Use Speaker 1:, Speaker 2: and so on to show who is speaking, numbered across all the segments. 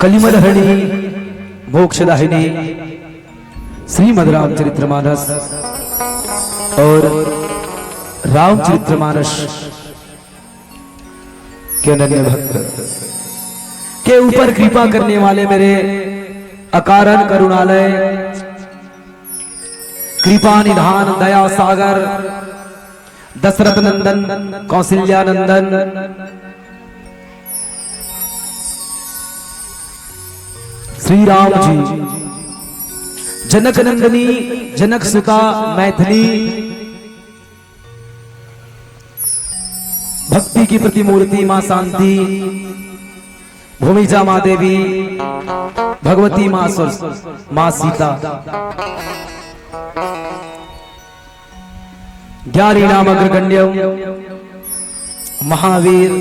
Speaker 1: कलिमलहरी मोक्षदाहिनी श्रीमद् रामचरितमानस और रामचरितमानस के अनन्य भक्त के ऊपर कृपा करने वाले मेरे अकारण करुणालय कृपा निधान दया सागर दशरथ नंदन कौशल्यानंदन श्री राम जी जनक नंदनी जनक सुता मैथिली भक्ति की प्रतिमूर्ति मां शांति भूमिजा मां देवी भगवती मां मां सीता ज्ञानी नाम अग्रगण्यम महावीर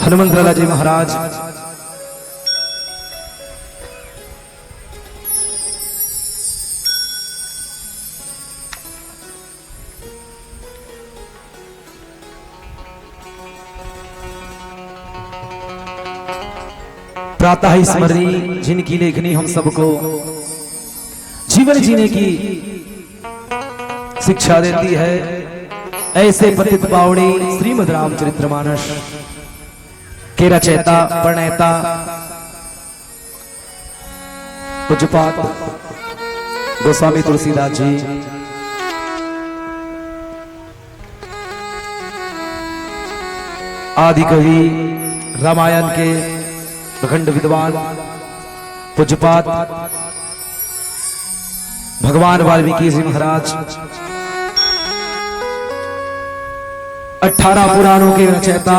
Speaker 1: हनुमंत लाला जी महाराज प्रातः स्मरणी जिनकी लेखनी हम सबको जीवन जीने की शिक्षा देती है, ऐसे पतित पावनी श्रीमद् रामचरितमानस के रचयिता प्रणेता पूज्यपाद गोस्वामी तुलसीदास जी आदि कवि रामायण के प्रखंड विद्वान पूज्यपाद भगवान वाल्मीकि जी महाराज 18 पुराणों के रचयिता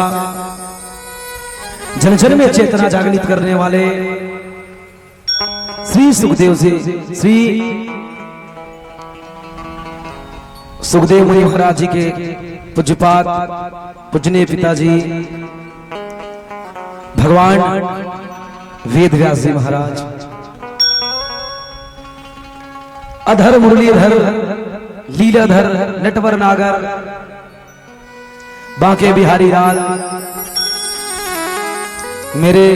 Speaker 1: जन जन में चेतना जागृत करने वाले श्री सुखदेव जी श्री सुखदेव मुनि महाराज जी के पूज्यपाद पूजनीय पिताजी भगवान वेद व्यास जी महाराज अधर मुरलीधर लीलाधर नटवर नागर बांके बिहारी लाल मेरे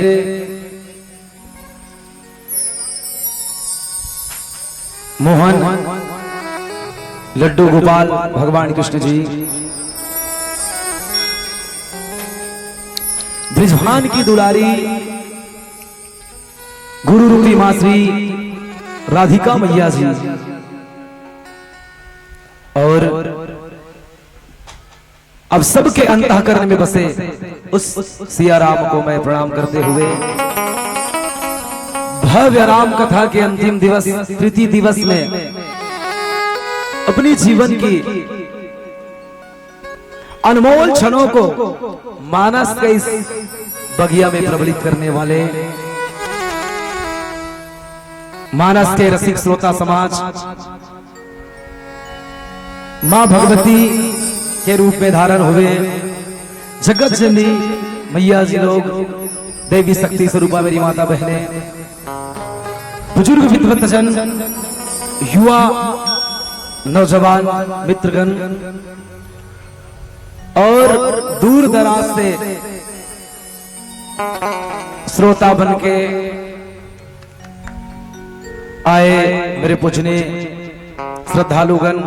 Speaker 1: मोहन लड्डू गोपाल भगवान कृष्ण जी ब्रिजभान की दुलारी गुरु रूपी मां श्री राधिका मैया जी और अब सबके अंतःकरण में बसे उस सिया राम को मैं प्रणाम करते हुए भव्य राम कथा के अंतिम दिवस तृतीय दिवस में अपनी जीवन की अनमोल क्षणों को मानस के इस बगिया में प्रबलित करने वाले मानस के रसिक श्रोता समाज मां भगवती के रूप में धारण हुए जगत जननी मैया जी लोग देवी शक्ति स्वरूपा मेरी माता बहने बुजुर्ग विद्वतजन युवा नौजवान मित्रगण और दूर दराज से श्रोता बन के आए मेरे पूजने श्रद्धालुगण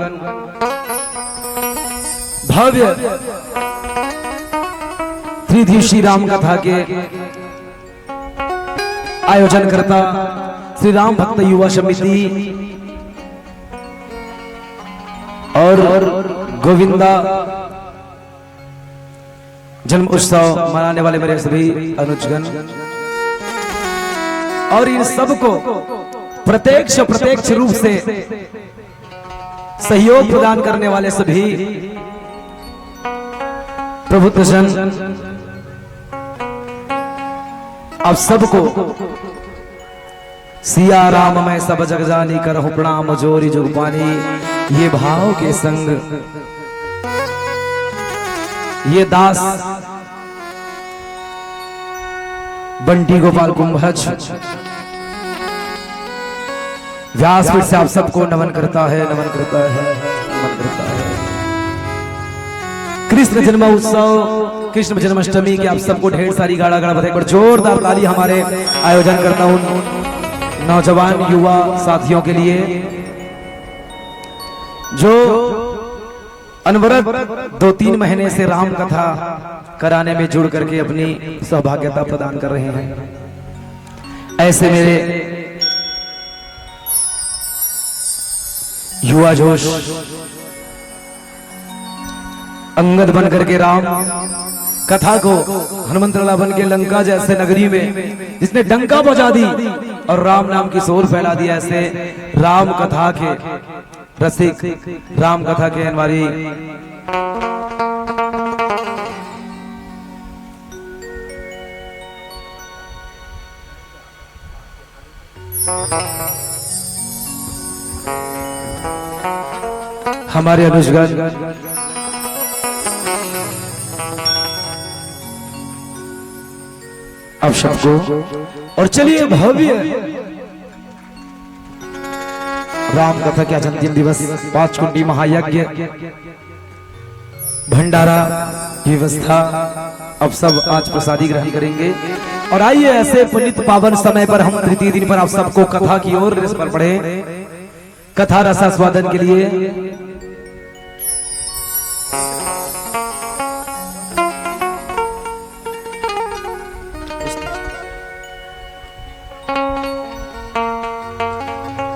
Speaker 1: भव्य त्रिदिवसीय राम कथा के आयोजन करता श्री राम भक्त युवा समिति और गोविंदा जन्म उत्सव मनाने वाले मेरे सभी अनुजगण और इन सबको प्रत्यक्ष रूप से सहयोग प्रदान करने वाले सभी प्रभुत्व जन आप सबको सिया राम मैं सब जग जानी करहु प्रणाम जोरी जुग पानी ये भाव के संग ये दास बंटी गोपाल कुंभज व्यासपीठ से आप सबको नमन करता है नमन करता है नमन करता है। कृष्ण जन्मोत्सव, कृष्ण जन्माष्टमी की आप सबको ढेर सारी गाड़ा गाड़ा बधाई। पर जोरदार ताली हमारे आयोजन करता हूं नौजवान युवा साथियों के लिए जो अनवरत 2-3 महीने से राम कथा कराने में जुड़ करके अपनी सौभाग्यता प्रदान कर रहे हैं। ऐसे मेरे युवा जोश अंगद बन करके राम कथा को हनुमंतला बन के लंका जैसे नगरी में जिसने डंका बजा दी और राम नाम की शोर फैला दिया, ऐसे राम कथा के रसिक, राम कथा के हमारी हमारे अनुजगण अब सबको और चलिए भव्य राम कथा के अंतिम दिवस 5 कुंडी महायज्ञ भंडारा व्यवस्था अब सब आज प्रसादी ग्रहण करेंगे। और आइए ऐसे पुनीत पावन समय पर हम तृतीय दिन पर आप सबको कथा की ओर पर बढ़े, कथा रसास्वादन के लिए।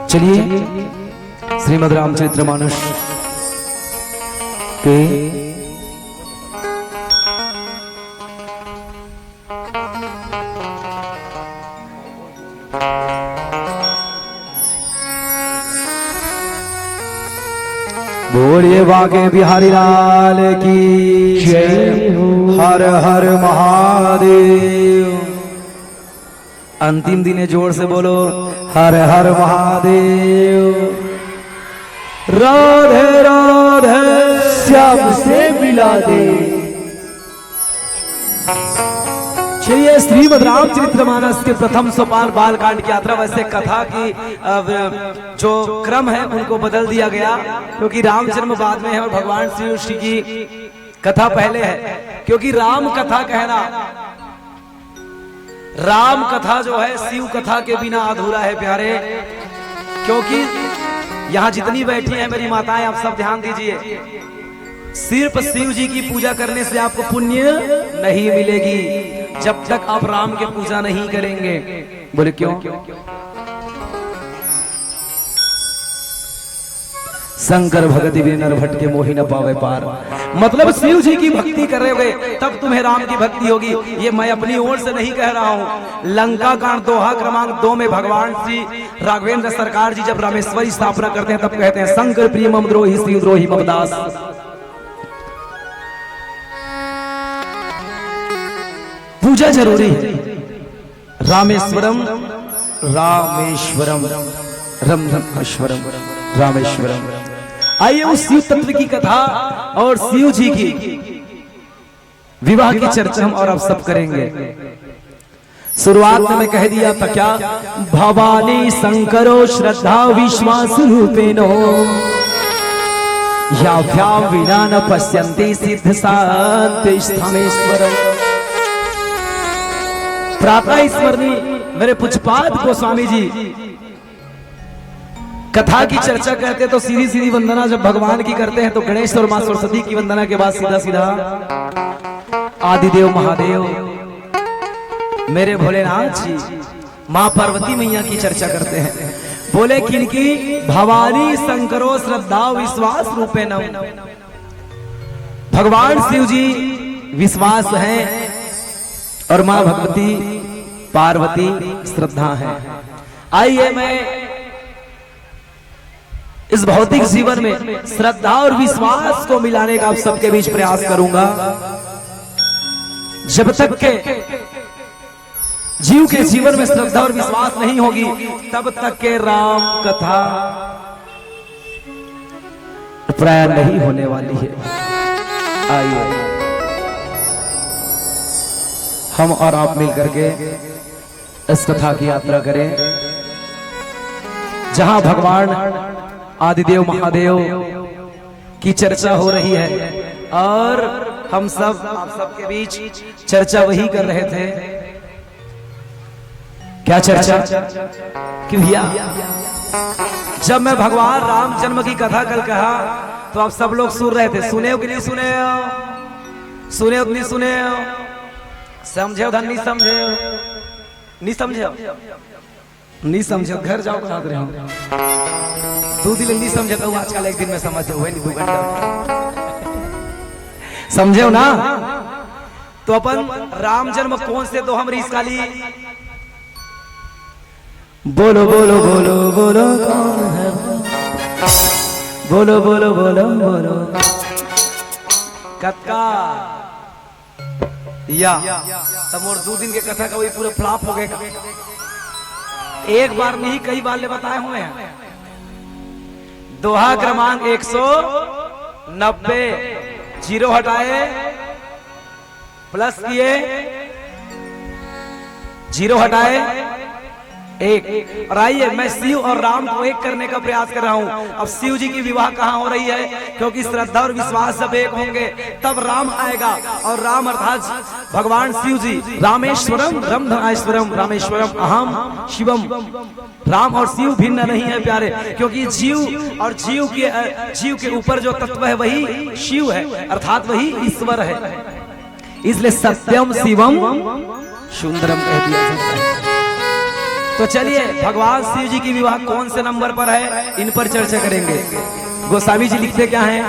Speaker 1: चलिए श्रीमद् रामचरितमानस के बोलिए बाके बिहारी लाल की जय हो। हर हर महादेव। अंतिम दिन जोर से बोलो हर हर महादेव। राधे राधे श्याम से मिला दे। चलिए श्रीमद् रामचरितमानस के प्रथम सोपान बालकांड की यात्रा, वैसे कथा की जो क्रम है उनको बदल दिया गया क्योंकि राम जन्म बाद में है और भगवान श्री की कथा पहले है। क्योंकि राम कथा कहना, राम कथा जो है शिव कथा के बिना अधूरा है प्यारे। क्योंकि यहाँ जितनी बैठी हैं मेरी माताएं, आप सब ध्यान दीजिए, सिर्फ शिव जी की पूजा करने से आपको पुण्य नहीं मिलेगी जब तक आप राम की पूजा नहीं करेंगे। बोले क्यों? शंकर भगति विनर भट्ट के मोहि न पावे पार। मतलब शिव जी की भक्ति करोगे तब तुम्हें राम की भक्ति होगी। ये मैं अपनी ओर से नहीं कह रहा हूँ। लंका कांड दोहा क्रमांक 2 में भगवान श्री राघवेंद्र सरकार जी जब रामेश्वरी स्थापना करते हैं तब कहते हैं शंकर प्रिय मम द्रोही शिव द्रोही मम दास। पूजा जरूरी है। रामेश्वरम रामेश्वरम रम रमेश्वरम रामेश्वरम। आइए उस शिव तत्व की कथा और शिव जी की विवाह की चर्चा हम और अब सब करेंगे। शुरुआत में मैं कह दिया था क्या, भवानी शंकरो श्रद्धा विश्वास रूपेणो याभ्याम विना न पश्यन्ति सिद्ध शांति स्थानेश्वरम। प्रातः स्मरणी मेरे पुष्पाद गोस्वामी जी कथा की चर्चा करते तो सीधी सीधी वंदना जब भगवान की करते हैं तो गणेश और मां सरस्वती की वंदना के बाद सीधा सीधा आदिदेव महादेव मेरे भोलेनाथ जी मां पार्वती मैया की चर्चा करते हैं। बोले किनकी? भवानी शंकरो श्रद्धा विश्वास रूपेण। भगवान शिव जी विश्वास है और मां भगवती पार्वती श्रद्धा है। आइए मैं इस भौतिक जीवन में श्रद्धा और विश्वास को मिलाने का आप सबके बीच प्रयास करूंगा। जब तक के जीव के जीवन में श्रद्धा और विश्वास नहीं होगी तब तक के राम कथा प्राय नहीं होने वाली है। आइए हम और आप मिलकर के इस कथा की यात्रा करें जहां भगवान आदिदेव महादेव की चर्चा हो रही है और हम सब आप सबके बीच चर्चा वही कर रहे थे। क्या चर्चा? कि भैया जब मैं भगवान राम जन्म की कथा कल कहा तो आप सब लोग सुन रहे थे। सुने हो कि नहीं सुने हो? सुने हो कि नहीं सुने हो? समझे हो धन? नहीं समझे हो? नहीं समझे हो? नहीं समझे घर जाओ कहा रहे हो। 2 दिन नहीं समझे तो आजकल 1 दिन में समझ हुए नहीं 2 घंटा समझे हो ना। तो अपन राम जन्म कौन से तो हम रीसकाली बोलो बोलो बोलो बोलो कौन है? बोलो बोलो बोलो बोलो कत्का या तब और 2 दिन के कथा का वही पूरा फ्लॉप हो गया। एक बार नहीं कई बार ले बताए हुए हैं। दोहा क्रमांक 190 जीरो हटाए प्लस किए 0 हटाए 1 और आइए मैं शिव और राम को एक करने का प्रयास कर रहा हूं। अब शिव जी की विवाह कहां हो रही है? क्योंकि श्रद्धा और विश्वास जब एक होंगे तब राम आएगा और राम अर्थात भगवान शिव जी रामेश्वरम रमधनाश्वरम रामेश्वरम अहम शिवम। राम और शिव भिन्न नहीं है प्यारे, क्योंकि जीव और जीव के ऊपर जो तत्व है वही शिव है अर्थात वही ईश्वर है। इसलिए सत्यम शिवम सुंदरम कह दिया जाता है। तो चलिए भगवान शिव जी की विवाह कौन से नंबर पर है इन पर चर्चा करेंगे। गोस्वामी जी लिखते क्या हैं?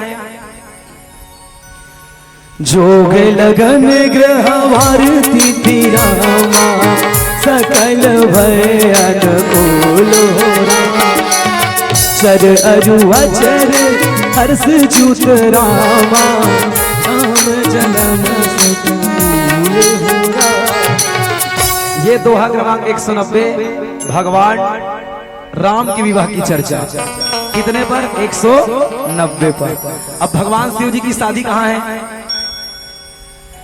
Speaker 1: जोग लगन ग्रह भारती रामा सकल भय अनुकूल हो रामा चर अरु अचर हर्ष चूत रामा राम जन्म सकूल हो रामा। ये दोहा क्रमांक 190 भगवान राम की विवाह की चर्चा कितने पर? 190 पर। अब भगवान शिव जी की शादी कहाँ है?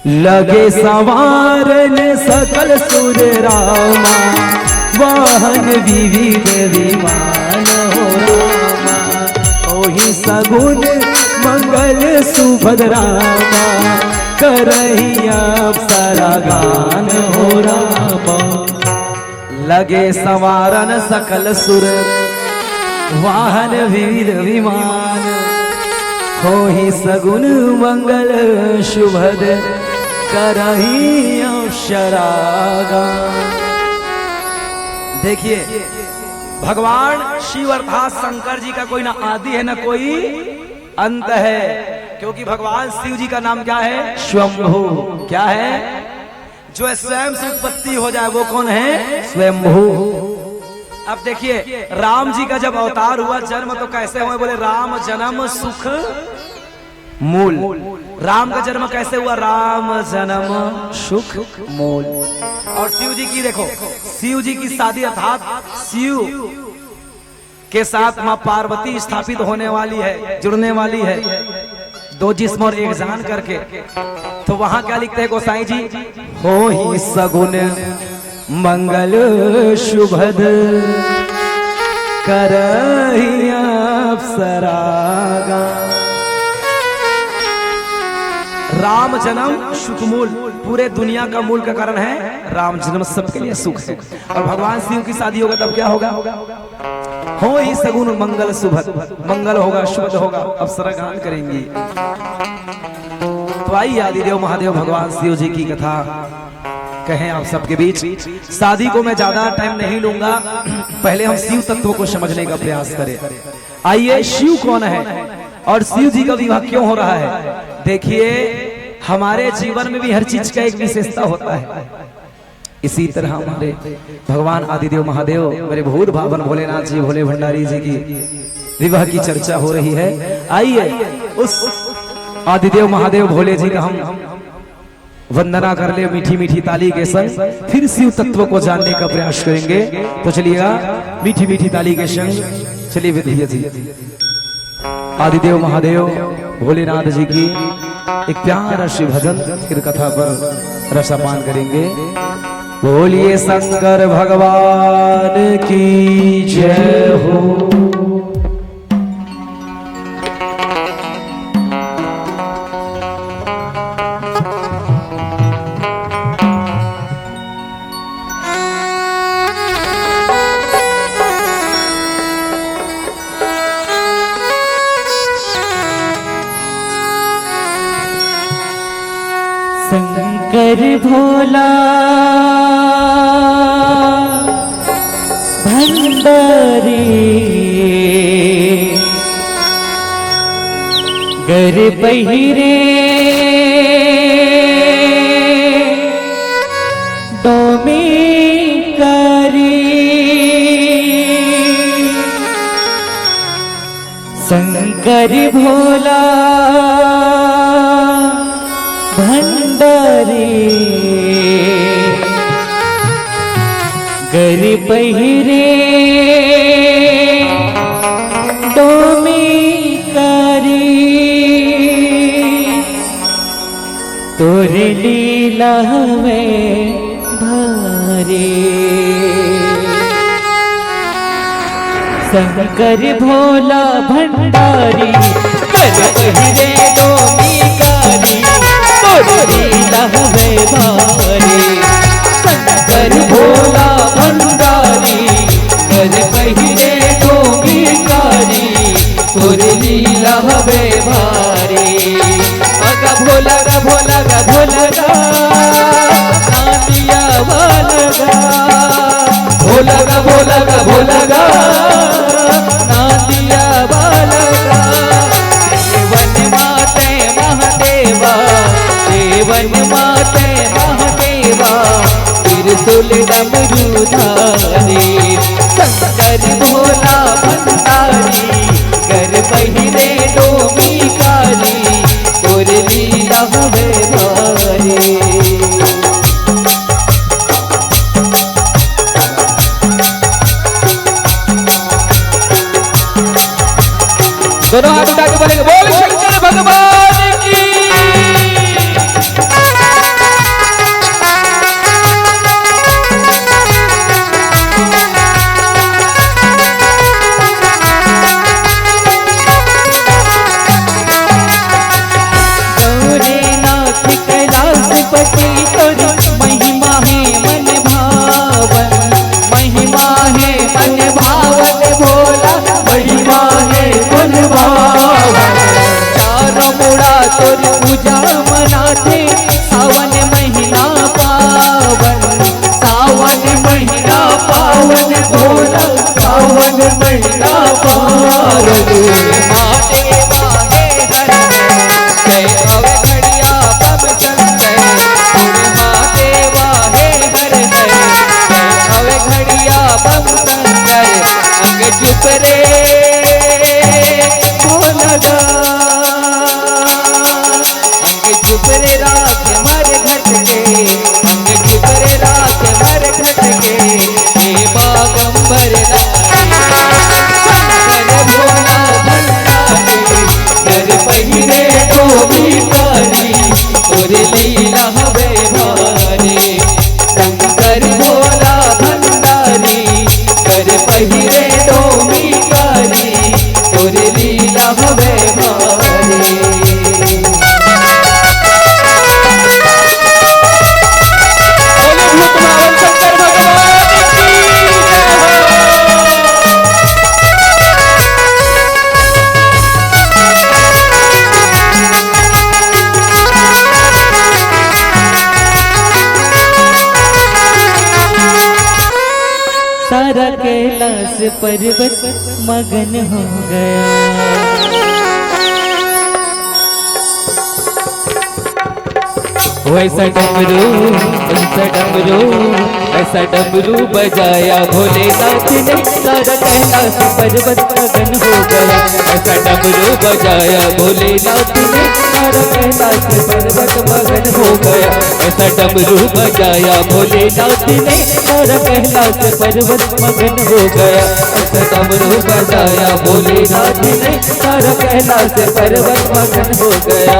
Speaker 1: लगे सवारन सकल सुर रामा वाहन विविध विमान हो रामा ओहि सगुन मंगल सुभद रामा करही अप्सरा गान हो रामा। लगे सवारन सकल सुर वाहन विविध विमान होहि सगुन मंगल शुभद करही अप्सरा गान। देखिए भगवान शिव अर्थात शंकर जी का कोई ना आदि है ना कोई अंत है, क्योंकि भगवान शिव जी का नाम क्या है? स्वयंभू। क्या है? जो स्वयं से उत्पत्ति हो जाए वो कौन है? स्वयंभू। अब देखिए राम जी का जब अवतार हुआ जन्म तो कैसे हुए? बोले राम जन्म सुख मूल। राम का जन्म कैसे हुआ? राम जन्म सुख मूल। और शिव जी की देखो, शिव जी की शादी अर्थात शिव के साथ मां पार्वती स्थापित होने वाली है, जुड़ने वाली है, 2 जिस्म और 1 जान करके। तो वहां क्या लिखते हैं गोसाई जी? हो ही सगुन मंगल शुभद करही अप्सरा गान। राम जन्म सुख मूल, पूरे दुनिया का मूल का कारण है राम जन्म, सबके लिए सुख है। और भगवान शिव की शादी होगा तब क्या होगा? हो ही सगुन मंगल शुभद, मंगल होगा, शुभ होगा, अप्सरा गान करेंगी। तो आइए आदिदेव महादेव भगवान शिव जी की कथा कहें आप सबके बीच। शादी को मैं ज्यादा टाइम नहीं लूंगा, पहले हम शिव तत्व को समझने का प्रयास करें। आइए शिव कौन है और शिव जी का विवाह क्यों हो रहा है? देखिए हमारे जीवन में भी हर चीज का एक विशेषता होता है। इसी तरह हमारे भगवान आदिदेव महादेव मेरे भूत भावन भोलेनाथ जी, भोले भंडारी जी की विवाह की चर्चा हो रही है। आइए उस आदिदेव महादेव भोले जी का हम वंदना कर ले मीठी मीठी ताली के संग, फिर शिव तत्व को जानने का प्रयास करेंगे। तो चलिएगा मीठी मीठी ताली के संग चलिए विधिया जी आदिदेव महादेव भोलेनाथ जी की एक प्यारा सी भजन फिर कथा पर रसापान करेंगे। बोलिए शंकर भगवान की जय हो।
Speaker 2: शंकर भोला भंडारी गर पहिरे डोमिकारी शंकर भोला भंडारी गर पहिरे डोमिकारी तोरे लीला में भारी शंकर भोला भंडारी कर पहिरे डोमिकारी तोरे लीला में भारी शंकर भोला भंडारी कर पहिरे डोमिकारी तोरे लीला में भारी अगा भोला गा भोला गा भोला गा नादिया वाला गा भोला गा भोला गा भोला गा नादिया वाला गा देवन माते महादेवा देवन माते महादेवा त्रिशूल डमरूधारी शंकर भोला भंडारी कर पहिरे डोमिकारी तोरे लीला में भारी दोनों हाथ उठा के बोलेंगे बोल शंकर भगवान की गौरीनाथ कैलाशपति तोर महिमा है मन भावन महिमा है मन भावन भोला महिमा है मन भावन चारों मुड़ा तोर पूजा मनाते सावन महीना पावन सावन महीना पावन भोला सावन महीना पावन महादेवा हे हर जय अवे घड़िया पब संजय महादेवा हे हर जय अवे घड़िया पब संजय अंग चुप रे भोला अंग चुप रे रात मर घट के अंग चुप रे रात मर घट के हे बागंबर शंकर भोला भंडारी कर पहिरे डोमिकारी तोरे लीला में भारी शंकर भोला भंडारी कर पहिरे डोमिकारी तोरे लीला में भारी सारा कैलाश पर्वत मगन हो गया वैसा डमरू ऐसा डमरू बजाया भोलेनाथ ने सारा कैलाश पर्वत मगन हो गया ऐसा डमरू बजाया भोलेनाथ ने सारा कैलाश पर्वत मगन हो गया ऐसा डमरू बजाया भोलेनाथ ने सारा कैलाश पर्वत मगन हो गया ऐसा डमरू बजाया भोलेनाथ ने सारा कैलाश पर्वत मगन हो गया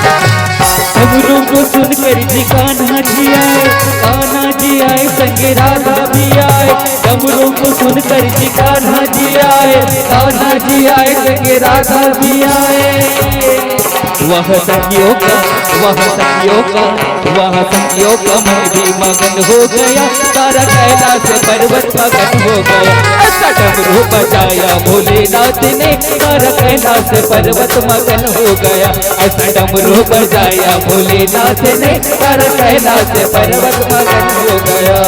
Speaker 2: डमरू को सुनकर जी कान्हा जी आए संगे राधा भी आए डमरू को सुनकर जी कान्हा जी आए, कान्हा जी आए संगे राधा जी आए। वह सखियों का मैं भी मगन हो गया, सारा कैलाश पर्वत मगन हो गया। ऐसा डमरू बजाया भोलेनाथ ने, सारा कैलाश पर्वत मगन हो गया। ऐसा डमरू बजाया भोलेनाथ ने, सारा कैलाश पर्वत मगन हो गया।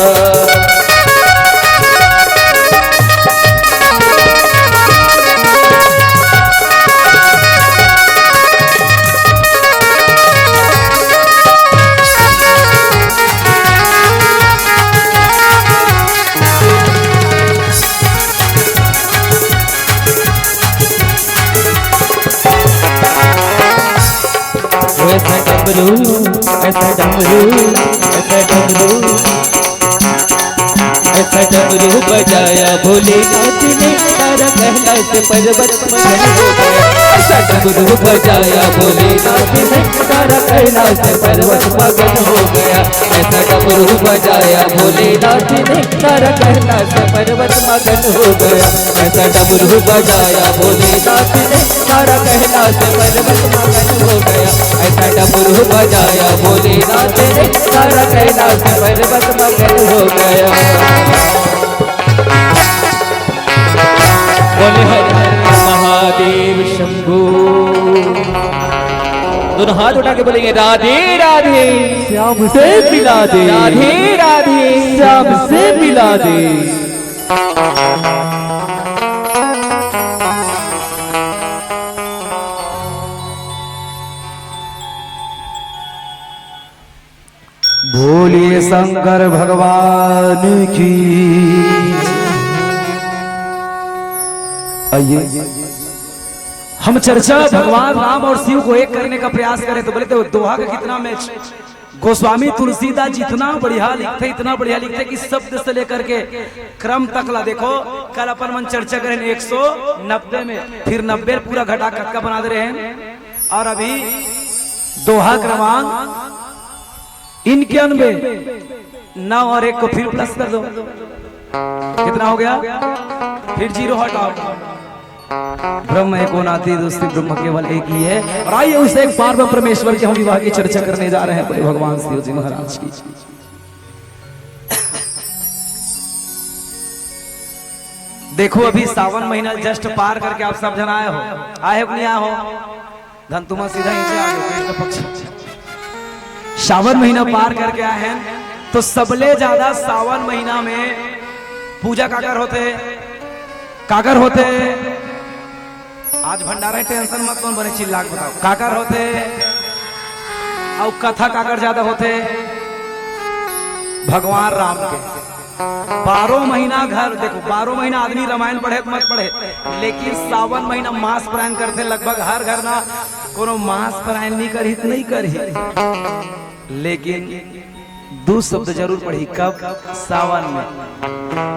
Speaker 2: ऐसा डमरू बजाया भोलेनाथ ने, सारा कैलाश पर्वत मगन हो गया। ऐसा डमरू बजाया भोलेनाथ ने, सारा कैलाश पर्वत मगन हो गया। ऐसा डमरू बजाया भोलेनाथ ने, सारा कैलाश पर्वत मगन हो गया। ऐसा डमरू बजाया भोलेनाथ ने, सारा कैलाश पर्वत मगन हो गया। ऐसा डमरू बजाया भोलेनाथ ने, सारा कैलाश पर्वत मगन हो गया। बोले हर हर महादेव शंभू। दोनों हाथ उठा के बोलेंगे राधे राधे श्याम से मिला दे, राधे राधे श्याम से मिला दे।
Speaker 1: बोलिए शंकर भगवान की। आइए हम चर्चा भगवान राम और शिव को एक करने का प्रयास करें तो बोले तो दोहा का कितना मैच। गोस्वामी तुलसीदास जितना बढ़िया लिखते, इतना बढ़िया लिखते कि शब्द से लेकर के क्रम तक ला देखो। कल अपन मन चर्चा करें 190 में, फिर 90 पूरा घटा कटका बना दे रहे हैं। और अभी दोहा क्रमांक 91, 9 और 1 को फिर प्लस कर दो, कितना हो गया? फिर 0 हटाओ। ब्रह्म एको नाती दोस्ती ब्रह्म केवल एक ही है। और आइए उसे एक पार्व परमेश्वर के हम विवाह की चर्चा करने जा रहे हैं अपने भगवान शिव जी महाराज की। देखो अभी सावन महीना जस्ट पार करके आप सब जन आए हो कि नहीं आए हो? धन तुम सीधा नीचे आ गए। सावन महीना पार करके आए हैं तो सबले ज्यादा सावन महीना में पूजा काकर होते आज भंडारा टेंशन मत कौन बने चिल्ला के बताओ। काकर होते और कथा काकर ज्यादा होते भगवान राम के। 12 महीना घर देखो, 12 महीना आदमी रामायण पढ़े मत पढ़े, लेकिन सावन महीना मास पारायण करते लगभग हर घर ना। कोनो मास पारायण नहीं करी, लेकिन 2 शब्द जरूर पढ़ी। कब? सावन में।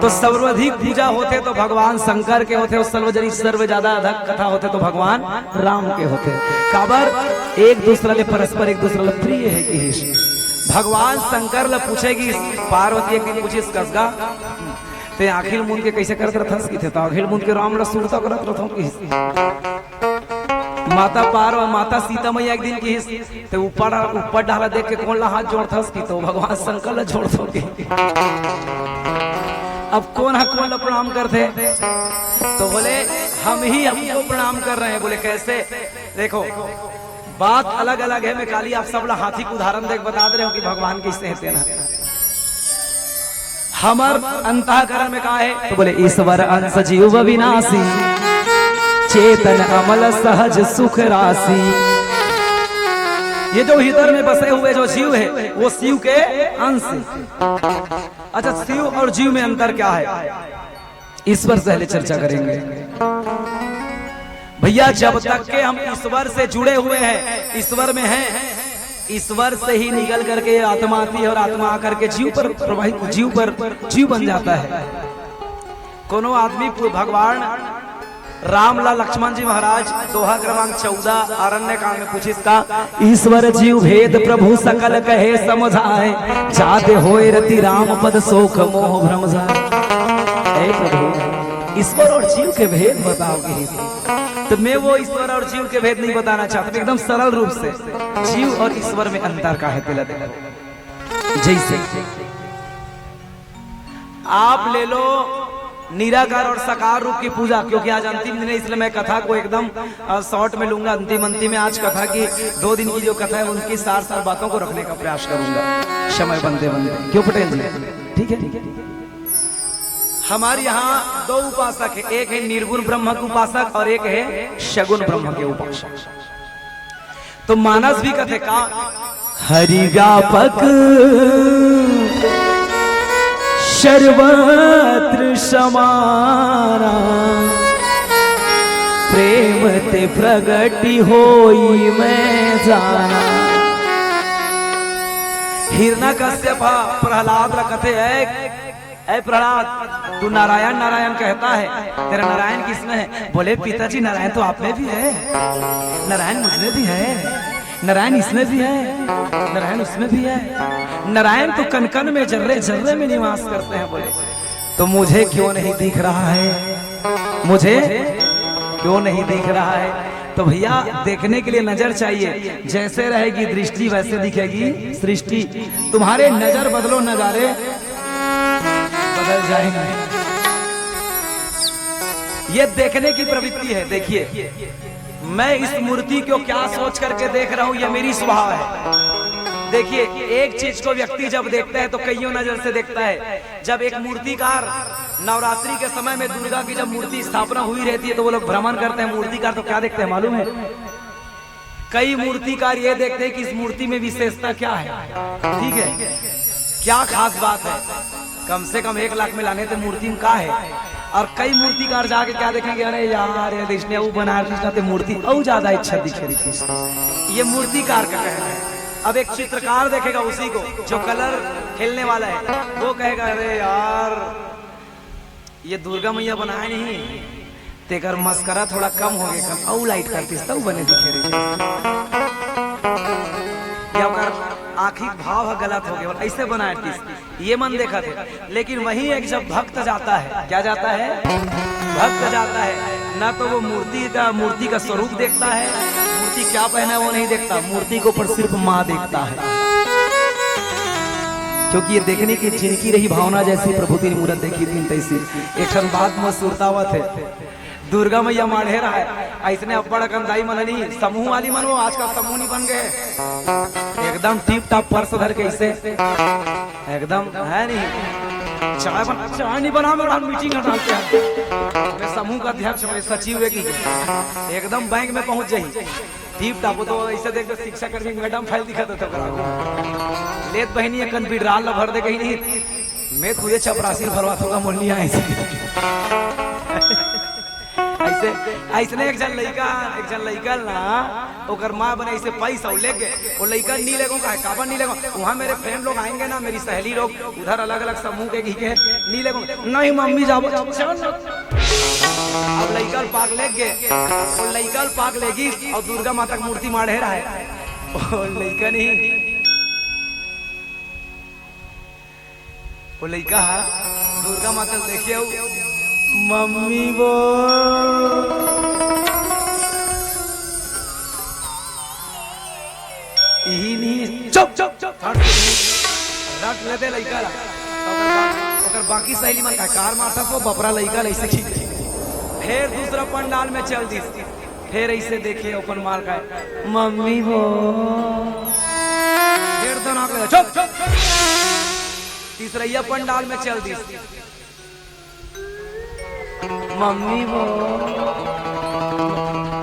Speaker 1: तो सर्वाधिक पूजा होते तो भगवान शंकर के होते, और सर्व ज्यादा अधिक कथा होते तो भगवान राम के होते। काबर एक दूसरा ले परस्पर एक दूसरा ले प्रिय है कि भगवान शंकर ले पूछेगी पार्वती एक दिन पूछिस कसगा ते आखिर मुन के कैसे करत रहथस की थे तो आखिर मुन के राम रसूलता करत रहथो की माता पार्वती माता सीता मैया एक दिन की तो ऊपर डाला देख के कौन ला हाथ जोड़थस की तो भगवान शंकर ला जोड़ दो की। अब कौन प्रणाम करते तो बोले हम ही हमको प्रणाम कर रहे हैं। बोले कैसे? देखो बात अलग अलग है। मैं काली आप सब हाथी को उदाहरण देख बता दे रहे हो कि भगवान कैसे हैं ना। हमार अंतःकरण में कहा है तो बोले ईश्वर अंश जीव विनाशी चेतन अमल सहज सुख राशि। ये जो हृदय में बसे हुए जो जीव है वो शिव के अंश। अच्छा शिव और जीव में अंतर क्या है? ईश्वर से पहले चर्चा करेंगे भैया। जब तक के हम ईश्वर से जुड़े हुए हैं, ईश्वर में हैं, ईश्वर से ही निकल करके आत्मा आती है और आत्मा आकर के जीव पर प्रभावित जीव बन जाता है। कोनो आदमी भगवान राम ला लक्ष्मण जी महाराज दोहा क्रमांक 14 अरण्य कांड में पूछिस का ईश्वर जीव भेद प्रभु सकल कहे समझाए जाते होए रति राम पद सोख मोह भ्रम जाए। हे प्रभु ईश्वर और जीव के भेद बताओगे ही। तो मैं वो ईश्वर और जीव के भेद नहीं बताना चाहता, एकदम सरल रूप से जीव और ईश्वर में अंतर का है तिलक। जैसे आप ले लो निराकार और साकार रूप की पूजा, क्योंकि आज अंतिम दिन है इसलिए मैं कथा को एकदम शॉर्ट में लूंगा। अंतिम में आज कथा की 2 दिन की जो कथा है उनकी सार बातों को रखने का प्रयास करूंगा समय बनते बनते। क्यों पटेल जी? ठीक है। हमारे यहाँ 2 उपासक है, एक है निर्गुण ब्रह्म के उपासक और एक है सगुण ब्रह्म के उपासक। तो मानस भी कथे का हरि व्यापक सर्वत्र समाना, प्रेम ते प्रगति होई मैं जाना। हिरण्यकश्यप प्रहलाद कथे है, ऐ प्रहलाद तू नारायण नारायण कहता है, तेरा नारायण किसमें है? बोले पिताजी नारायण तो आप में भी है, नारायण मुझमें भी है, नारायण इसमें भी है, नारायण उसमें भी है, नारायण तो कन कन में जर्रे जर्रे में निवास करते हैं। बोले तो मुझे क्यों नहीं दिख रहा है, मुझे क्यों नहीं दिख रहा है? तो भैया देखने के लिए नजर चाहिए, जैसे रहेगी दृष्टि वैसे दिखेगी सृष्टि। तुम्हारे नजर बदलो नजारे बदल जाएंगे। ये देखने की प्रवृत्ति है। देखिए मैं इस मूर्ति को क्या सोच करके देख रहा हूं, ये मेरी स्वभाव है। देखिए एक चीज को व्यक्ति जब देखता है तो कईयों नजर से देखता है। जब एक मूर्तिकार नवरात्रि के समय में दुर्गा की जब मूर्ति स्थापना हुई रहती है तो वो लोग भ्रमण करते हैं। मूर्तिकार तो क्या देखते हैं मालूम है? कई मूर्तिकार ये देखते हैं कि इस मूर्ति में विशेषता क्या है, ठीक है, क्या खास बात है, कम से कम 1 लाख में लाने थे मूर्ति में क्या है। और कई मूर्तिकार जाके क्या देखेंगे, अरे यार ये कृष्ण वो बना कृष्ण मूर्ति और ज्यादा इच्छा दिखे रही कृष्ण। ये मूर्तिकार का कहना है। अब एक चित्रकार देखेगा उसी को जो कलर खेलने वाला है, वो कहेगा अरे यार ये दुर्गा मैया बनाए नहीं, तेकर मस्करा थोड़ा कम हो गया, कम और लाइट करती तब बने दिखे रही। आखिर भाव गलत हो गया और ऐसे बनाए ये मन देखा थे। लेकिन वही एक जब भक्त जाता है, क्या जाता है? भक्त जाता है ना तो वो मूर्ति का स्वरूप देखता है, मूर्ति क्या पहना है वो नहीं देखता, मूर्ति को पर सिर्फ माँ देखता है। क्योंकि ये देखने की जिनकी रही भावना जैसी प्रभु तेरी मूरत देखी थी तैसी। एक क्षण बात में सुरतावत है, दुर्गा मैया माढ़े रहा है ऐसने अब्बड़ कंदाई मननी समूह वाली मन, वो आजकल समूह नहीं बन गए एकदम टिप टॉप पर्स धर के इसे एकदम है नहीं। चाय नहीं बना में मीटिंग डालते हैं। मैं समूह का अध्यक्ष सचिव है कि एकदम बैंक में पहुंच जाई टिप टॉप। तो ऐसे देख शिक्षा कर्मी मैडम फाइल दिखाते थे लेत बहनी कन बिडराल भर दे कहीं नहीं, मैं खुदे चपरासी भरवा दूंगा मोलिया ऐसे ऐसने एक जन लइका ना ओकर माँ बने ऐसे पैसा लेके वो लइका नहीं लेगो काबा नहीं लेगो। वहाँ मेरे फ्रेंड लोग आएंगे ना, मेरी सहेली लोग उधर अलग अलग समूह के घी के नहीं लेगो, नहीं मम्मी जाओ। अब लइका पाक ले गए, वो लइका पाक लेगी और दुर्गा माता की मूर्ति माढ़े रहा है, लइका नहीं, वो लइका दुर्गा माता देखिए मम्मी वो चुप रख लेते लइका ओकर बाकी सहेली मन का कार मारता तो बपरा लइका ऐसे खींच। फिर दूसरा पंडाल में चल दी, फिर ऐसे देखे ओपन मार का मम्मी वो फिर तो नाक ले चुप। तीसरा पंडाल में चल दी मम्मी वो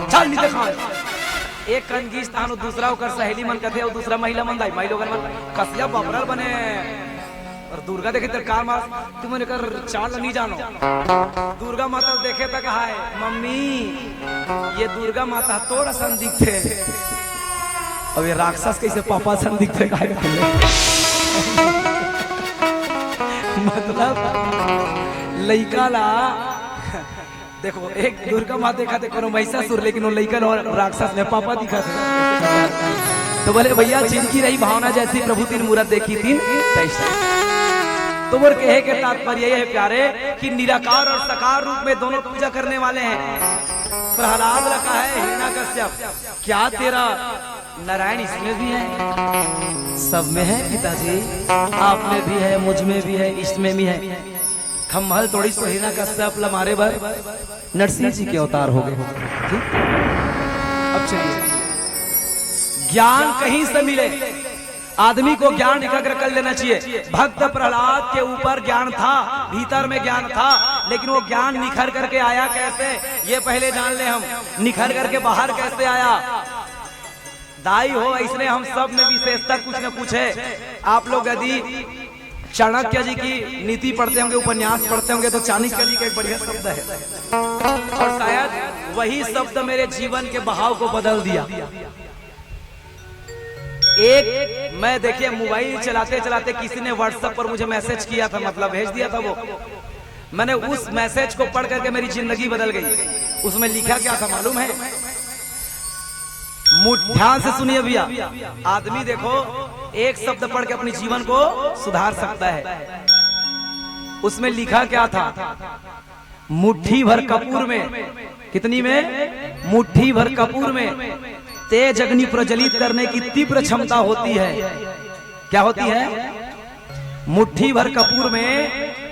Speaker 1: चल नहीं देखा। एक कंगी स्थान दूसरा होकर सहेली मन कथे और दूसरा महिला मन दाई महिला मन कसिया बपरल बने और दुर्गा देखे तेरे कार मार तुम ने कर चाल नहीं जानो। दुर्गा माता देखे तक हाय मम्मी ये दुर्गा माता तोड़ा सन दिखते, अब ये राक्षस कैसे पापा सन दिखते मतलब लइका ला देखो एक दुर्गा माँ देखा थे कोनो महिषासुर, लेकिन वो लइकन और राक्षस ने पापा दिखा थे। तो बोले भैया जिनकी रही भावना जैसी प्रभु तीन मूरत देखी थी तैसा। तो वो कहे के तात्पर्य यह है प्यारे कि निराकार और साकार रूप में दोनों पूजा करने वाले हैं। प्रहलाद रखा है हिरण्यकश्यप, क्या तेरा नारायण इसमें भी है? सब में है पिताजी, आप में भी है, मुझ में भी है, इसमें भी है। खम्भल थोड़ी तो हिरण्यकश्यप लमारे भर नरसिंह जी के अवतार हो गए। ठीक, अब चलिए, ज्ञान कहीं से मिले, आदमी को ज्ञान एकाग्र कर लेना चाहिए। भक्त प्रहलाद के ऊपर ज्ञान था, भीतर में ज्ञान था, लेकिन वो ज्ञान निखर करके आया कैसे, ये पहले जान ले हम। निखर करके बाहर कैसे आया? दाई हो इसलिए हम सब में विशेषता कुछ न कुछ है। आप लोग यदि चाणक्य जी की नीति पढ़ते होंगे, उपन्यास पढ़ते होंगे, तो चाणक्य जी का एक बढ़िया शब्द है, और शायद वही शब्द मेरे जीवन के बहाव को बदल दिया। एक मैं देखिए मोबाइल चलाते चलाते किसी ने व्हाट्सएप पर मुझे मैसेज किया था, मतलब भेज दिया था वो। मैंने उस मैसेज को पढ़ करके मेरी जिंदगी बदल गई। उसमें लिखा क्या था मालूम है? ध्यान से सुनिए भैया, आदमी देखो एक शब्द पढ़ के अपने जीवन को सुधार सकता है। उसमें लिखा क्या था? मुट्ठी भर कपूर में, कितनी में? मुट्ठी भर कपूर में तेज अग्नि प्रज्वलित करने की तीव्र क्षमता होती है। क्या होती है? मुट्ठी भर कपूर में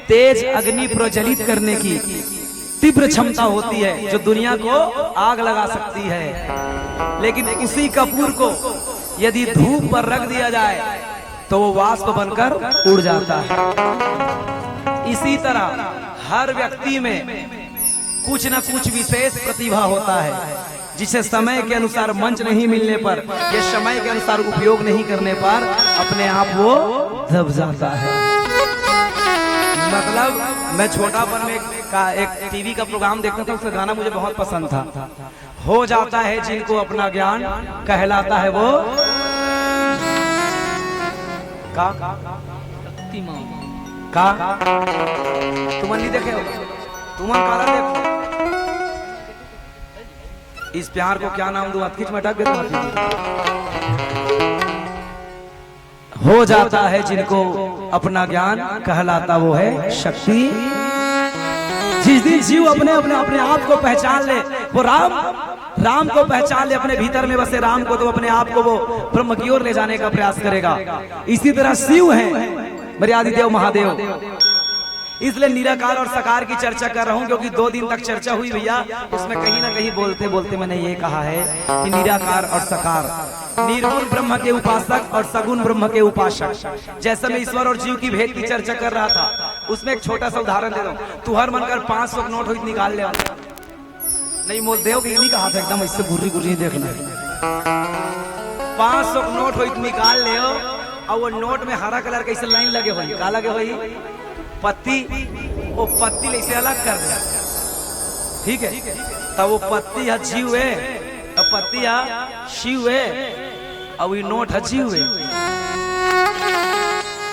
Speaker 1: तेज अग्नि प्रज्वलित करने की तीव्र क्षमता होती है, जो दुनिया को आग लगा सकती है। लेकिन उसी कपूर को यदि धूप पर रख दिया जाए तो वो वाष्प बनकर उड़ जाता है। इसी तरह हर व्यक्ति में कुछ न कुछ विशेष प्रतिभा होता है, जिसे समय के अनुसार मंच नहीं मिलने पर या समय के अनुसार उपयोग नहीं करने पर अपने आप वो दब जाता है। मतलब मैं छोटापन में एक टीवी का प्रोग्राम देखता था, उसका गाना मुझे बहुत पसंद था। हो जाता है जिनको अपना ज्ञान, कहलाता है वो का तुम नहीं देखे हो? तुम काला देखो। इस प्यार को क्या नाम दूं? अटकिच मटक हो जाता है जिनको अपना ज्ञान, कहलाता वो है शक्ति। जिस दिन जीव अपने अपने अपने आप को पहचान ले, वो राम को पहचान ले, अपने भीतर में बसे राम को, तो अपने आप को वो ब्रह्म की ओर ले जाने का प्रयास करेगा। इसी तरह शिव हैं मेरे आदिदेव महादेव। इसलिए निराकार और साकार की चर्चा कर रहा हूं, क्योंकि 2 दिन तक चर्चा हुई भैया। उसमें कहीं ना कहीं बोलते बोलते मैंने ये कहा है कि निराकार और साकार, निर्गुण ब्रह्म के उपासक और सगुण ब्रह्म के उपासक। जैसे मैं ईश्वर और जीव की भेद की चर्चा कर रहा था, उसमें एक छोटा सा उदाहरण दे दो। तू हर मन कर 500 का नोट हो निकाल ले, नहीं मोल देव की नहीं कहा था, एकदम इससे गुर्री गुर्री देखना। 500 का नोट हो निकाल ले, और वो नोट में हरा कलर कैसे लाइन लगे हुई, का लगे हुई पत्ती, वो पत्ती ऐसे अलग कर दे, ठीक है? तब वो पत्ती है जीव है, और पत्ती है शिव है, और ये नोट है जीव है।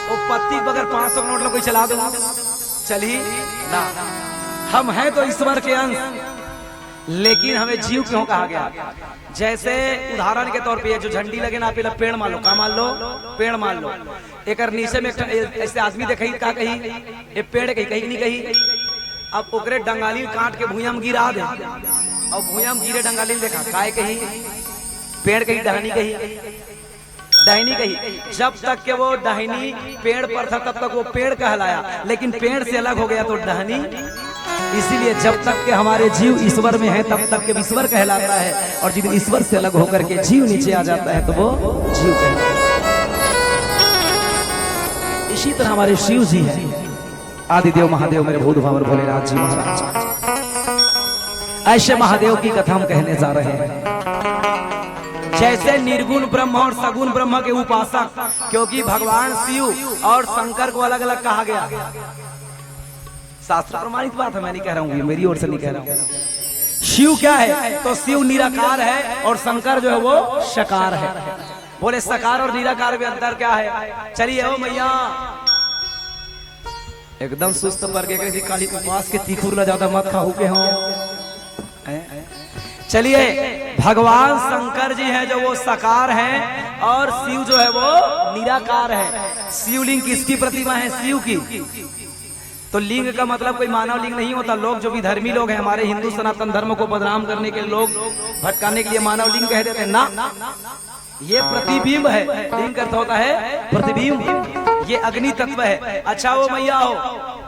Speaker 1: वो पत्ती बगैर 500 नोट लोग कोई चला दो, चली ना। हम हैं तो ईश्वर के अंश, लेकिन हमें जीव क्यों कहा गया? जैसे उदाहरण के तौर पे ये जो झंडी लगे ना, पहले पेड़ मान लो, का मान लो? पेड़ मान लो। एक नीचे में ऐसे आदमी देखी, का कही ये पेड़ कही, कही नहीं कही। अब ओकरे डंगाली काट के भूया में गिरा दे, और भूया में गिरे डंगाली देखा, काय कही? पेड़ कही, डहनी कही, डहनी कही। जब तक के वो डहनी पेड़ पर था तब तक वो पेड़ कहलाया, लेकिन पेड़ से अलग हो गया तो डहनी। इसीलिए जब तक के हमारे जीव ईश्वर में है तब तक के ईश्वर कहलाता है, और जब ईश्वर से अलग होकर के जीव नीचे आ जाता है तो वो जीव कहलाता है। इसी तरह हमारे शिव जी हैं, आदिदेव महादेव, मेरे भूत भावर भोलेनाथ जी महाराज। ऐसे महादेव की कथा हम कहने जा रहे हैं। जैसे निर्गुण ब्रह्म और सगुण ब्रह्म के उपासक, क्योंकि भगवान शिव और शंकर को अलग अलग कहा गया, शास्त्र प्रमाणित बात है, मैं नहीं कह रहा हूँ, मेरी ओर से नहीं कह रहा हूँ। शिव क्या है? तो शिव निराकार है, और शंकर जो है वो साकार है। बोले साकार और निराकार में अंतर क्या है? चलिए ओ मैया, एकदम सुस्त पर के काली उपवास के तीखुर ला ज्यादा मत खाऊ के हो। चलिए, भगवान शंकर जी हैं जो वो साकार हैं और शिव जो है वो निराकार है। शिवलिंग किसकी प्रतिमा है? शिव की। तो लिंग का मतलब कोई मानव लिंग नहीं होता। लोग जो भी धर्मी लोग हैं, हमारे हिंदू सनातन धर्म को बदनाम करने के लोग भटकाने के लिए मानव लिंग कह देते हैं ना, ये प्रतिबिंब है। लिंग अर्थ होता है प्रतिबिंब, ये अग्नि तत्व है। अच्छा हो मैया हो,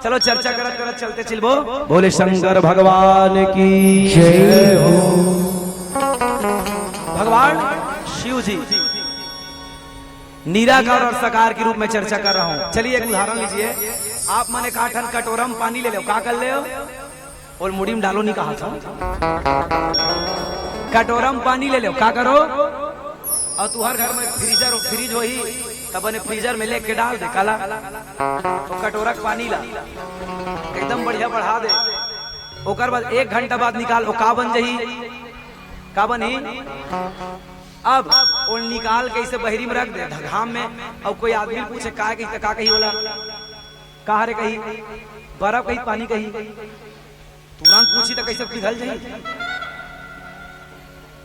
Speaker 1: चलो चर्चा करत करत चलते चिलबो। बोले शंकर भगवान की जय हो। भगवान शिव जी निराकार और साकार के रूप में चर्चा कर रहा हूं। चलिए एक उदाहरण लीजिए। आप मैंने कहा ठन कटोरा में पानी ले लो, क्या कर ले हो? और मुड़ी में डालो नहीं कहा था। कटोरा में पानी ले लो, क्या करो? और तू हर घर में फ्रिज हो ही तब ने फ्रीजर में लेके डाल दे काला, तो कटोरा पानी ला एकदम बढ़िया बढ़ा दे। ओकर बाद 1 घंटा बाद निकाल, ओ का बन जही, का बनी? अब वो निकाल के इसे बहरी में रख दे घाम में। अब कोई आदमी पूछे का कही बोला, कहा रे कही बर्फ कही पानी कही, तुरंत पूछी तो कैसे पिघल जाई?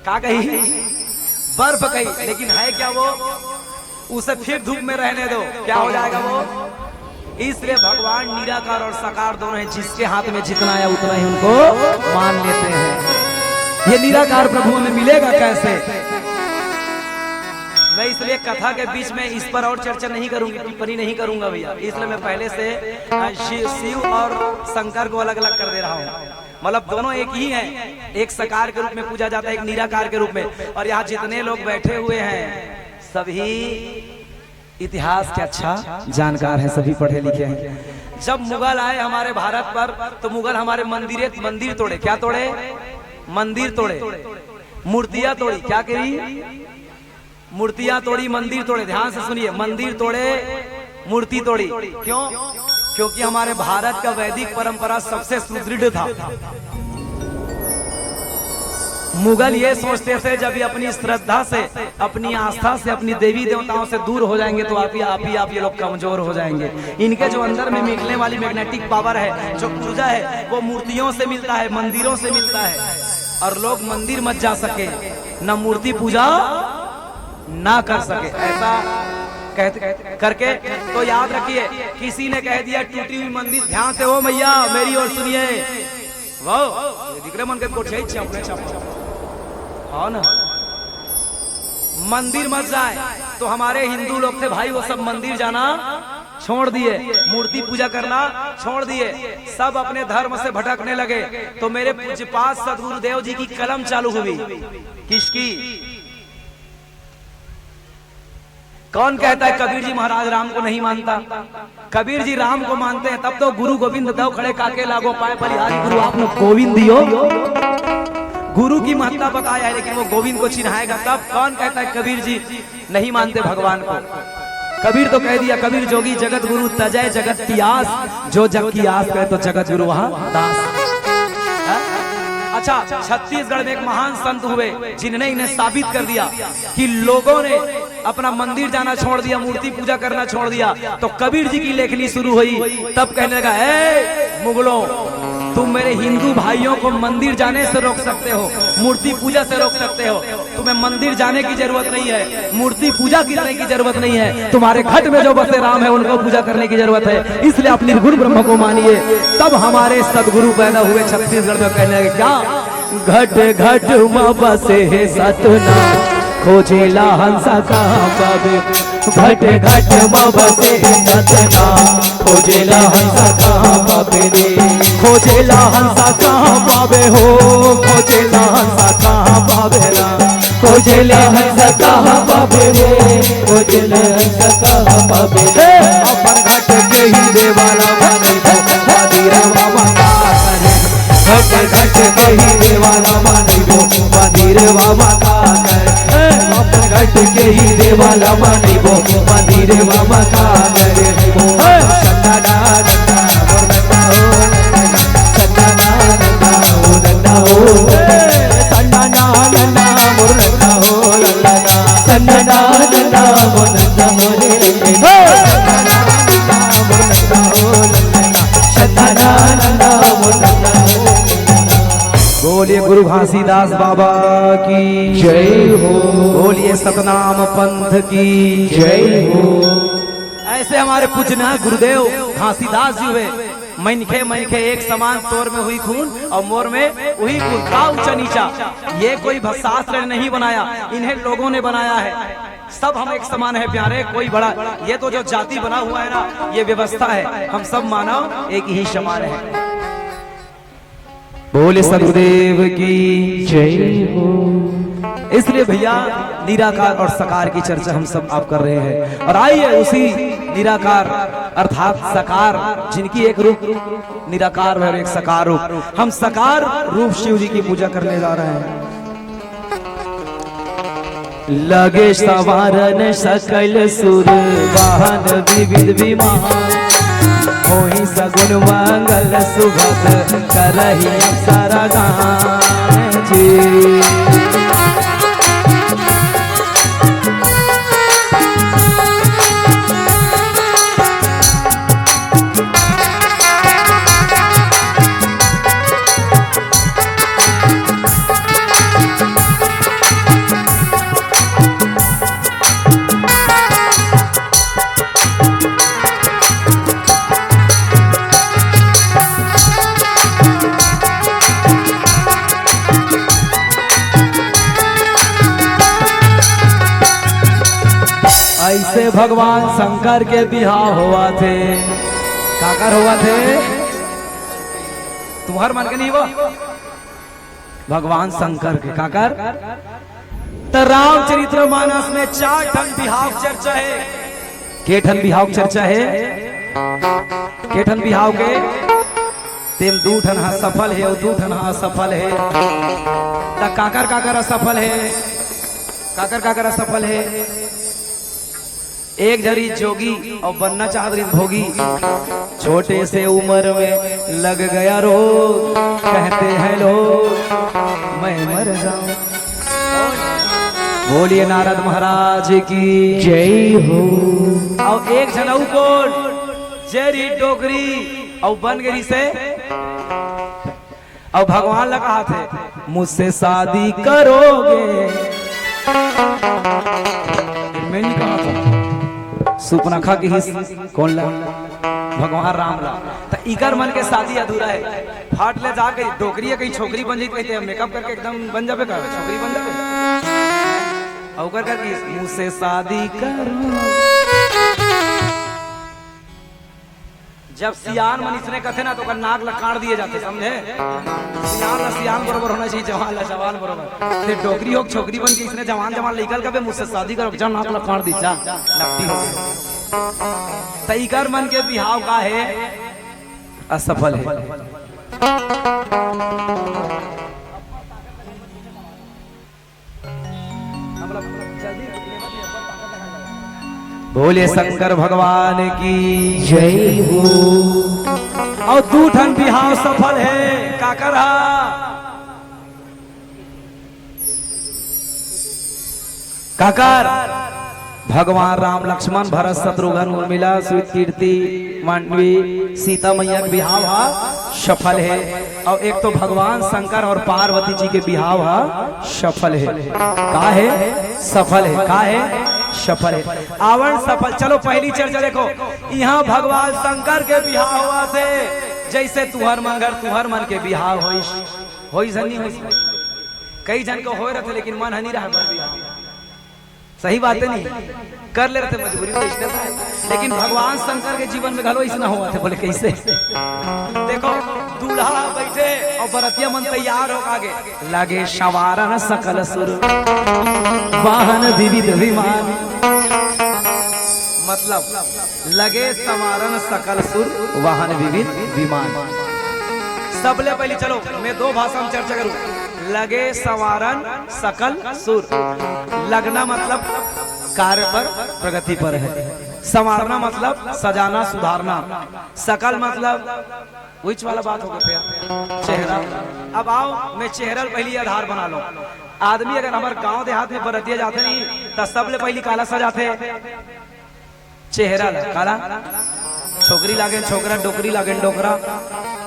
Speaker 1: का कही? बर्फ कही। लेकिन है क्या वो? उसे फिर धूप में रहने दो, क्या हो जाएगा वो? इसलिए भगवान निराकार और साकार दोनों हैं। जिसके हाथ में जितना है उतना ही उनको मान लेते हैं। ये निराकार प्रभु में मिलेगा कैसे? मैं इसलिए कथा के बीच में इस पर और चर्चा नहीं करूंगी, टिप्पणी नहीं करूंगा भैया। इसलिए मैं पहले से शिव और शंकर को अलग अलग कर दे रहा हूँ। मतलब दोनों एक ही हैं, एक साकार के रूप में पूजा जाता है, एक निराकार के रूप में। और यहाँ जितने लोग बैठे हुए हैं सभी इतिहास के अच्छा जानकार हैं, सभी पढ़े लिखे हैं। जब मुगल आए हमारे भारत पर तो मुगल हमारे मंदिर तोड़े। क्या तोड़े? मंदिर तोड़े, मूर्तियां तोड़ी। क्या करी? मूर्तियां तोड़ी, मंदिर तोड़े। ध्यान से सुनिए, मंदिर तोड़े, मूर्ति तोड़ी। क्यों? क्योंकि हमारे भारत का वैदिक परंपरा सबसे सुदृढ़ था। मुगल ये सोचते थे जब ये अपनी श्रद्धा से, अपनी आस्था से, अपनी देवी देवताओं से दूर हो जाएंगे तो आप ये लोग कमजोर हो जाएंगे। इनके जो अंदर में निकलने वाली मैग्नेटिक पावर है, जो ऊर्जा है, वो मूर्तियों से मिलता है, मंदिरों से मिलता है। और लोग मंदिर मत जा सके, न मूर्ति पूजा ना कर सके, ऐसा कहते करके। तो याद रखिए, किसी ने कह दिया टूटी हुई मंदिर, ध्यान से हो मैया मेरी और सुनिए, वो दिखरे मन के कोठे हाँ ना, मंदिर मत जाए। तो हमारे हिंदू लोग थे भाई, वो सब मंदिर जाना छोड़ दिए, मूर्ति पूजा करना छोड़ दिए, सब अपने धर्म से भटकने लगे। तो मेरे पूज्यपाद सदगुरुदेव जी की कलम चालू हुई। किसकी? कौन कहता है कबीर जी महाराज राम को नहीं मानता? कबीर जी राम को मानते हैं। तब तो गुरु गोविंद दो खड़े काके लागो पाए बलिहारी, गुरु आपने गोविंद दियो। गुरु की महत्ता बताया है, लेकिन वो गोविंद को चिन्हाएगा तब। कौन कहता है कबीर जी नहीं मानते भगवान को? कबीर तो कह दिया, कबीर जोगी जगत गुरु तजय जगत की आस, जो जग की आस करे तो जगत गुरु वहां दास। अच्छा, छत्तीसगढ़ में एक महान संत हुए जिन्होंने इन्हें साबित कर दिया कि लोगों ने अपना मंदिर जाना छोड़ दिया, मूर्ति पूजा करना छोड़ दिया। तो कबीर जी की लेखनी शुरू हुई। तब कहने लगा, ए मुगलों, तुम मेरे हिंदू भाइयों को मंदिर जाने से रोक सकते हो, मूर्ति पूजा से रोक सकते हो। तुम्हें मंदिर जाने की जरूरत नहीं है, मूर्ति पूजा करने की जरूरत नहीं है। तुम्हारे घट में जो बसे राम है उनको पूजा करने की जरूरत है। इसलिए आप निर्गुण ब्रह्म को मानिए। तब हमारे सदगुरु पैदा हुए छत्तीसगढ़ में। कहने लगे क्या? घट घट में बसे है सतना, खोजेला हंसा कहाँ पावे। घट घट में बसे सतना, खोजेला हंसा कहाँ पावे रे। खोजेला हंसा कहाँ पावे हो, खोजेला हंसा कहाँ पावे ना। खोजेला हंसा कहाँ पावे रे, खोजेला हंसा कहाँ पावे रे। अपन घट के ही देवाला बने तो बादीर बाबा का करे। घट घट के ही देवाला बने तो बादीर बाबा का करे। अपन घट के ही देवाला बने तो बादीर बाबा का करे। सन्ना नंदा हो नंदा हो, सन्ना नंदा हो नंदा हो, सन्ना नंदा हो नंदा हो लल्ला, सन्ना नंदा हो नंदा हो रे, सन्ना नंदा हो नंदा हो लल्ला, सन्ना नंदा हो नंदा हो। बोलिए गुरु घासीदास बाबा की
Speaker 2: जय हो।
Speaker 1: बोलिए सतनाम पंथ की
Speaker 2: जय हो।
Speaker 1: ऐसे हमारे पूजना गुरुदेव घासीदास जी हुए। मनखे मनखे एक समान, तोर में हुई खून और मोर में वही खून, का ऊंचा नीचा। ये कोई शास्त्र नहीं बनाया, इन्हें लोगों ने बनाया है। सब हम एक समान है प्यारे, कोई बड़ा, ये तो जो जाति बना हुआ है ना, ये व्यवस्था है। हम सब मानव एक ही समान है। बोले सदगुरुदेव की
Speaker 2: जय हो।
Speaker 1: इसलिए भैया निराकार और साकार की चर्चा हम सब आप कर रहे हैं। और आइए उसी निराकार अर्थात साकार, जिनकी एक रूप निराकार है और एक साकार रूप, हम साकार रूप शिव जी की पूजा करने जा रहे हैं। लगे सवारन सकल सुर वाहन विविध विमान, होई सगुन मंगल सुभग करहि अप्सरा गान जी। ऐसे भगवान शंकर के बिहाव हुआ थे। काकर हुआ थे? तुम्हार मन के नहीं हुआ? भगवान शंकर के काकर। तो रामचरितमानस में 4 ठन बिहाव चर्चा है। के ठन बिहाव चर्चा है? के ठन बिहाव के? तेम 2 ठन असफल है और 2 ठन असफल है। तो काकर काकर असफल है? काकर काकर असफल है? एक जरी जोगी और बनना चाहत रही भोगी, छोटे से उम्र में लग गया रोग, कहते हैं लोग मैं मर जाऊं। बोलिए नारद महाराज की
Speaker 2: जय हो।
Speaker 1: और एक जनऊ को जेरी डोगरी और बन गई से और भगवान लगा थे मुझसे शादी करोगे। मैं नहीं कहा था सुपनखा की हिस्स कौन ला? भगवान राम ला। तो इकर मन के शादी अधूरा है। फाट ले जाके डोकरी कहीं छोकरी बन जाती, कहते हैं मेकअप करके एकदम बन जावे का छोकरी बन जावे। और कर मुझसे शादी करो। जब सियान मनीष ने कथे ना तो कर नाक लकाड़ दिए जाते, समझे? सियान ला सियान बरोबर होना चाहिए, जवान ला जवान बरोबर। ते डोकरी हो छोकरी बन के इसने जवान जवान लेकर कबे मुझसे शादी करो, जा नाक लकाड़ दी जा नकटी हो गई। तईकर मन के बिहाव का है असफल है। बोले शंकर भगवान की
Speaker 2: जय हो।
Speaker 1: और 2 ठन बिहाव सफल है। काकर काकर भगवान राम लक्ष्मण भरत शत्रुघ्न उर्मिला सुत कीर्ति मांडवी सीता मैया के बिहाव सफल है। और एक तो भगवान शंकर और पार्वती जी के बिहाव सफल है। का है? सफल है। का है? सफल है। आवरण सफल। चलो पहली चर्चा देखो। यहाँ भगवान शंकर के बिहाव हुआ थे, जैसे तुहर मंगर तुहर मन के बिहाव हो कई जन को हो रहे थे, लेकिन मन हनी रहा। सही बात है नहीं कर ले रहे थे, मजबूरी तो इसलिए था। लेकिन भगवान शंकर के जीवन में घलो इसना हुआ थे। बोले कैसे? देखो दूल्हा बैठे और बरतिया मन तैयार हो आगे लगे सवारन सकल सुर वाहन विविध विमान। मतलब लगे सवारन सकल सुर वाहन विविध विमान। सबले पहले चलो मैं 2 भाषा में चर्चा करूं। लगे सवारन सकल सुर। लगना मतलब कार्य पर प्रगति पर है। संवारना मतलब सजाना सुधारना। सकल मतलब विच वाला बात होगा फिर चेहरा। अब आओ मैं चेहरा पहली आधार बना लो। आदमी अगर हमारे गांव देहात में बरतिया जाते नहीं तो सबले पहली काला सजाते चेहरा काला। छोकरी लागे छोकरा, डोकरी लागे डोकरा।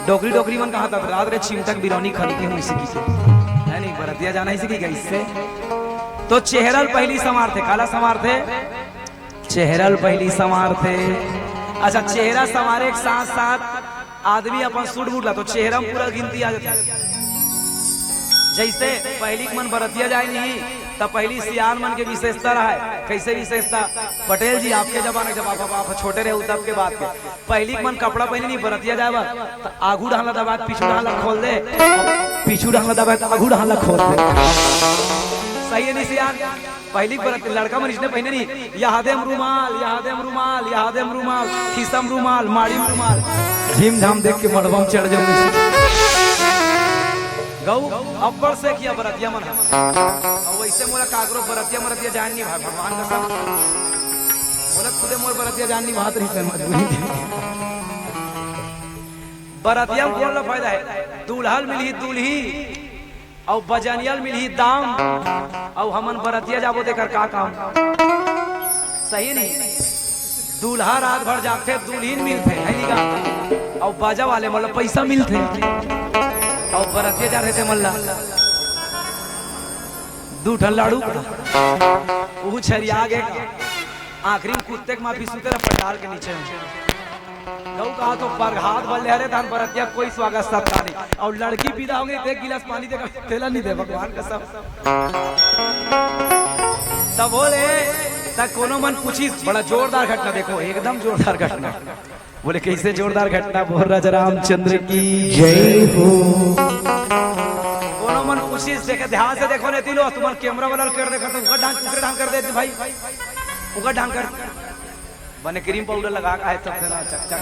Speaker 1: डोकरी डोकरी मन कहा था रात रे चिमटक बिरौनी खड़ी के मुझसे की बरतिया जाना ही सीखी गई इससे। तो चेहरल पहली समार थे, काला समार थे, चेहरल पहली समार थे। अच्छा, चेहरा समारे के साथ साथ आदमी अपन सूट बूट ला तो चेहरा में पूरा गिनती आ जाती है। जैसे पहली मन बरतिया जाए नहीं तब पहली सियान मन के विशेषता रहा है। कैसे विशेषता? पटेल जी आपके जमाने जब आप छोटे रहे तब के बात के पहली मन कपड़ा पहने नहीं बरतिया जाए तो आगू ढाला दबा पीछू ढाला खोल दे, पीछू ढाला दबा आगू ढाला खोल दे। सही है नहीं सियान? पहली बरत लड़का मन इसने पहने नहीं, यादेम रुमाल, यादेम रुमाल, यादेम रुमाल, खिसम रुमाल, माड़ी रुमाल, झीम झाम देख के मड़वा में चढ़ जाऊंगी। गौ अब्बड़ से किया बरतिया मन और वैसे मोला कागरो बरतिया मरतिया जान नहीं भाई भगवान कसम मोला खुदे मोर बरतिया जान नहीं भात रही से मजबूरी। बरतिया में कौन ला फायदा है? दूल्हल मिली दूल्ही और बजनियल मिली दाम और हमन बरतिया जाबो देकर का काम? सही नहीं? दूल्हा रात भर जागते दुल्हीन मिलते है नहीं का और बाजा वाले मतलब पैसा मिलते और बरतिया जा रहे थे मल्ला दूठन लाड़ू वो छरिया गए आखिरी में कुत्ते के माफी सुते रहा पंडाल के नीचे। गौ कहा तो बरघात बल रहे धान बरतिया कोई स्वागत सत्ता नहीं और लड़की विदा होंगे एक गिलास पानी देकर तेला नहीं दे भगवान का सब। तब बोले तब कोनो मन पूछी बड़ा जोरदार घटना देखो, एकदम जोरदार घटना। बोले कैसे जोरदार घटना? बोल राजा रामचंद्र की जय हो। कोनो मन पूछी देखे ध्यान से देखो नहीं तिलो तुम्हारे कैमरा वाला कर देखो तो उनका ढंग दूसरे ढंग कर देते भाई, उनका ढंग कर बने क्रीम पाउडर लगा का है सब देना चक चक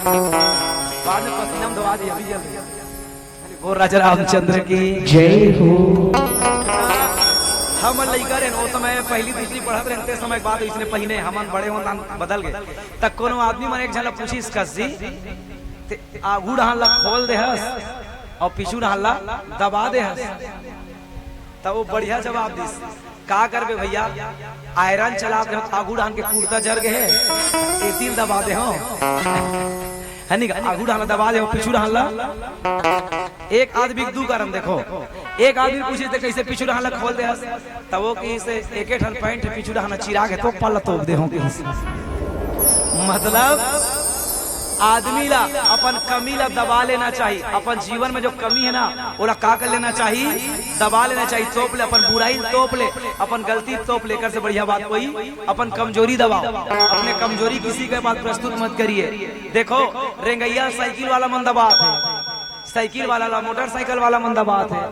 Speaker 1: बाद में पसीना में धोआ दिया अभी जल्दी। बोल राजा रामचंद्र की जय हो। हम लइका रहे वो समय पहली दूसरी पढ़त रहते समय बात इसने पहिने हमन बड़े होन बदल गए तक कोनो आदमी मन एक झन पूछी कसी ते आगू ढाला खोल दे हस और पीछू ढाला दबा दे हस तब वो बढ़िया जवाब दिस का करबे भैया? आयरन चला दे आगू ढान के कुर्ता जर गए एतिल दबा दे हो है नहीं? आगू ढाला दबा दे पीछू ढाला। एक आदमी दू कारण देखो, एक आदमी पूछे थे कैसे पीछू ढाला खोल दे हस तब वो कहीं से एक ठन पैंट पीछू ढाला चिरा के तो पल्ला तोप दे हो कहीं से। मतलब आदमी ला अपन कमी ला दबा लेना चाहिए, अपन जीवन में जो कमी है ना ओला का कर लेना चाहिए? दबा लेना चाहिए, तोप ले अपन बुराई तोप ले, अपन गलती तोप लेकर से बढ़िया बात कोई अपन कमजोरी दबाओ। अपने कमजोरी किसी के पास प्रस्तुत मत करिए। देखो रेंगैया साइकिल वाला मन दबात है, साइकिल वाला मोटरसाइकिल वाला मंदा बात है,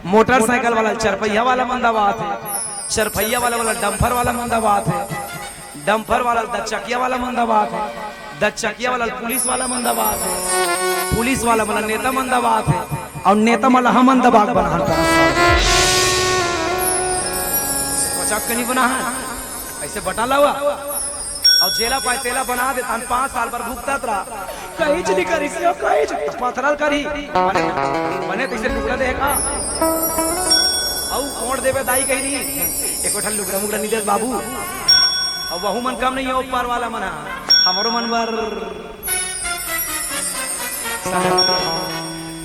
Speaker 1: मोटरसाइकिल वाला चरपहिया वाला मंदा बात है, चरपहिया वाला डंपर वाला मंदा बात है, डंपर वाला दचकिया वाला मंदा बात है, दचकिया वाला पुलिस वाला मंदा बात है, पुलिस वाला वाला नेता मंदा बात है और नेता वाला हम मंदा बात बना पचाक नहीं बना है ऐसे बटाला हुआ और जेला पाए तेला बना दे 5 साल पर भुगतत रहा कहीं नहीं करी से कहीं पथरल करी बने तैसे लुकड़ा देगा औ कोड़ देवे दाई कहीं नहीं एको ठन लुकड़ा मुकड़ा नहीं दे बाबू और वहु मन कम नहीं है ऊपर वाला मना हमारो मन बर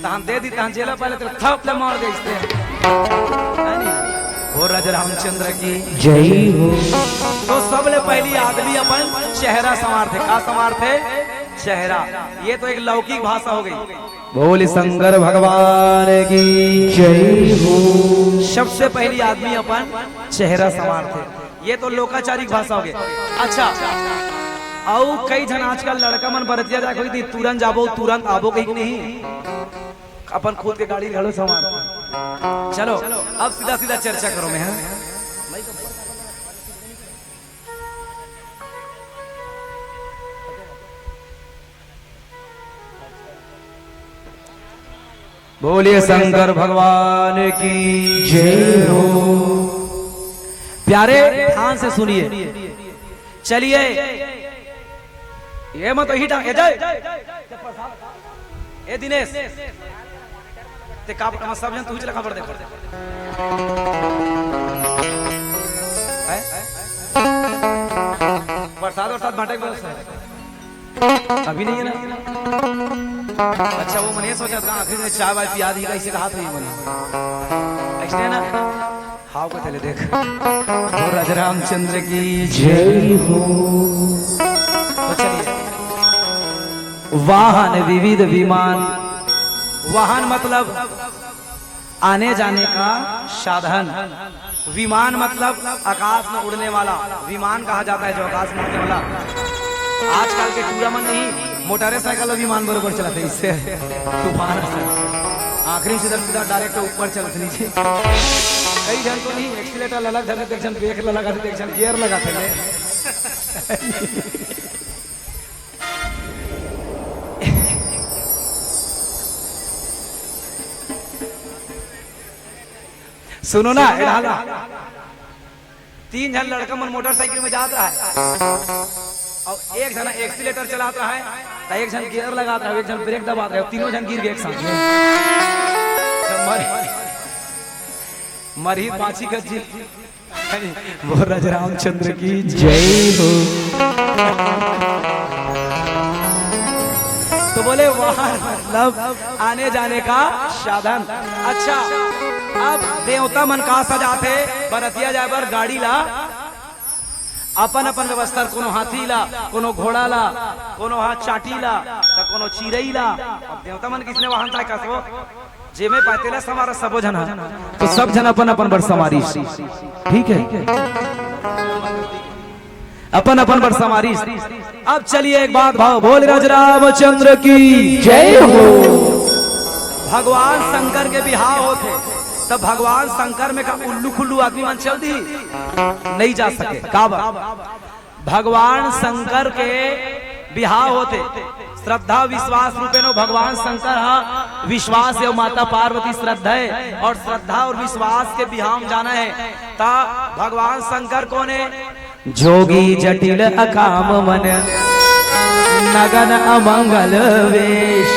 Speaker 1: तान दे दी तान जेला पहले तो थप ले मार दे इससे और राजा रामचंद्र की जय हो। तो सबले पहली आदमी अपन चेहरा संवार थे, का संवार थे? चेहरा। ये तो एक लौकिक भाषा हो गई। बोले शंकर भगवान की जय हो। सबसे पहली आदमी अपन चेहरा संवार थे, ये तो लोकाचारिक भाषा हो गई। अच्छा और कई जन आजकल लड़का मन बरतिया जा कोई तुरंत जाबो तुरंत आबो कहीं नहीं, अपन खुद के गाड़ी घड़ो संवार। चलो अब सीधा सीधा चर्चा करो मैं बोलिए शंकर भगवान की जय हो। प्यारे ध्यान से सुनिए, चलिए ये मत ही ए दिनेश ते का सब जन तू चला खबर देखो बरसात बरसात बांटे अभी नहीं है ना। अच्छा वो मैंने सोचा था आखिर में चाय वाय पिया दी कैसे कहा था ये मैंने ना भाव को चले देख वो राजरामचंद्र की
Speaker 2: जय हो।
Speaker 1: तो चलिए, वाहन विविध विमान, वाहन मतलब आने जाने का साधन, विमान मतलब आकाश में उड़ने वाला, विमान कहा जाता है जो आकाश में उड़ने वाला। आजकल के टूरामन नहीं, मोटरसाइकिल और विमान बरोबर चलाते, इससे तूफान आखिरी सीधा डायरेक्ट ऊपर चलते नीचे। कई जन तो नहीं, एक्सीलेटर अलग धरते, एक जन ब्रेक लगाते, एक जन गियर लगाते। सुनो ना, ढाला 3 जन लड़का मन मोटरसाइकिल में जाता है और एक जन एक्सीलेटर चलाता है, तो एक जन गियर लगाता है, एक जन ब्रेक दबाता है, तीनों जन गिर गए एक साथ मरी पांची का जी। वो राजरामचंद्र की
Speaker 2: जय हो।
Speaker 1: तो बोले वाहन मतलब आने जाने का साधन। अच्छा, अब देवता मन का सजाते, बरतिया जाए बर गाड़ी ला, अपन अपन व्यवस्था, कोनो हाथी ला, कोनो घोड़ा ला, कोनो हाथ चाटी ला, तो कोनो चिरई ला। अब देवता मन किसने वाहन था कसो जे में पाते ला समारा सबो जन, तो सब जन अपन अपन बर समारी, ठीक है, अपन अपन बर समारी। अब चलिए एक बात भाव बोल राजरामचंद्र की
Speaker 2: जय हो।
Speaker 1: भगवान शंकर के बिहार होते, तब भगवान शंकर में का उल्लू खुल्लू आदमी मन चल दी नहीं जा सके। का भगवान शंकर के बिहार होते, श्रद्धा विश्वास रूपे नो भगवान शंकर हा विश्वास एवं माता पार्वती श्रद्धा है, और श्रद्धा और विश्वास के बिहार जाना है। ता भगवान शंकर कौन है? जोगी जटिल अकाम मन नगन अमंगल वेश।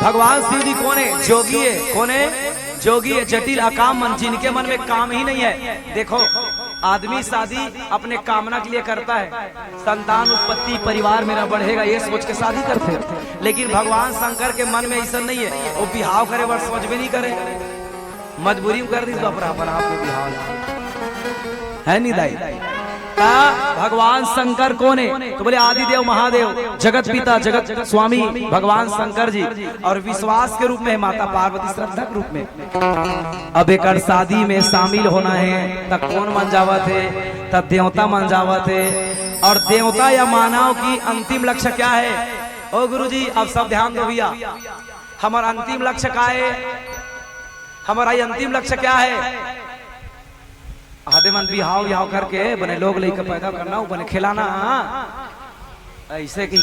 Speaker 1: भगवान शिव जी कौन है? जोगी है। कौन है? जोगी है। जटिल अकाम मन, जिनके मन में काम ही नहीं है। देखो, आदमी शादी अपने कामना के लिए करता है, संतान उत्पत्ति, परिवार मेरा बढ़ेगा, ये सोच के शादी करते हैं। लेकिन भगवान शंकर के मन में ऐसा नहीं है, वो बिहाव करे बड़ सोच भी नहीं करे, मजबूरी में कर दी तो अपना आप में बिहाव है नहीं दाई। भगवान शंकर कौन है? तो बोले आदिदेव महादेव, जगत पिता, जगत स्वामी भगवान शंकर जी, और विश्वास के रूप में माता पार्वती श्रद्धा के रूप में। अब एक शादी में शामिल होना है, तब कौन मन जावत है? तब देवता मन जावत है। और देवता या मानव की अंतिम लक्ष्य क्या है? ओ गुरुजी, अब सब ध्यान दो भैया, हमारा अंतिम लक्ष्य क्या है? हमारा अंतिम लक्ष्य क्या है? आधे मन बिहाव याव करके बने लोग लेकर पैदा करना, बने खिलाना, ऐसे की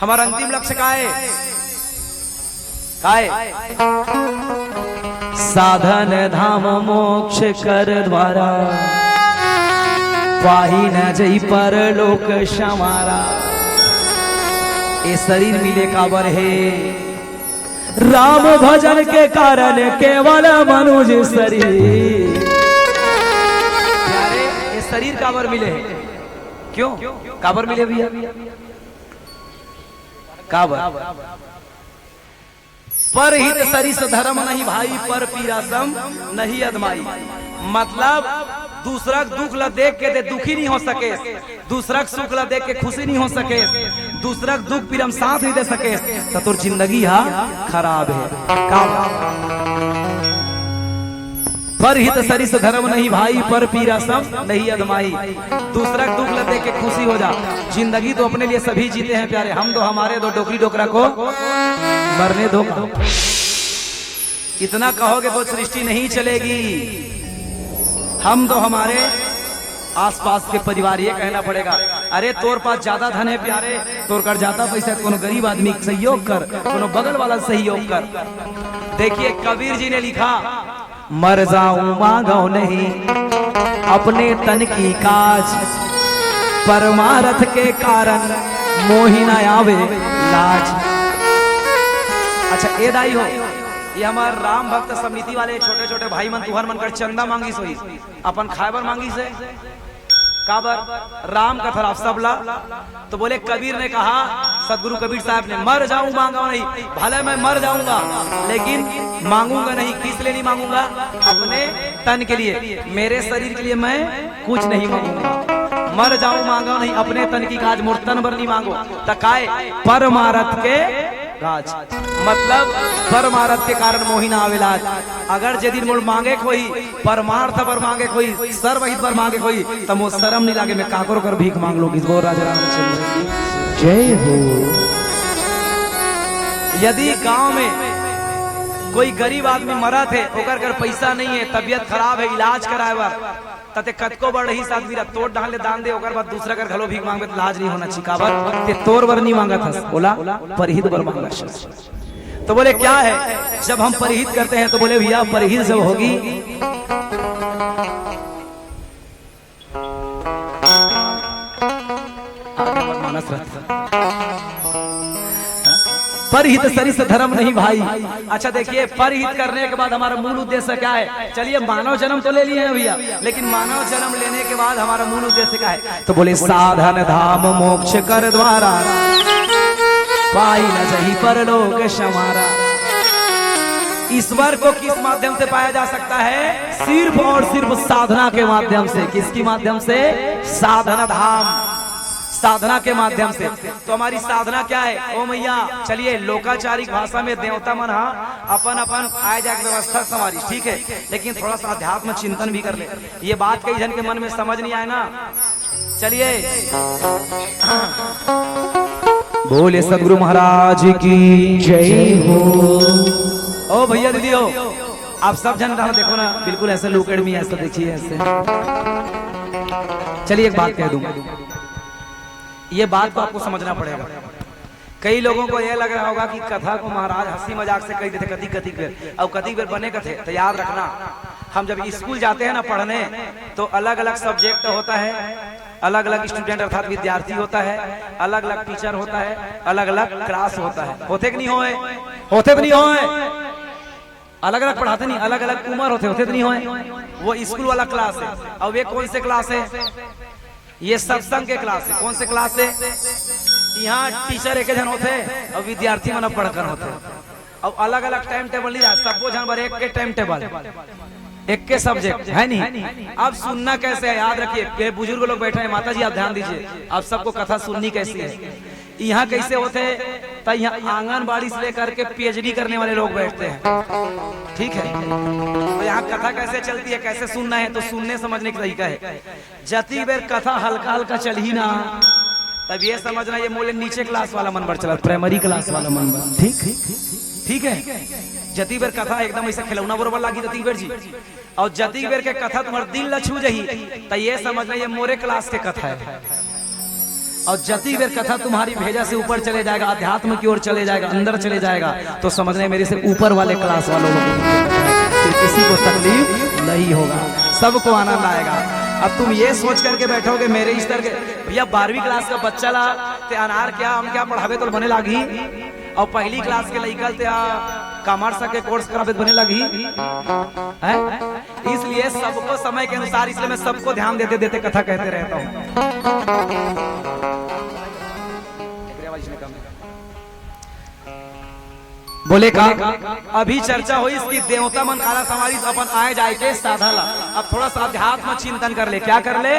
Speaker 1: हमारा अंतिम लक्ष्य का है? साधन धाम मोक्ष कर द्वारा, पाही न जई पर लोक समारा। ये शरीर मिले काबर है? राम भजन के कारण केवल मनुज शरीर। शरीर काबर मिले? क्यों काबर मिले भैया? काबर पर हित सरिस धर्म नहीं भाई, पर पीरा सम नहीं अदमाई। मतलब दूसरा दुख ला देख के दुखी नहीं हो सके, दूसरा सुख ला देख के खुशी नहीं हो सके, दूसरा दुख पीरम साथ नहीं दे सके, तो तुर जिंदगी हा खराब है। पर हित सरिस धर्म नहीं भाई, पर पीरा सम नहीं अदमाई। दूसरा दुख ल देख के खुशी हो जा। जिंदगी तो अपने लिए सभी जीते हैं प्यारे, हम तो हमारे दो डोकरी डोकरा को मरने दो। इतना कहोगे तो सृष्टि नहीं चलेगी। हम तो हमारे आसपास के परिवार, ये कहना पड़ेगा। अरे तोर पास ज्यादा धन है प्यारे, तोर कर जाता पैसा, कोनो गरीब आदमी सहयोग कर, कोनो बगल वाला सहयोग कर। देखिए कबीर जी ने लिखा, मर जाऊं मांगो नहीं अपने तन की काज, परमारथ के कारण मोहि न आवे लाज। अच्छा ए दाई हो, ये हमार राम भक्त समिति वाले छोटे छोटे भाई मन तुहर मन कर चंदा मांगी सोई, अपन खाएबर मांगी से काबर राम का थरा सबला। तो बोले कबीर ने कहा, सदगुरु कबीर साहब ने, मर जाऊं मांगा नहीं, भले मैं मर जाऊंगा लेकिन मांगूंगा नहीं। किस लिए नहीं मांगूंगा? अपने तन के लिए, मेरे शरीर के लिए मैं कुछ नहीं मांगूंगा। मर जाऊं मांगा नहीं, अपने तन की काज मोर तन भर नहीं मांगो। तकाए परमारथ के काज, मतलब परमारथ के कारण मोहिना आवेलाज। अगर जे दिन मोर मांगे कोई परमार्थ पर मांगे कोई सर्वहित पर मांगे कोई, तो मोर शर्म नहीं लागे मैं काकर कर भीख मांग लो। किसको? राजा रामचंद्र
Speaker 2: जय हो।
Speaker 1: यदि गांव में कोई गरीब आदमी मरा थे, ओकर कर पैसा नहीं है, तबियत खराब है, इलाज कराए तते कतको बड़ रही आदमी तोड़ डाले दान दे, ओकर बाद दूसरा कर घलो भीख मांगे, तो लाज नहीं होना चाहिए। काबर ते तोर बर नहीं मांगा था, बोला परहित बर मांगा। तो बोले क्या है? जब हम परहित करते हैं तो बोले भैया परहित जब होगी परहित सरिस धर्म नहीं भाई। अच्छा देखिए, परहित करने के बाद हमारा मूल उद्देश्य क्या है? चलिए मानव जन्म तो ले लिए हैं भैया, लेकिन मानव जन्म लेने के बाद हमारा मूल उद्देश्य क्या है? तो बोले साधन धाम मोक्ष कर द्वारा, पाई न जही परलोक समारा। ईश्वर को किस माध्यम से पाया जा सकता है? सिर्फ और सिर्फ साधना के माध्यम से। किसकी माध्यम से? साधना धाम, साधना के माध्यम से। तो हमारी साधना क्या है? ओ मैया चलिए लोकाचारिक भाषा में देवता मन अपन अपन आए जाए व्यवस्था हमारी ठीक है, लेकिन थोड़ा सा अध्यात्म चिंतन भी कर ले। ये बात कई जन के मन में समझ नहीं आए ना। चलिए बोले सदगुरु महाराज की जय हो। ओ भैया दीदी हो, आप सब जन रहा देखो ना, बिल्कुल ऐसे लुकेड में ऐसा देखिए ऐसे। चलिए एक बात कह दूं, ये बात को आपको समझना पड़ेगा। कई लोगों को यह लग रहा होगा कि कथा को महाराज हंसी मजाक से कह देते कति कति बेर, और कति बेर बने कथे। तो याद रखना, हम जब स्कूल जाते हैं ना पढ़ने, तो अलग अलग सब्जेक्ट होता है, अलग अलग स्टूडेंट अर्थात विद्यार्थी होता है, अलग अलग टीचर होता है, अलग अलग क्लास होता है। होते कि नहीं होए? होते कि नहीं होए? अलग अलग पढ़ाते नहीं, अलग अलग उम्र होते होते नहीं होए। वो स्कूल वाला क्लास है। और वे कौन से क्लास है? ये सत्संग के क्लास है। कौन से क्लास है? यहाँ टीचर एक जन होते और विद्यार्थी मन पढ़कर होते, और अलग अलग टाइम टेबल नहीं रहा, सबको जानवर एक के टाइम टेबल, एक के सब्जेक्ट है नहीं। अब सुनना कैसे है? याद रखिए, बुजुर्ग लोग बैठे हैं, माता जी आप ध्यान दीजिए, आप सबको कथा सुननी कैसी है। यहाँ कैसे होते? तो यहाँ आंगनबाड़ी से लेकर के पीएचडी करने वाले लोग बैठते हैं, ठीक है। तो यहाँ कथा कैसे चलती है, कैसे सुनना है? तो सुनने समझने का तरीका है। जती बेर कथा हल्का हल्का चल ही ना, तब ये समझना ये मोले नीचे क्लास वाला मन बढ़ चला, प्राइमरी क्लास वाला मन बढ़, ठीक ठीक है। जती बेर कथा एकदम ऐसे खिलौना बरोबर लागी जती बेर जी, और जती बेर के कथा तुम्हारे दिल ल छू जही, तो ये समझना ये मोरे क्लास के कथा है। और जती बेर कथा तुम्हारी भेजा से ऊपर चले जाएगा, अध्यात्म की ओर चले जाएगा, अंदर चले जाएगा, तो समझने मेरे से ऊपर वाले क्लास वालों को किसी को तकलीफ नहीं होगा, सबको आनंद आएगा। अब तुम ये सोच करके बैठोगे मेरे इस तरह के, भैया 12वीं क्लास का बच्चा ला ते अनार क्या हम क्या पढ़ावे तो बने लगी, और पहली क्लास के लइकल ते कॉमर्स के कोर्स करावे बने लगी है। इसलिए सबको समय के अनुसार, इसलिए मैं सबको ध्यान देते देते कथा कहते रहता हूँ। बोले का अभी चर्चा हुई इसकी देवता मन काला समारी अपन आए जाए के साधा ला। अब थोड़ा सा अध्यात्म चिंतन कर ले। क्या कर ले?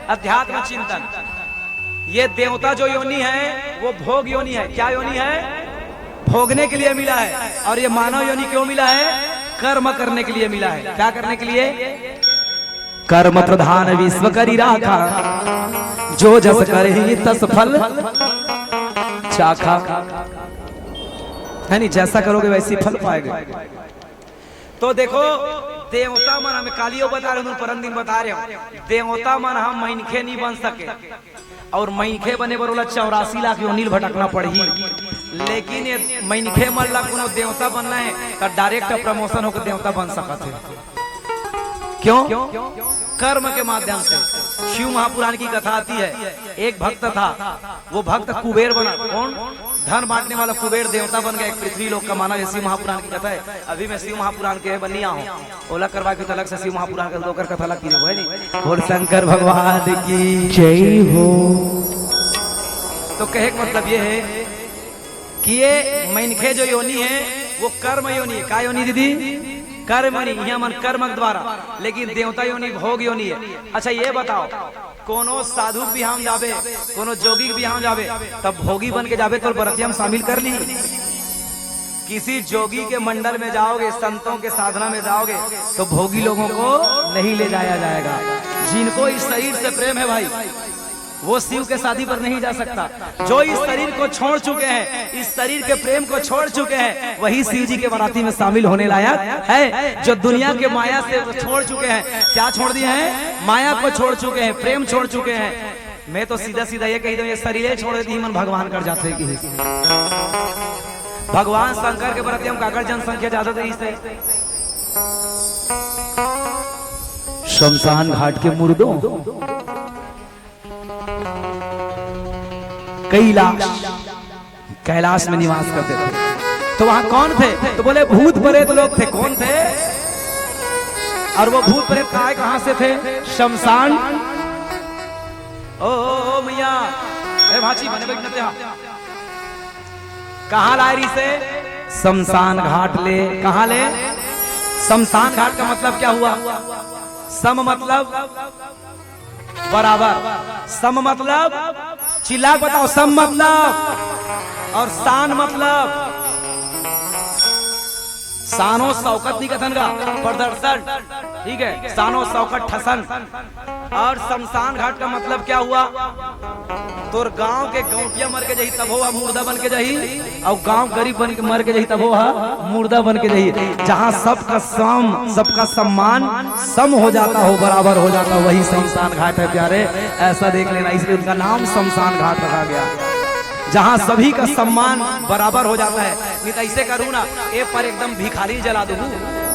Speaker 1: अध्यात्म चिंतन। ये देवता जो योनि है वो भोग योनि है। क्या योनि है? भोगने के लिए मिला है। और ये मानव योनि क्यों मिला है? कर्म करने के लिए मिला है। क्या करने के लिए? कर्म प्रधान विश्व करी राखा, जो जस करे तस फल चाखा, है नहीं? जैसा करोगे वैसी फल पाएगे। तो देखो देवता मन, हमें कालियो बता रहे हूँ, परम दिन बता रहे हो, देवता मन हम मैनखे नहीं बन सके, और मैनखे बने बरोला 84 लाख योनिल भटकना पड़ी। लेकिन ये मैनखे मन ला कोनो देवता बनना है तो डायरेक्ट प्रमोशन होकर देवता बन सकते हैं। क्यों? कर्म के माध्यम से। शिव महापुराण की कथा आती है। एक भक्त था, वो भक्त कुबेर बना। कौन? धन बांटने वाला कुबेर देवता बन गया, एक पृथ्वी लोक का माना। शिव महापुराण की कथा है। अभी मैं शिव महापुराण के बनिया हूँ, ओला करवा के अलग से शिव महापुराण का दोकर कथा अलग की है नहीं। और शंकर भगवान की
Speaker 2: जय हो।
Speaker 1: तो कहे का मतलब ये है कि ये मनखे जो योनि है वो कर्म योनि है। का योनि दीदी? कर्म योनि, यहाँ मन कर्म द्वारा। लेकिन देवता योनि भोग योनि है। अच्छा ये बताओ, कोनो साधु भी हम जावे, कोनो जोगी भी हम जावे, तब भोगी बन के जावे तो बरतिया में शामिल कर ली। किसी जोगी के मंडल में जाओगे, संतों के साधना में जाओगे, तो भोगी लोगों को नहीं ले जाया जाएगा। जिनको इस शरीर से प्रेम है भाई, वो शिव के शादी पर नहीं जा सकता। जो इस शरीर को छोड़ चुके हैं, इस शरीर के प्रेम को छोड़ चुके हैं, वही शिव जी के बाराती में शामिल होने लायक है। जो दुनिया के माया से छोड़ चुके हैं, क्या छोड़ दिए हैं? माया को छोड़ चुके हैं, प्रेम छोड़ चुके हैं। मैं तो सीधा सीधा ये कही दूं, ये शरीर छोड़ देती मन भगवान कर जाते हैं कि भगवान शंकर के प्रति हम काकर जनसंख्या ज्यादा थी इससे। शमशान घाट के मुर्दों, कैलाश में निवास करते थे। तो वहां कौन थे? तो बोले भूत प्रेत लोग थे। कौन थे? और वो भूत प्रेत कहां से थे? शमशान। ओ मैया, अरे भाची बने बैठते हैं। कहां लायरी से? शमशान घाट ले। कहां ले? शमशान घाट का मतलब क्या हुआ? सम मतलब बराबर, सम मतलब चिल्ला बताओ, सम मतलब, और शान मतलब शानो शौकत नहीं कथन का प्रदर्शन, ठीक है, शानो शौकत ठसन। और शमशान घाट का मतलब क्या हुआ? तोर गांव के गौटिया मर के जही तब हो मुर्दा बन के जही, और गांव गरीब बन के मर के जही तब हो मुर्दा बन के जही। जहां सबका सम, सबका सम्मान सम हो जाता हो, बराबर हो जाता हो, वही शमशान घाट है प्यारे। ऐसा देख लेना, इसलिए उनका नाम शमशान घाट रखा गया, जहां सभी का सम्मान बराबर हो जाता है। नहीं तो ऐसे करूँ ना, ये पर एकदम भिखारी जला दूं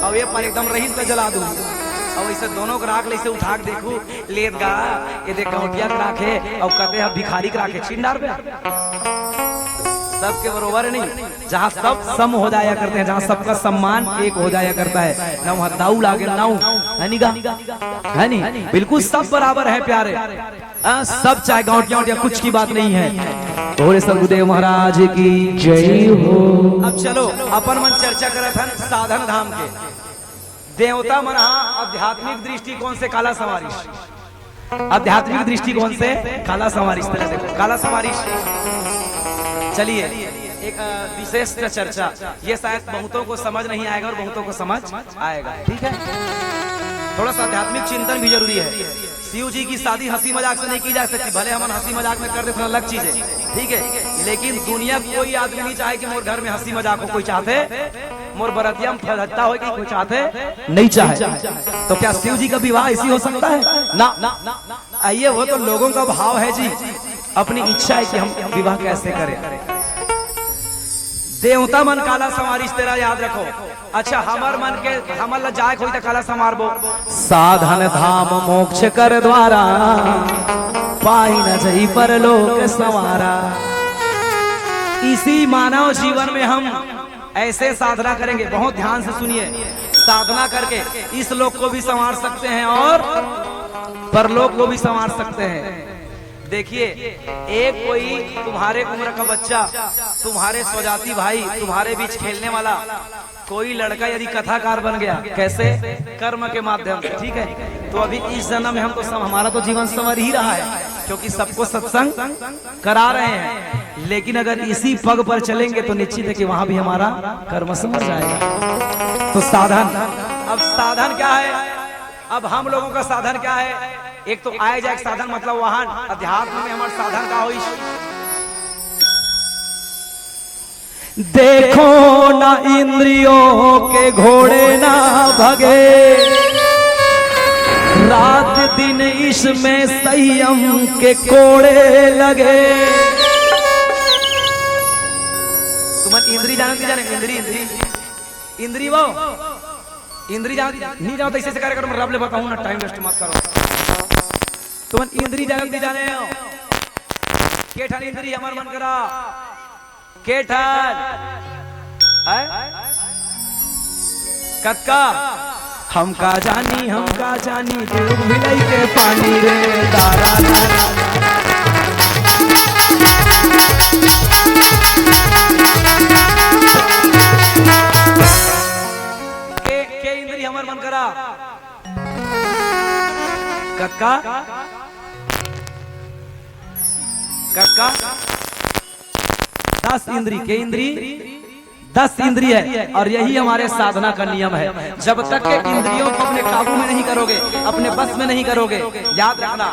Speaker 1: और ये पर एकदम रईस का जला दूं, और ऐसे दोनों ग्राहक ले उठा के देखू लेत गा, ये देख गौटिया ग्राहक है और कहते हैं भिखारी ग्राहक है, छिंडार पे सबके बरोबर है नहीं। जहाँ सब सम हो जाया करते हैं, जहाँ सबका सम्मान एक हो जाया करता है, ना वहाँ दाऊ लागे नाऊ है नहीं, बिल्कुल सब बराबर है प्यारे। सब चाहे गौटिया कुछ की बात नहीं है। भोले सदगुरुदेव महाराज की जय हो। अब चलो अपन मन चर्चा करत हन साधन धाम के। देवता मन आध्यात्मिक दृष्टिकोण से काला समारिश, आध्यात्मिक दृष्टिकोण से काला समारिश। देखो काला समारिश, चलिए एक विशेष चर्चा, ये शायद बहुतों को समझ नहीं आएगा और बहुतों को समझ आएगा, ठीक है। थोड़ा सा आध्यात्मिक चिंतन भी जरूरी है। शिव जी की शादी हंसी मजाक से नहीं की जा सकती, भले हम हंसी मजाक में कर दे, थोड़ा अलग चीज है, ठीक है। लेकिन दुनिया कोई आदमी नहीं चाहे कि मोर घर में हंसी मजाक हो, कोई चाहते मोर बरतिया में फलहत्ता हो, कि कोई चाहते नहीं चाहे। तो क्या शिव जी का विवाह ऐसी हो सकता है? ना, आइए, वो तो लोगों का भाव है जी, अपनी इच्छा है कि हम विवाह कैसे करें। देवता मन काला समारिश तेरा याद रखो। अच्छा हमर मन के हमर ला जाए कोई तो काला समारबो। साधन धाम मोक्ष कर द्वारा, पाई न जही परलोक संवारा। इसी मानव जीवन में हम ऐसे साधना करेंगे, बहुत ध्यान से सुनिए। साधना करके इस लोक को भी संवार सकते हैं और परलोक को भी संवार सकते हैं। देखिए, एक कोई तुम्हारे उम्र का बच्चा, तुम्हारे स्वजाति भाई, तुम्हारे बीच खेलने वाला कोई लड़का यदि कथाकार बन गया, कैसे? कर्म के माध्यम से, ठीक है। तो अभी इस जन्म में हम तो हमारा तो जीवन संवर ही रहा है, क्योंकि सबको सत्संग करा रहे हैं। लेकिन अगर इसी पग पर चलेंगे तो निश्चित है कि वहां भी हमारा कर्म संवर जाएगा। तो साधन, अब साधन क्या है? अब हम लोगों का साधन क्या है? एक तो आए जाए साधन मतलब वाहन, अध्यात्म में हमारा साधन का हो। देखो ना इंद्रियों के घोड़े ना भगे, रात दिन इसमें संयम के कोड़े लगे। तुम इंद्री जानती जाने? इंद्री वो इंद्री नहीं जाओ तो ऐसे से करेगा। रब ले बताऊं ना, टाइम वेस्ट मत करो। तुम इंद्री जगत भी जाने हो केठन इंद्री हमार मन करा केठन कक्का हम का जानी दूध मिलाई के पानी रे दारा दारा के इंद्री हमार मन करा कक्का कक्का 10 इंद्री के इंद्री 10 इंद्रिय है और यही हमारे साधना का नियम है। जब तक के इंद्रियों को अपने काबू में नहीं करोगे, अपने बस में नहीं करोगे, याद रखना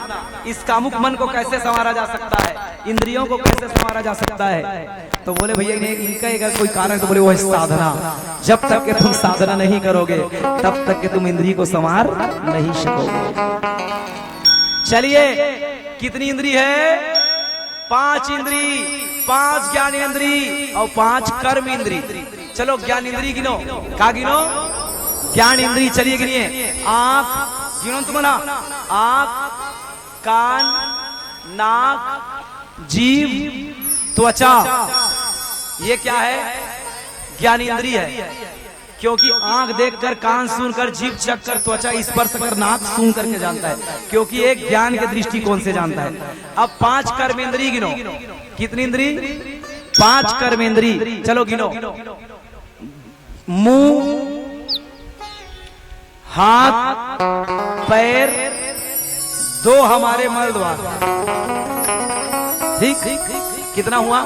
Speaker 1: इस कामुक मन को कैसे संवारा जा सकता है, इंद्रियों को कैसे संवारा जा सकता है। तो बोले भैया इनका अगर कोई कारण तो बोले वो है साधना। जब तक के तुम साधना नहीं करोगे तब तक के तुम इंद्रिय को संवार नहीं सकोगे। चलिए कितनी इंद्री है? 5 इंद्री, 5 ज्ञान इंद्री और 5 कर्म इंद्री। चलो ज्ञान इंद्री गिनो, क्या गिनो? ज्ञान इंद्री चलिए गिनिए। आंख गिनो तुम ना, आंख, कान, नाक, जीभ, त्वचा, ये क्या है? ज्ञान इंद्री है। क्योंकि आंख देखकर, कान सुनकर, जीभ चखकर, त्वचा स्पर्श कर, नाक सूंघ करके जानता है, क्योंकि एक ज्ञान के दृष्टिकोण से जानता है। अब 5 कर्मेंद्री गिनो। कितनी इंद्री? 5 कर्मेंद्री। चलो गिनो। मुंह, हाथ, पैर, 2 हमारे मल द्वार। ठीक, कितना हुआ?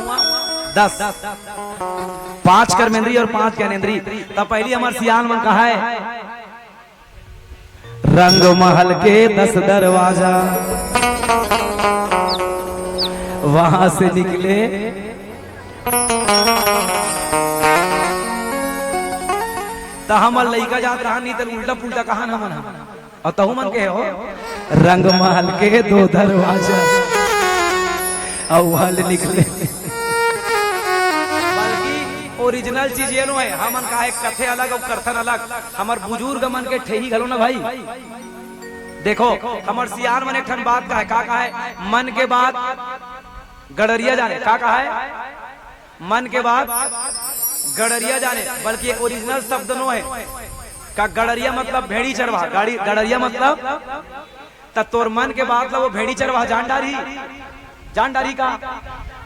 Speaker 1: 10। 5 कर्मेंद्री और 5 ज्ञानेंद्री। तब पहली हमारे सियान मन कहा है, रंग महल के 10 दरवाजा, वहां से निकले तो हमर लइका जात रहा, नहीं तो उल्टा पुल्टा कहा ना मन। और तहु मन के हो रंग महल के 2 दरवाजा और वहां निकले। ओरिजिनल चीज ये नो है, हमन का है कथे अलग और कथन अलग। हमार बुजुर्ग मन के ठेही घलो ना भाई। देखो हमार सियान मन एक ठन बात का है, का है? मन के बात गड़रिया जाने। का है? मन के बात गड़रिया जाने। बल्कि एक ओरिजिनल शब्द नो है का गड़रिया मतलब भेड़ी चरवा, गाड़ी गड़रिया मतलब त तोर मन के बात वो भेड़ी चरवा जान डारी का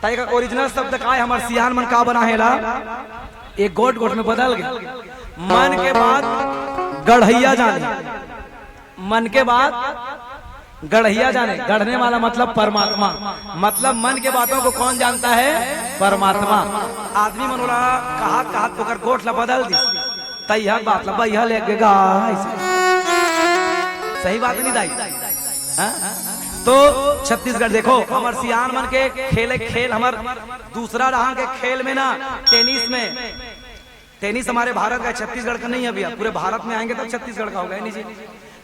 Speaker 1: ताई का ओरिजिनल शब्द का है। हमार सियान मन का बना है ला एक गोट गोट में बदल गए। मन के बाद गढ़ैया जाने, मन के बाद गढ़ैया जाने। गढ़ने वाला मतलब परमात्मा, मतलब मन के बातों को कौन जानता है? परमात्मा। आदमी मन बोला कहा तो गोट ला बदल दी तैया बात ला भैया लेके गा। सही बात नहीं दाई? तो छत्तीसगढ़ देखो हमार सियान मन के खेल हमार दूसरा रहा के खेल में ना टेनिस में। टेनिस हमारे भारत का, छत्तीसगढ़ का नहीं। अभी पूरे भारत में आएंगे तब छत्तीसगढ़ का होगा। नहीं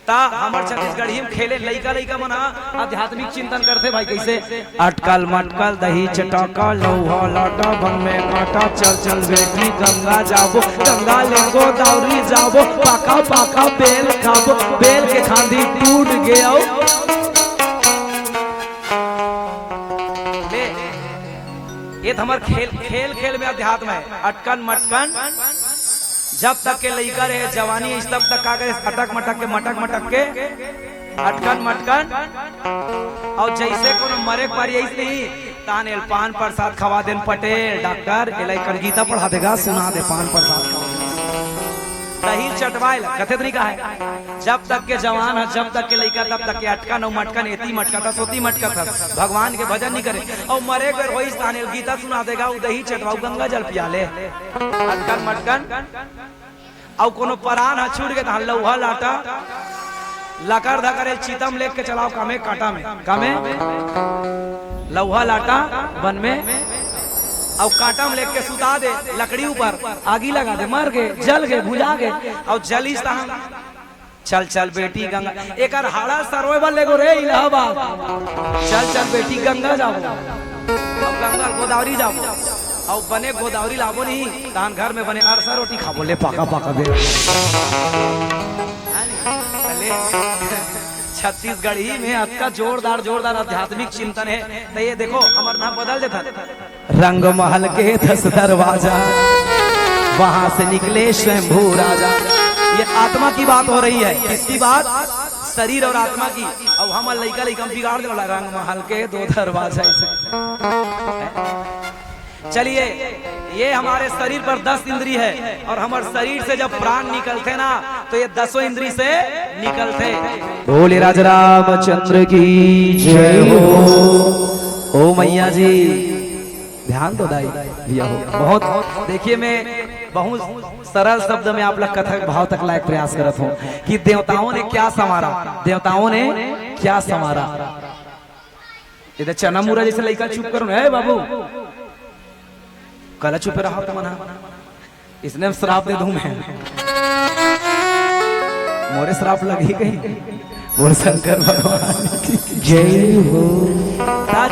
Speaker 1: ता हमार छत्तीसगढ़ ही खेले लइका मना आध्यात्मिक चिंतन करते भाई। कैसे? अटकल मटकल दही चटका लौहा लाटा बन में काटा, चल बेटी गंगा जाबो, गंगा ले गोदावरी जाबो, पाका बेल खाबो, बेल के खांदी टूट गया। ये हमार खेल में अध्यात्म है। अटकन मटकन जब तक के लइका रहे जवानी तब तक का करे अटक मटक के अटकन मटकन। और जैसे कोनो मरे पर ऐसे ही तानेल पान प्रसाद खवा देन पटेल डॉक्टर एलाई गीता पढ़ा देगा, सुना दे पान प्रसाद दही चटवाइल कथे नहीं कहा है। जब तक के जवान है, जब तक के लइका तब तक के अटकन और मटकन एती मटका था सोती मटका था, भगवान के भजन नहीं करे। और मरे कर वही तानेल गीता सुना देगा, दही चटवाऊ गंगा जल पिया ले। अटकन मटकन और कोनो परान है छूट के धान लौहा लाटा लकर धकर चीतम लेके के चलाओ कामे काटा में लौहा लाटा वन में और काटा में लेके सुता दे लकड़ी ऊपर, आगी लगा दे, मर गए, जल गए, बुझा गए। और जली चल बेटी गंगा एक हाड़ा सरोवर ले गो रे इलाहाबाद। चल बेटी गंगा जाओ और गंगा गोदावरी जाओ और बने गोदावरी लाबो नहीं तान घर में बने अरसा रोटी खाबो ले पाका दे। छत्तीसगढ़ ही में आपका जोरदार जोरदार आध्यात्मिक चिंतन है। तो ये देखो हमारा नाम बदल देता, रंग महल के 10 दरवाजा, वहां से निकले स्वयंभू राजा। ये आत्मा की बात हो रही है। किसकी बात? शरीर और आत्मा की। अब हम लइका लइका बिगाड़ देला, रंग महल के 2 दरवाजा ऐसे। चलिए, ये हमारे शरीर पर 10 इंद्री है और हमारे शरीर से जब प्राण निकलते ना तो ये 10 इंद्री से निकलते। बोले राजा रामचंद्र की जय हो। ओ मैया जी ध्यान दो दाई भैया हो। बहुत देखिए, मैं बहुत सरल शब्द में आप लोग कथा भाव तक लायक प्रयास करत हूँ कि देवताओं ने क्या संवारा, देवताओं ने क्या संवारा। इधर चना मुरा जैसे लइका चुप करो ना बाबू, कल चुप रहा तो मना, इसने श्राप दे दूं मैं, मोरे श्राप लगी कहीं। बोल शंकर भगवान की जय हो।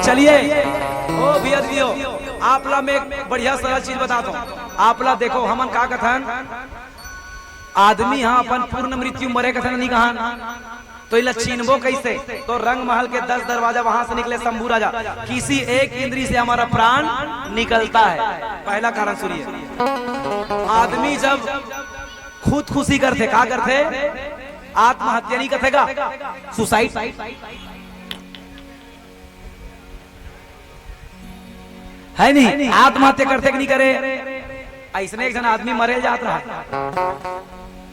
Speaker 1: चलिए ओ भैया, आप ला में एक बढ़िया सरल चीज बताता हूँ। आप ला देखो, हमन का कथन आदमी हाँ अपन पूर्ण मृत्यु मरे कथन नहीं कहा, तो इला छीनबो कैसे? तो रंग महल के 10 दरवाजा, वहां से निकले शंभू राजा। किसी एक इंद्री से हमारा प्राण निकलता है। पहला कारण सुनिए, आदमी जब खुद खुशी करते क्या करते? आत्महत्या नहीं करेगा, सुसाइड। है नहीं? आत्महत्या करते कि नहीं करे? ऐसने एक जन आदमी मरे जात रहा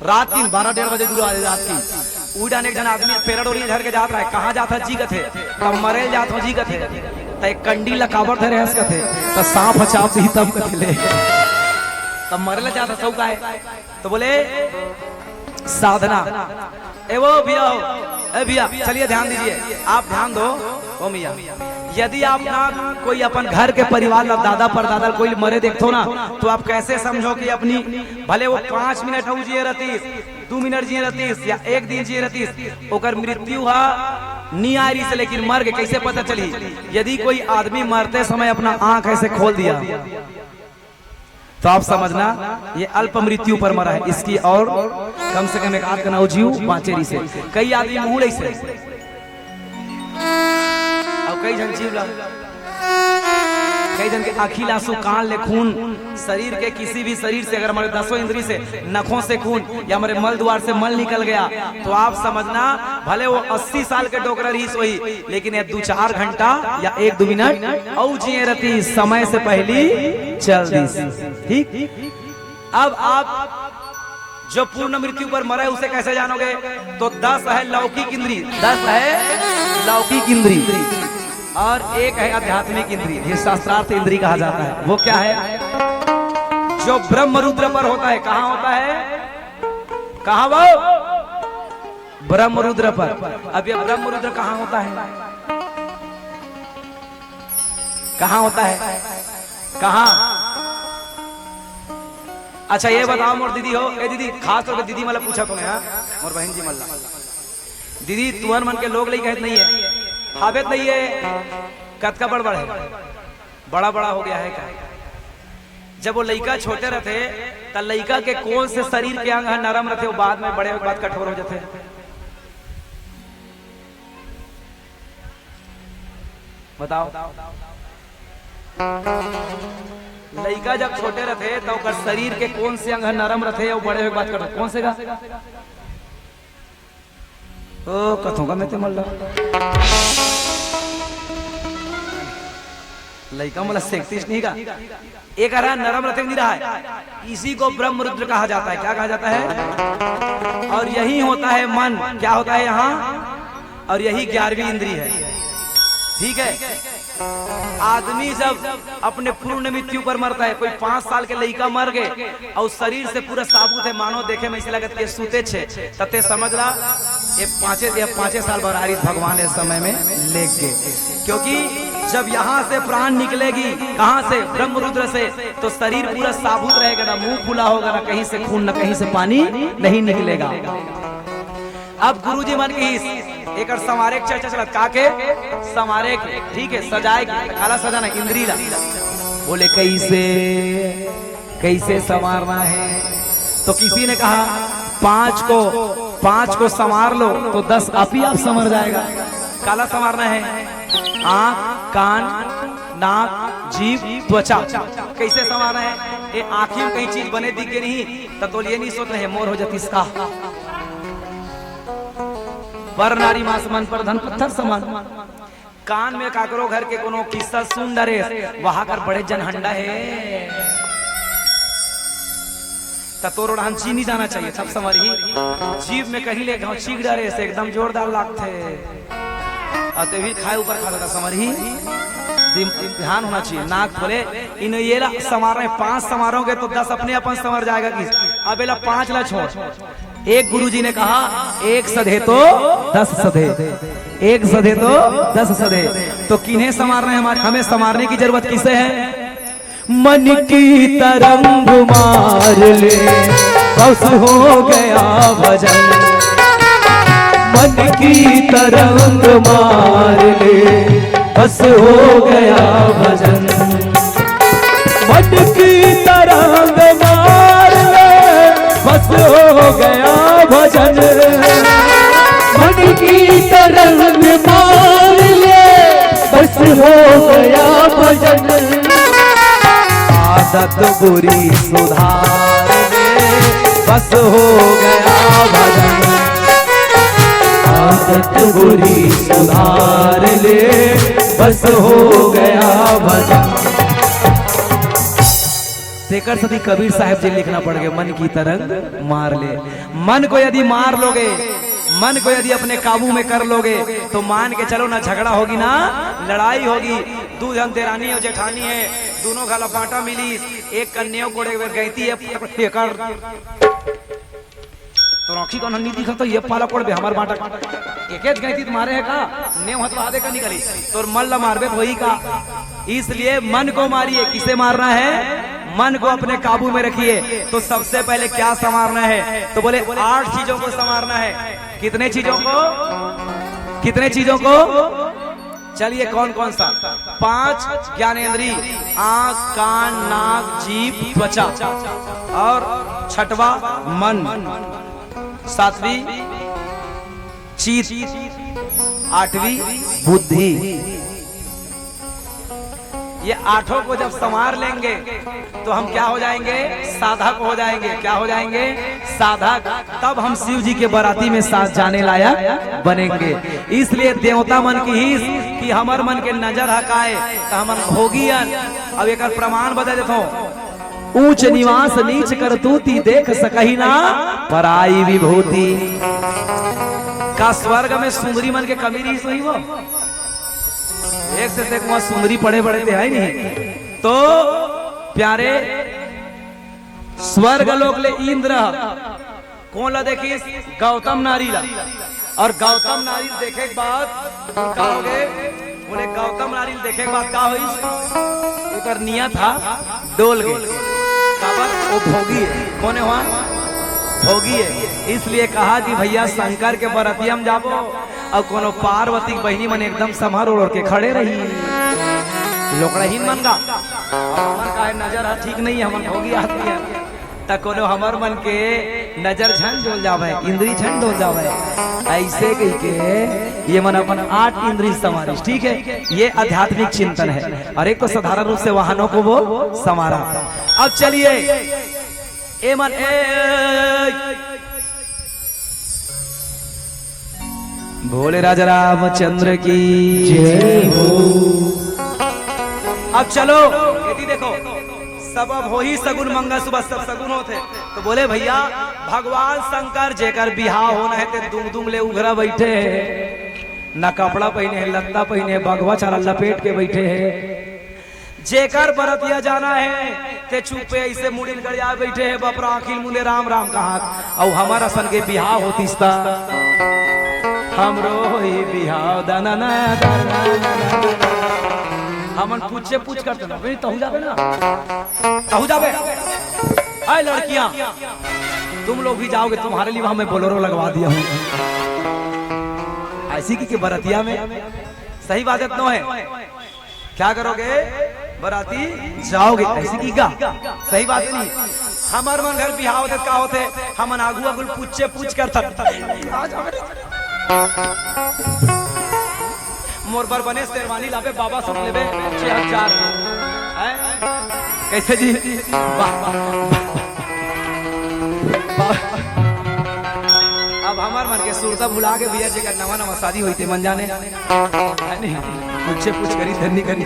Speaker 1: रात की 12-1:30 बजे दूर रात की उड़ाने एक जन आदमी पेड़ डोरी झर के जात रहा है। कहाँ जाता जी कथे? तब मरे जात हो जी कथे। तो एक कंडी लकावट है रहस कथे, तो सांप हचाप ही तब कथे ले, तब मरे जाता सौ का है। तो बोले साधना। ए वो भैया हो, ए भैया चलिए ध्यान दीजिए, आप ध्यान दो। ओ मिया, यदि आप ना कोई अपन घर के परिवार दादा परदादा कोई मरे देखो ना, तो आप कैसे समझो कि अपनी भले वो 5 मिनट हो जिए रहतीस, 2 मिनट जिए रहतीस या 1 दिन जिए रहतीस, ओकर मृत्यु हा नहीं आ रही से, लेकिन मर गए कैसे पता चली? यदि कोई आदमी मरते समय अपना आंख ऐसे खोल दिया तो आप समझना ये अल्प मृत्यु पर मरा है। इसकी और कम से कम 1 आध का जीव बाँचेरी से। कई आदमी मुंह ऐसे और कई जन जीव कई जन के आँखी लासू, कान ले खून, शरीर के किसी भी शरीर से अगर हमारे 10 इंद्री से, नखों से खून या हमारे मल द्वार से मल निकल गया तो आप समझना भले वो 80 साल के डोकरा रही सोई, लेकिन ये 2-4 घंटा या 1-2 मिनट औ जिए रहती, समय से पहली चल दी। ठीक। अब आप जो पूर्ण मृत्यु पर मरे उसे कैसे जानोगे? तो 10 है लौकिक इंद्री, 10 है लौकिक इंद्री और 1 है आध्यात्मिक इंद्री, ये शास्त्रार्थ इंद्री कहा जाता है। वो क्या है? जो ब्रह्म रुद्र पर होता है। कहाँ होता है? कहाँ वो? ब्रह्म रुद्र पर। अब ये ब्रह्म रुद्र कहाँ होता है? कहाँ होता है? कहाँ? अच्छा ये बताओ मोर दीदी हो, ए दीदी, खास तौर पे दीदी मतलब पूछा तुम्हें, और बहन जी मल्ला दीदी, तुअर मन के लोग लई कहत नहीं है, हावेत नहीं है, कद का बड़ है, बड़ा बड़ा हो गया है क्या? जब वो लइका छोटे रहते तो लइका के कौन से शरीर के अंग नरम रहते, वो बाद में बड़े बाद कठोर हो जाते? बताओ। लइका जब छोटे रहते तो शरीर के कौन से अंग नरम रहते, वो बड़े बात करते कौन से का? ओ कथों का मैं ते मल्ला लइका मला सेक्टिस नहीं का, एक रहा नरम रहते नहीं रहा है, इसी को ब्रह्म रुद्र कहा जाता है। क्या कहा जाता है? और यही होता है मन। क्या होता है यहाँ? और यही 11वीं इंद्री है। ठीक है। आदमी जब अपने पूर्ण मृत्यु पर मरता है, कोई 5 साल के लड़का मर गए और शरीर से पूरा साबुत है, मानो देखे में ऐसे लगता है सूते छे, तते समझ ला ये 5 साल बरारी भगवान इस समय में ले गए। क्योंकि जब यहाँ से प्राण निकलेगी, कहाँ से? ब्रह्म रुद्र से, तो शरीर पूरा साबुत रहेगा, ना मुंह खुला होगा, ना कहीं से खून, ना कहीं से पानी नहीं निकलेगा। अब गुरुजी मन की एक समारे चर्चा चलत का के समारे, ठीक है, सजाए खाला सजाना इंद्री ला। बोले कैसे कैसे संवारना है? तो किसी ने कहा 5 को संवार लो तो 10 आप ही आप संवर जाएगा। काला संवारना है आंख, कान, नाक, जीभ, त्वचा। कैसे संवारना है? ये आंखी में कहीं चीज बने दिखे नहीं तो ये नहीं सोच रहे मोर हो जाती इसका। पर नारी मास मन पर धन पत्थर समान। कान में काकरो घर के कोनो किस्सा सुन डरे वहां कर बड़े जनहंडा है तोर उड़ान चीनी जाना चाहिए सब समझ ही। जीव में कहीं ले चीख डरे से एकदम जोरदार लागते और भी खाए ऊपर खा देता समझ ही। ध्यान होना चाहिए। नाक खोले इन ये संवार रहे 5 संवारोगे तो 10 अपने अपन संवर जाएगा। किस अब 5 ला छोड़। एक गुरुजी ने कहा 1 सधे तो 10 सधे, 1 सधे तो 10 सधे। तो किन्हें संवारना है? हमारे हमें संवारने की जरूरत किसे है? मन की तरंग मार ले बस हो गया भजन। मन की तरंग मार ले बस हो गया भजन। मन की तरंग मार ले बस हो गया भजन। मन की तरंग मार ले बस हो गया भजन। आदत बुरी सुधार ले बस हो गया भजन। आदत बुरी सुधार ले बस हो गया भजन। शेखर सती कबीर साहब जी लिखना पड़ गया मन की तरंग मार ले। मन को यदि मार लोगे, मन को यदि अपने काबू में कर लोगे तो मान के चलो ना झगड़ा होगी ना लड़ाई होगी। 2 जन देरानी और जेठानी है, दोनों घाला बांटा मिली, एक कन्या कोड़े गईती है तो राखी को नहीं दिखा तो ये पाला कोड़ हमार बांटा एक गईती तुम्हारे है का नेव हतवा दे का निकली तो मल्ल मारबे वही का। इसलिए मन को मारिए। किसे मारना है? मन को अपने काबू में रखिए। तो सबसे पहले क्या संवारना है? तो बोले 8 चीजों को संवारना है। कितने चीजों को? कितने चीजों को? चलिए कौन कौन सा? 5 ज्ञानेंद्री, आंख, कान, नाक, जीभ, त्वचा और 6वां मन, 7वीं चित्त, 8वीं बुद्धि। ये 8 को जब संवार लेंगे तो हम क्या हो जाएंगे? साधक हो जाएंगे। क्या हो जाएंगे? साधक। तब हम शिव जी के बराती में साथ जाने लायक बनेंगे। इसलिए देवता मन की ही कि हमार मन के नजर हकाए तो हमन भोगियन। अब एक प्रमाण बता देता हूँ। ऊंच निवास नीच करतूती देख सकही ना पराई विभूति। का स्वर्ग में सुंदरी मन के कमी नहीं सोई वो एक से एक वहां सुंदरी पड़े बड़े थे है नहीं। तो प्यारे स्वर्ग लोक ले इंद्र कौन ला देखी? गौतम नारी ला। और गौतम नारी देखे के बाद क्या हो गए? बोले गौतम नारी देखे के बाद क्या हुई? एक नियत था डोल गए। वो भोगी है। कौन है वहां? भोगी है। इसलिए कहा कि भैया शंकर के बरती हम जाबो और कोनो पार्वती बहनी मन एकदम संभार ओढ़ के खड़े रही लोकड़हीन मन का हमर का नजर ठीक नहीं है। हमन भोगी आती है त कोनो हमर मन के नजर झन डोल जावे, इंद्री झन डोल जावे। ऐसे कह के ये मन अपन 8 इंद्री संवारिश। ठीक है, ये आध्यात्मिक चिंतन है। और एक तो साधारण रूप से वाहनों को वो संवारा। अब चलिए ए मन भोले राजा रामचंद्र की जय हो। अब चलो यदि देखो सब अब हो ही सगुन मंगल सुबह सब सगुन होते तो बोले भैया भगवान शंकर जेकर बिहाव होना है ते दुम दुम ले उघरा बैठे है। ना कपड़ा पहने है, लत्ता पहने है, भगवा चारा लपेट के बैठे है। जेकर बरतिया जाना है ते चुपे ऐसे मुड़िन गड़िया बैठे है। बपरा अखिल मुले राम राम कहा और हमारा सन के बिहाव होती हमरो ही बिहाव दाना हमन पूछे पूछ करते ना तहु जाबे ना तहु जाबे। आए लड़कियां तुम लोग भी जाओगे, तुम्हारे लिए मैं बोलेरो लगवा दिया हूँ ऐसी की बरतिया में। सही बात इतना है। क्या करोगे? बराती जाओगे ऐसी की गा सही बात नहीं। हमार मन घर बिहाव होते का होते हमन आगू आगू पूछ कर मोर बर बने शेरवानी लावे बाबा सब लेवे 6000 कैसे जी अब हमार मन के सुरता भुला के भैया जी का नवा नवा शादी हुई थी मन जाने पूछ करी धरनी करी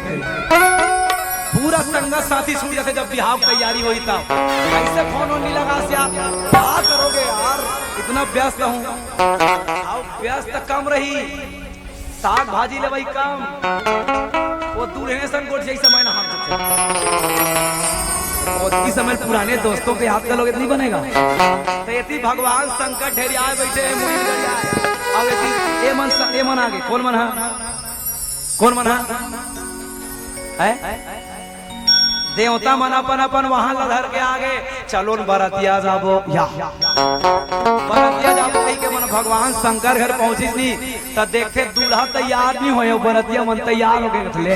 Speaker 1: पूरा संगत साथी छूट जाते जब बिहाव तैयारी हुई तब कैसे फोन नहीं लगा से आप क्या करोगे यार इतना व्यस्त हूँ व्यस्त कम रही साग भाजी ले वही कम वो दूल्हे संकोट जैसे समय ना हम और इस समय पुराने दोस्तों के हाथ का लोग इतनी बनेगा तो इतनी भगवान संकट ढेरियाए बैठे ए मन आगे कौन मन है देवता मन अपन वहां लधर के आगे चलो बरतिया जाबो या बरतिया जाबो के मन भगवान शंकर घर पहुंची नहीं तो देखे दूल्हा तैयार नहीं होए बरतिया मन तैयार हो गए थे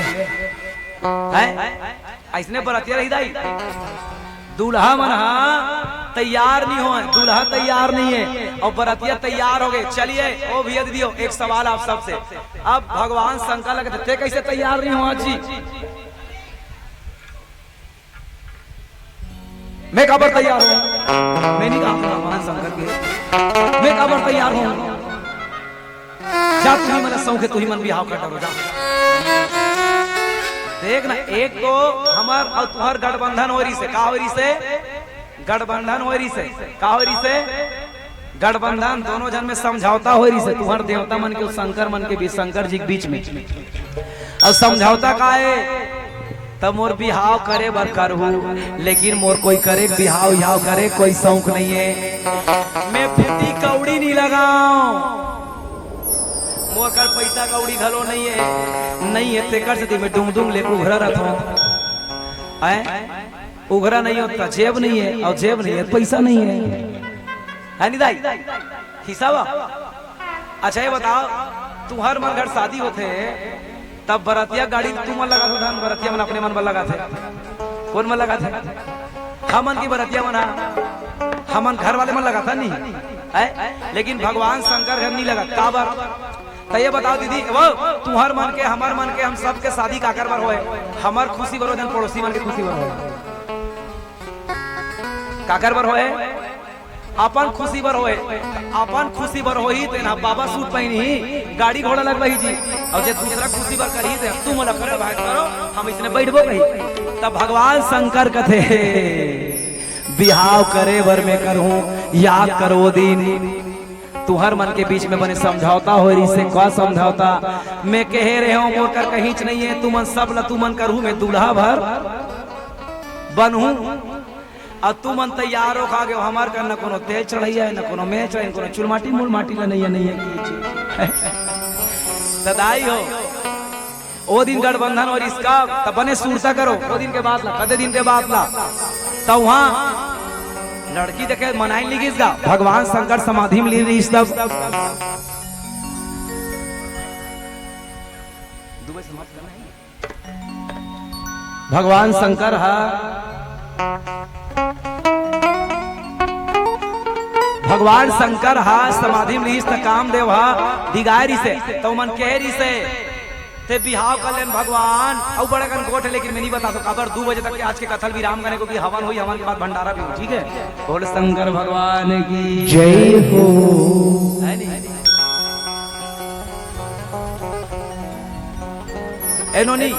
Speaker 1: ऐसने बरतिया रही दाई दूल्हा मन तैयार नहीं हो दूल्हा तैयार नहीं है और बरतिया तैयार हो गए। चलिए ओ भैया दीदियों एक सवाल आप सबसे अब भगवान शंकर लगते थे कैसे तैयार नहीं हुआ जी मैं कबर तैयार हूं मैं नहीं कहा भगवान शंकर के मैं कबर तैयार हूं जा तू ही मन सौ के तू ही मन बिहाव कर डरो जा देख ना एक तो हमार और तुहर गठबंधन हो रही से का हो रही से गठबंधन हो रही से का हो रही से गठबंधन दोनों जन में समझौता हो रही से तुहर देवता मन के शंकर मन के बीच शंकर जी के बीच में और समझौता का है तब मोर बिहाव करे बर करहू लेकिन मोर कोई करे बिहाव याव करे कोई शौक नहीं है मैं फूटी कौड़ी नहीं लगाऊं मोर कर पैसा कौड़ी घलो नहीं है तेकर से मैं डूम डूम लेके उघरा रहता हूं उघरा नहीं होता जेब नहीं है और जेब नहीं है पैसा नहीं है नहीं दाई हिसाब अच्छा ये बताओ तुम्हार मन घर शादी होते तब बरतिया गाड़ी तू मन लगा था बरतिया मन अपने मन पर लगा थे कौन मन लगा थे हमन की बरतिया मन हमन घर वाले मन लगा था नहीं लेकिन भगवान शंकर घर नहीं लगा काबर तो ये बताओ दीदी वो तुम्हार मन के हमार मन के हम सब के शादी काकर बर होए हमार खुशी बर जन पड़ोसी मन के खुशी बर होए काकर बर होए अपन खुशी बर होए अपन खुशी बर होई ते ना बाबा सूट पहनी गाड़ी घोड़ा लगवाई जी और जे दूसरा खुशी बर करी ते तू मला करे भाई करो हम इसने बैठबो कही तब भगवान शंकर कथे बिहाव करे बर में करहूं याद करो दिन तुहर मन के बीच में बने समझौता हो रही से क्या समझौता मैं कह रहे हूं मोर कर कहीं नहीं है तू मन सब ल तू मन करू मैं दूल्हा भर बनहूं और तू मन तैयार हो खा गए हमार कर न कोनो तेल चढ़ैया न कोनो में चढ़ कोनो चुलमाटी मुलमाटी नहीं है सदाई हो ओ दिन गठबंधन और इसका तब बने सूरता करो ओ दिन के बाद ला कदे दिन के बाद ला तब वहां लड़की देखे मनाई लिखी इसका भगवान शंकर समाधि में ली रही तब भगवान शंकर भगवान शंकर समाधि में ली कामदेव दिगारी से तो मन कहरी से ते बिहाव कर लेन भगवान और बड़ा कन कोट है लेकिन मैं नहीं बता सकता खबर 2 बजे तक के आज के कथल विराम करने को भी हवन हुई हवन के बाद भंडारा भी हो ठीक है बोल शंकर भगवान की
Speaker 2: जय हो
Speaker 1: एनोनी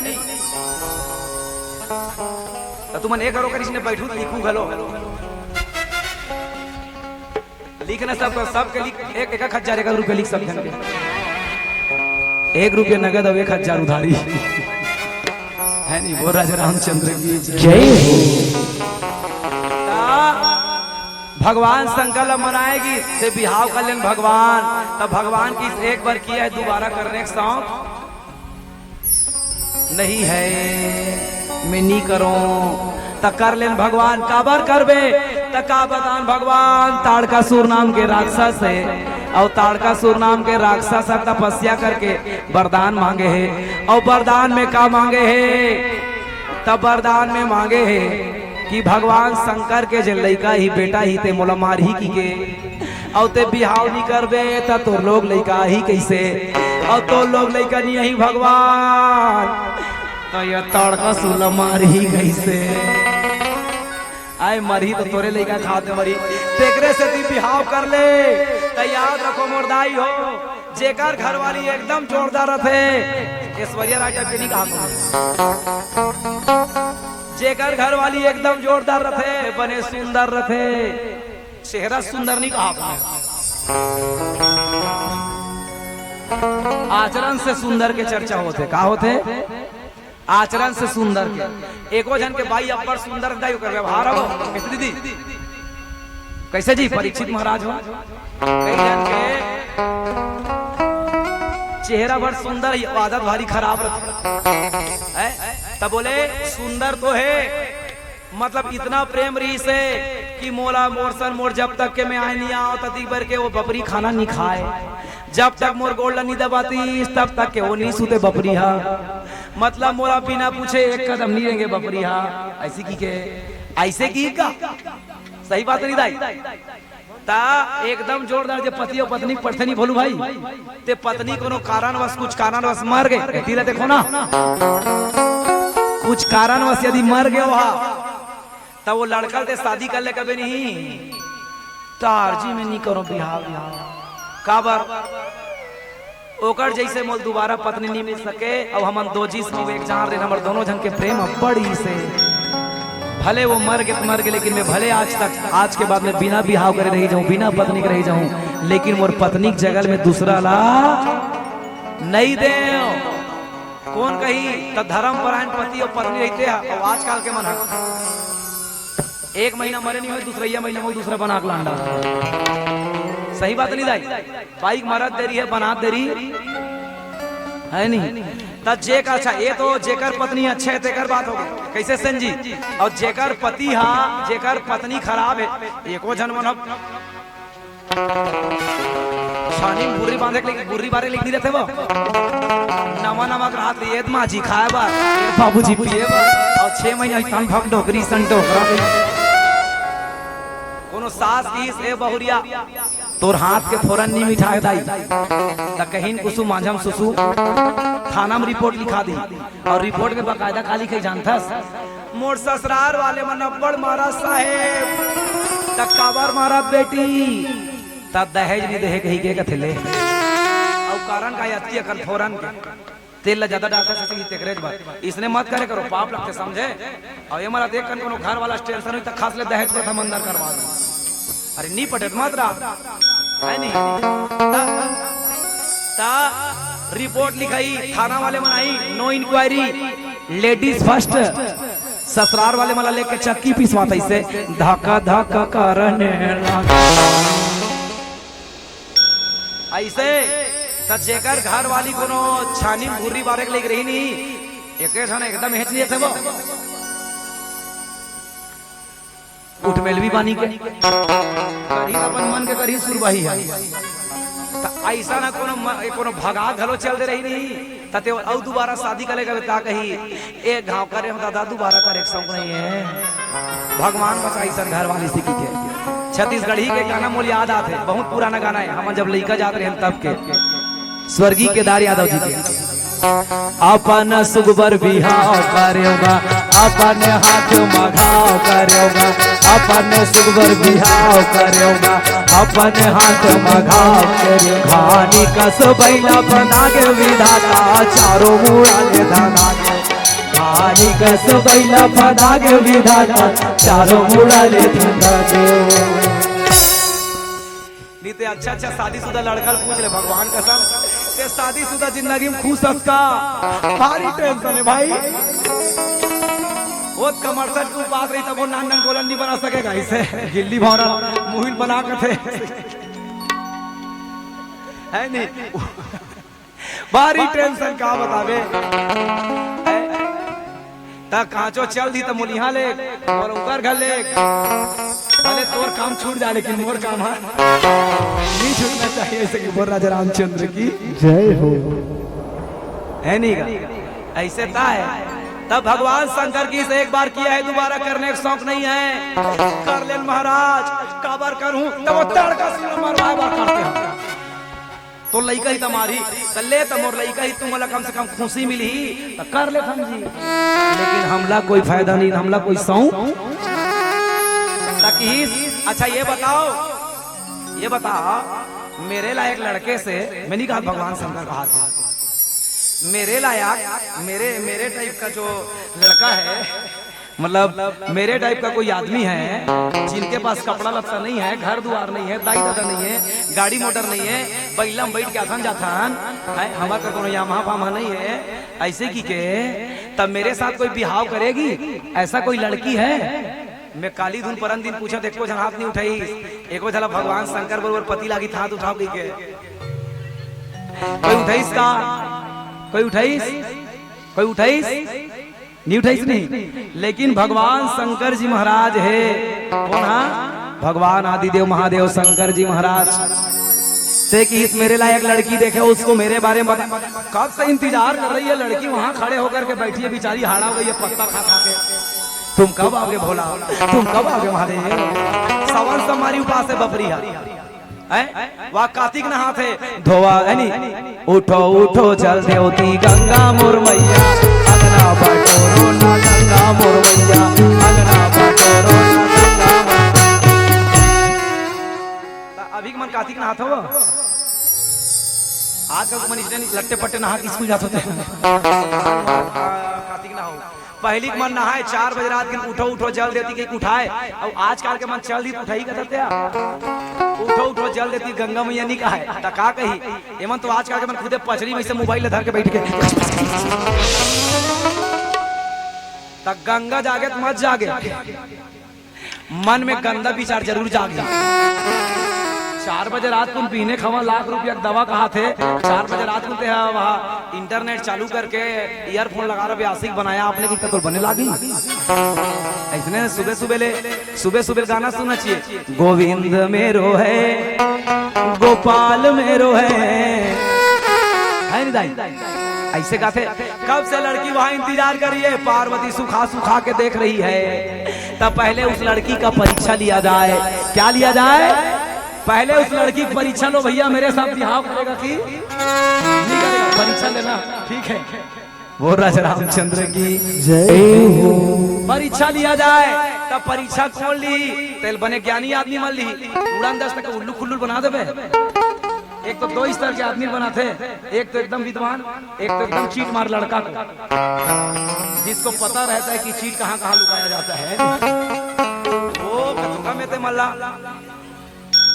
Speaker 1: तो तुम एक करो करिस ने बैठू लिखू घलो लिखना सब के लिख एक 1000 रुपए लिख सब के 1 रुपया नगद और 1000 उधारी है नहीं वो राजा रामचंद्र की
Speaker 2: जय हो
Speaker 1: भगवान शंकर मनाएगी से बिहाव कर लेन भगवान तब भगवान की एक बार किया है दोबारा करने का शौक नहीं है मैं नहीं करूं कर लेन भगवान काबर करबे तका बतान भगवान ताड़कासुर नाम के राक्षस है और ताड़कासुर नाम के राक्षस तपस्या करके वरदान मांगे है और वरदान में का मांगे है तब वरदान में मांगे है कि भगवान शंकर के जे लइका ही बेटा ही ते मोला मार ही की के और ते बिहाव नहीं करबे त तोर लोग लइका ही कैसे और तो लोग लइका नहीं ही भगवान तो ये तड़का सुला मार ही कैसे आए मरी तो तोरे लइका खाते मरी तेकरे से ती बिहाव कर ले तो याद रखो मोरदाई हो जेकर घरवाली एकदम जोरदार रथे ऐश्वर्या राजा के नहीं कहा जेकर घरवाली एकदम जोरदार रथे बने सुंदर रथे चेहरा सुंदर नहीं कहा आचरण से सुंदर के चर्चा होते का होते आचरण से सुंदर के एको जन के भाई अब्बर सुंदर दायु कर व्यवहार हो कैसे दीदी कैसे जी परीक्षित महाराज हो कई जन के चेहरा भर सुंदर आदत भारी खराब है तब बोले सुंदर तो है मतलब इतना प्रेम रही से कि मोला मोरसन मोर जब तक के मैं आए नहीं आओ तती बर के वो बपरी खाना नहीं खाए जब तक मोर गोल्ड नहीं दबाती तब तक के वो नहीं सूते बपरी हा मतलब मोला बिना पूछे एक कदम नहीं लेंगे बपरी हा ऐसी की के ऐसे की का सही बात नहीं दाई ता एकदम जोरदार जे पति और पत्नी पढ़ते नहीं बोलू भाई ते पत्नी कोनो कारणवश कुछ कारणवश मर गए धीरे देखो ना कुछ कारणवश यदि मर गए वहां तब वो लड़का ते शादी कर ले कभी नहीं तारजी में नहीं करो बिहाव काबर ओकर जैसे मोल दोबारा पत्नी नहीं मिल सके अब हमन दो जीस में एक जान रे हमर दोनों जन के प्रेम बड़ी से भले वो मर गए लेकिन मैं भले आज के बाद में बिना बिहाव करे रही जाऊं बिना पत्नी के रही जाऊं लेकिन मोर पत्नी के जगल में दूसरा ला नहीं दे कौन कही तो धर्म परायण पति और पत्नी रहते हैं और आजकल के मन एक महीना मरे नहीं हो दूसरा महीना में दूसरा बना के लांडा सही बात नहीं दाई बाइक मरद देरी है बना देरी है नहीं तब जेकर अच्छा ये तो जेकर पत्नी अच्छे है तेकर बात होगी कैसे सेन जी और जेकर पति हा जेकर पत्नी खराब है एको जन मन छानी बुर्री बांधे के बुर्री बारे लिख नहीं रहते वो नवा नवा रात लिए माँ जी खाए बार बाबूजी पिए बार और 6 महीना तन भग डोकरी सन डोकरा कोनो सास की से बहुरिया तोर हाथ के फोरन नहीं मिठाए दाई त कहीं कुसु मांझम सुसु थाना में रिपोर्ट लिखा दी और रिपोर्ट में बाकायदा खाली के जानथस मोर ससुराल वाले मन अब्बड़ मारा साहेब त काबर मारा बेटी त दहेज नहीं देहे कही के कथले और कारण का अति कर फोरन के तेल ला ज्यादा डालता से तेकरेज बात इसने मत करे करो पाप लगते समझे और ये मारा देख कर कोनो घर वाला टेंशन हुई त खास ले दहेज को हम अंदर करवा दो अरे नहीं पटे मत रहा है नहीं ता रिपोर्ट लिखाई थाना वाले मनाई नो इंक्वायरी लेडीज फर्स्ट ससुराल वाले मला लेके चक्की पिसवाता इसे धक्का धक्का करने ऐसे त जेकर घर वाली कोनो छानी बुर्री बारे के लेके रही नहीं एक जन एकदम हेच लिए थे वो उठ मेलवी बानी के करी अपन मन के करी सुरबाही है त ऐसा ना कोनो भगा घलो चल दे रही नहीं तते और दोबारा शादी करे का कही एक घाव करे हो दादा दोबारा करे शौक नहीं है भगवान बस ऐसा घर वाली सीखी के छत्तीसगढ़ी के गाना मोल याद आते बहुत पुराना गाना है हम जब लइका जाते रहे तब के स्वर्गीय केदार यादव जी के अपन सुगबर बिहाव करेगा अपन हाथ मघाव करेगा अपन सुगबर बिहाव करेगा अपन हाथ मघाव करे घानी कस बैला बना के विधाता चारों मुड़ा ले धाना घानी कस बैला बना के विधाता चारों मुड़ा ले धाना ते अच्छा शादीशुदा लड़का पूछ ले भगवान कसम ते शादीशुदा जिंदगी में खुश का भारी टेंशन है भाई वो कमरसट के पास रही तब वो नान गोलन नहीं बना सकेगा इसे गिल्ली भौरा मुहिल बना के थे है नहीं भारी टेंशन का बतावे ता कांचो चल दी तो मुलिहा ले और उधर घर ले भले तोर काम छूट जाए लेकिन मोर काम है नहीं छूटना चाहिए ऐसे कि बोल राजा रामचंद्र की
Speaker 3: जय हो
Speaker 1: है नहीं ऐसे ता है तब भगवान शंकर की से एक बार किया है, दोबारा करने का शौक नहीं है। कर ले महाराज, काबर करूं तब वो तड़का से मरवा बार करते हैं। तो लइका ही तुम्हारी ले तो मोर लइका ही तुम कम से कम खुशी मिली तो कर ले समझी, लेकिन हमला कोई फायदा नहीं, हमला कोई सौं ताकि। अच्छा ये बता मेरे लायक लड़के से, मैं नहीं कहा भगवान शंकर कहा था, मेरे लायक मेरे टाइप का जो लड़का है, मतलब मेरे टाइप का कोई आदमी है जिनके पास कपड़ा लत्ता नहीं है, घर द्वार नहीं है, दाई दादा नहीं है, गाड़ी मोटर नहीं है, बैला में बैठ के आसान जाथान हमारा का कोनो यामा फामा नहीं है, ऐसे की के तब मेरे साथ कोई बिहाव करेगी? ऐसा कोई लड़की है? मैं काली धुन परन दिन पूछा, एको जन हाथ नहीं उठाई, एको झला भगवान शंकर बरोबर पति लागी हाथ उठाओ की के कोई उठाईस का? कोई उठाईस? कोई उठाईस? नहीं उठाईस नहीं। लेकिन भगवान शंकर जी महाराज है, कौन है? भगवान आदिदेव महादेव शंकर जी महाराज से कि इस मेरे लायक लड़की देखे, उसको मेरे बारे में बता। कब से इंतजार कर रही है लड़की, वहां खड़े होकर के बैठी है, बेचारी हाड़ा हो गई है पत्ता खा खा के। तुम कब आओगे भोला, तुम कब आओगे महादेव? सवन समारी उपास है बपरी है, वह कार्तिक नहाते धोवा है नी। उठो उठो चल देवती गंगा मोर मैया, अगना बटोरो ना गंगा मोर मैया, अगना बटोरो ना गंगा। अभी मन कार्तिक नहाता हो, आजकल तो मन इसलिए लट्टे पट्टे नहा के स्कूल जाते हैं। कार्तिक नहाओ, पहली मन नहाए 4 बजे रात के, उठो उठो जल देती कि उठाए, और आजकल के मन चल दी उठाई करते, उठो उठो जल देती गंगा मैया नहीं कहा है तो का कही। एमन तो आजकल के मन खुदे पचड़ी में से मोबाइल धर के बैठ के तक गंगा जागे तो मत जागे, मन में गंदा विचार जरूर जागे। 4 बजे रात को पीने खवा लाख रुपया दवा कहा थे, 4 बजे रात को वहाँ इंटरनेट चालू करके ईयरफोन लगा रहा आशिक बनाया आपने की तो बने लागी। ऐसने सुबह सुबह गाना सुनना चाहिए, गोविंद मेरो है गोपाल मेरो है नहीं दाई? ऐसे गाते। कब से लड़की वहाँ इंतजार कर रही है, पार्वती सुखा सुखा के देख रही है। तब पहले उस लड़की का परीक्षा लिया जाए। क्या लिया जाए? पहले उस लड़की की परीक्षा लो भैया, मेरे साथ बिहाव करेगा कि नहीं करेगा? परीक्षा लेना ठीक है। वो राजा रामचंद्र की जय हो। परीक्षा लिया जाए, तब परीक्षा कौन ली? तेल बने ज्ञानी आदमी मान ली, उड़ान 10 तक उल्लू खुल्लू बना देवे। एक तो 2 स्तर के आदमी बनाते, एक तो एकदम विद्वान, एक तो एकदम चीट मार लड़का को, जिसको पता रहता है कि चीट कहाँ कहाँ लुकाया जाता है। वो कतुका में ते मल्ला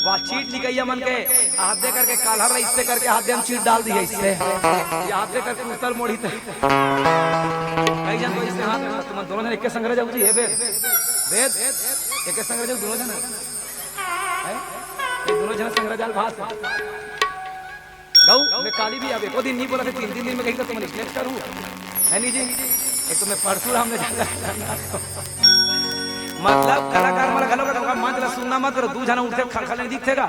Speaker 1: वह चीट ली गई है मन के हाथ दे करके कालहर इससे करके हाथ दे हम चीट डाल दी है, इससे ये हाथ दे करके उतर मोड़ी थे कई जन को इससे हाथ तुम दोनों जन एक संग जाऊ जी। वेद वेद एक संग जाऊ, दोनों जन दोनों जन संग जाल भात गऊ मैं काली भी आवे को दिन नहीं बोला थे, 3 दिन में कहीं तो तुम स्टेट करूं है नहीं जी। एक तो मैं परशुराम ने मतलब कलाकार मला घालो का मत ला सुनना मत करो, 2 जना उठते खलखल नहीं दिखेगा।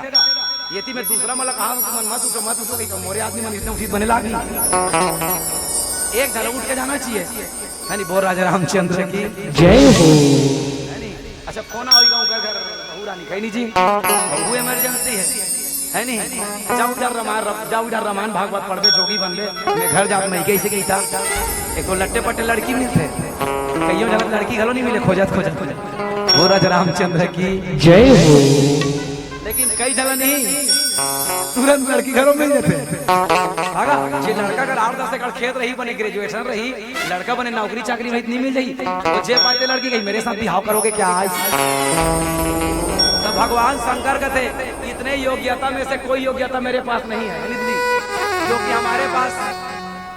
Speaker 1: यति में दूसरा मला कहा तुम मत उठो कहीं मोरे आदमी मन इसने उसी बने लागी। एक जना उठ के जाना चाहिए है नहीं। बोल राजा रामचंद्र की जय हो। अच्छा फोन आओगा उनका घर बहू रानी कहीं नहीं जी, वो इमरजेंसी है नहीं। जाऊ डर रामायण भागवत पढ़ दे, जोगी बन ले, मैं घर जाऊँ मैं कैसे गई था। एक तो लट्टे पट्टे लड़की मिलते, कईयों जगह लड़की घलो नहीं मिले, खोजत वो राजा रामचंद्र की जय हो। लेकिन कई जगह नहीं, तुरंत लड़की घरों मिल जाते। ये लड़का अगर 8-10 एकड़ खेत रही, बने ग्रेजुएशन रही, लड़का बने नौकरी चाकरी में नहीं मिल जाई तो जे पाते लड़की गई मेरे साथ बिहाव करोगे क्या? तब भगवान शंकर कहते इतने योग्यता में से कोई योग्यता मेरे पास नहीं है, क्योंकि हमारे पास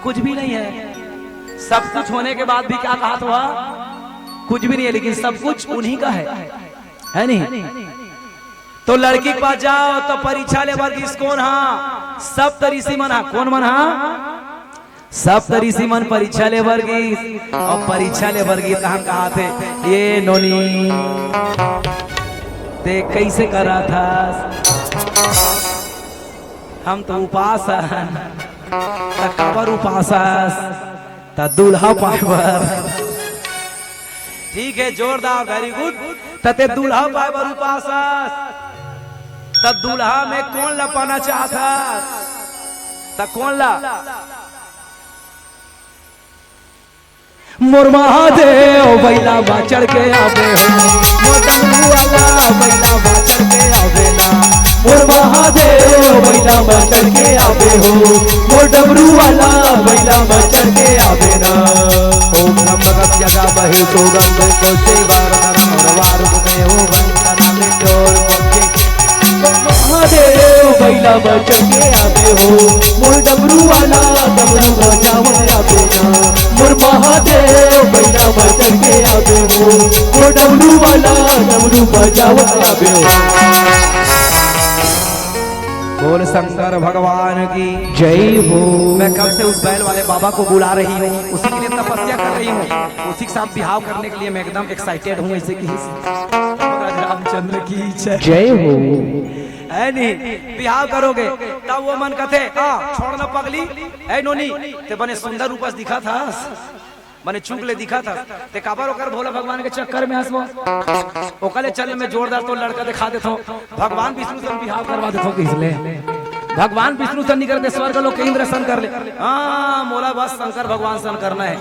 Speaker 1: कुछ भी नहीं है। सब कुछ होने के बाद भी क्या कहा हुआ? कुछ भी नहीं है, लेकिन सब कुछ उन्हीं का है नहीं। तो लड़की के पास जाओ तो परीक्षा ले वर्गीस कौन हा? सब तरीसी मन हा। कौन मन हा? सब तरीसी मन परीक्षा ले वर्गीस। और परीक्षा ले वर्गीस कहा थे ये नोनी ते कैसे करा था? हम तो उपास कबर उपास दूल्हा पावर ठीक है, जोरदार, वेरी गुड। तते दूल्हा पाए बरू पास तब दूल्हा में कौन ला पाना चाहता, तब कौन ला? मोर महादेव बैला बा चढ़ के आवे हो, मोर डमरू वाला बैला बा चढ़ के आवे ना। मोर महादेव बैला बा चढ़ के आवे हो, मोर डमरू वाला बैला बा चढ़ के आवे ना। ओम नमः जगा बहे सुगंध को सेवार नरवार में हो बंदना में चोर मुक्ति। महादेव बैला बा चढ़ के आवे हो, मोर डमरू वाला डमरू बजावे आवे ना। मोर महादेव बैला बा चढ़ के आवे हो, मोर डमरू वाला डमरू बजावे आवे हो। बोल शंकर भगवान की
Speaker 2: जय हो।
Speaker 1: मैं कब से उस बैल वाले बाबा को बुला रही हूँ, उसी के लिए तपस्या कर रही हूँ, उसी के साथ बिहाव करने के लिए मैं एकदम एक्साइटेड हूँ। ऐसे कि रामचंद्र की
Speaker 2: जय हो।
Speaker 1: है नहीं, बिहाव करोगे तब वो मन कथे छोड़ना पगली है नोनी ते बने सुंदर रूपस दिखा था, बने चुग ले दिखा था ते काबर ओकर भोला भगवान के चक्कर में हंसबो ओकले चल में जोरदार तो लड़का दिखा देथो। भगवान विष्णु से बिहाव करवा देथो, किसले भगवान विष्णु से नहीं करते, स्वर्ग लोग के इंद्र सन कर ले। हाँ मोला बस शंकर भगवान सन करना है।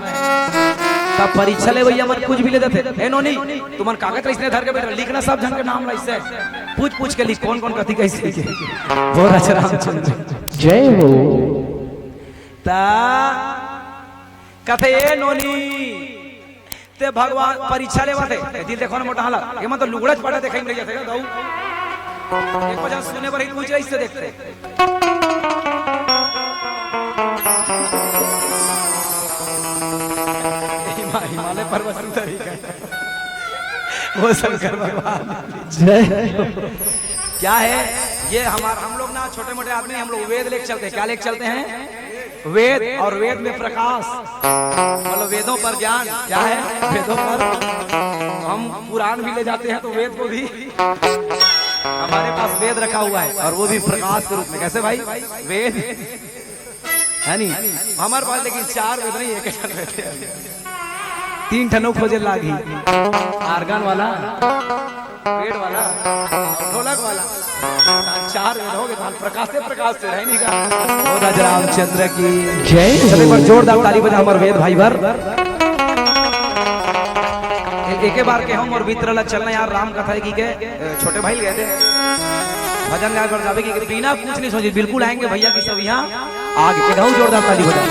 Speaker 1: तब परीक्षा ले भैया मन कुछ भी ले देते है नोनी, तुमन कागज इसने धर के बैठ लिखना सब जन के नाम लाइसे पूछ पूछ के लिख कौन कौन कथी कैसे के। बोल रामचंद्र
Speaker 2: जय हो।
Speaker 1: ता कथे ए नोनी ते भगवान परीक्षा लेवा थे दिल देखो ना मोटा हाला ये मतलब लुगड़च पड़ा देखेंगे नहीं जाते दाऊ एक वजह सुने पर ही पूछ इससे देखते हिमालय पर्वत सुंदर ही वो शंकर भगवान
Speaker 2: जय।
Speaker 1: क्या है ये हम लोग ना छोटे मोटे आदमी हम लोग वेद लेके चलते हैं। क्या लेके चलते हैं? वेद। और वेद में प्रकाश मतलब वेदों पर ज्ञान। क्या है? वेदों पर। हम पुराण भी ले जाते हैं तो वेद को भी हमारे पास वेद रखा हुआ है और वो भी प्रकाश के रूप में। कैसे भाई? वेद है नहीं हमारे पास, लेकिन 4 वेद नहीं, 1 वेद है। 3 ठनों खोजे लागी, आर्गन वाला, पेड़ वाला, ढोलक वाला, 4 वेद हो गए। प्रकाश से प्रकाश से रहने का। राजा रामचंद्र की
Speaker 2: जय।
Speaker 1: चले पर जोरदार ताली बजा हमारे वेद भाई भर। एक बार के हम और भीतर चलना यार राम कथा की के छोटे भाई गए थे भजन गाय कर जावे की बिना कुछ नहीं सोचे बिल्कुल आएंगे भैया की सब यहाँ आगे के जोरदार ताली बजा।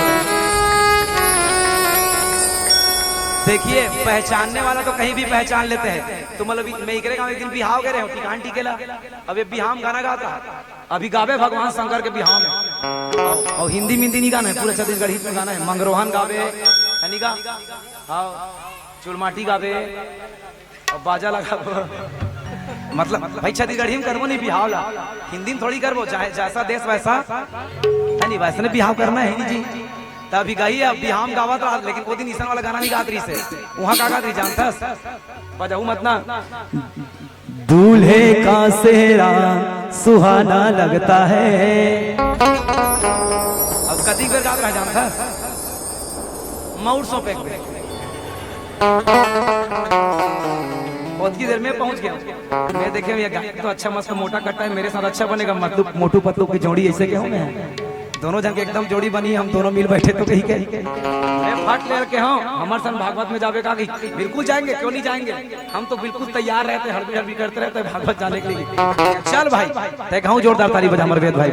Speaker 1: देखिए पहचानने वाला तो कहीं भी पहचान लेते हैं। तो मतलब मैं इकरे गाँव एक दिन बिहाव गए रहे टिकान टिकेला, अब ये बिहाम गाना गाता अभी गावे भगवान शंकर के बिहाव में। और हिंदी मिंदी नहीं गाना है, पूरे छत्तीसगढ़ हित में गाना है। मंगरोहन गावे हनीगा, चुलमाटी गावे और बाजा लगा। मतलब भाई छत्तीसगढ़ी में करबो नहीं बिहाव ला, हिंदी में थोड़ी करबो, चाहे जैसा देश वैसा है नहीं, वैसे बिहाव करना है नहीं जी। तभी गई अब बिहाम गावत रहा, लेकिन वो दिन ईसन वाला गाना नहीं गात रही से वहां का गात रही जानता बजाऊ मत ना। दूल्हे का सेहरा सुहाना लगता है। अब कदी बेर गात रहा जानता मऊर सो पे बहुत की देर में पहुंच गया। मैं देखे ये तो अच्छा मस्त मोटा कट्टा है, मेरे साथ अच्छा बनेगा। मतलब मोटू पतलू की जोड़ी ऐसे के हूं मैं, दोनों जन के एकदम जोड़ी बनी, हम दोनों मिल बैठे तो कहीं के मैं फट ले के हूं हमारे संग भागवत में जावे का बिल्कुल जाएंगे, क्यों नहीं जाएंगे। हम तो बिल्कुल तैयार रहते, हड़बड़ी हड़बड़ी करते रहते भागवत जाने के लिए। चल भाई ते कहूं जोरदार ताली बजा हमारे वेद भाई।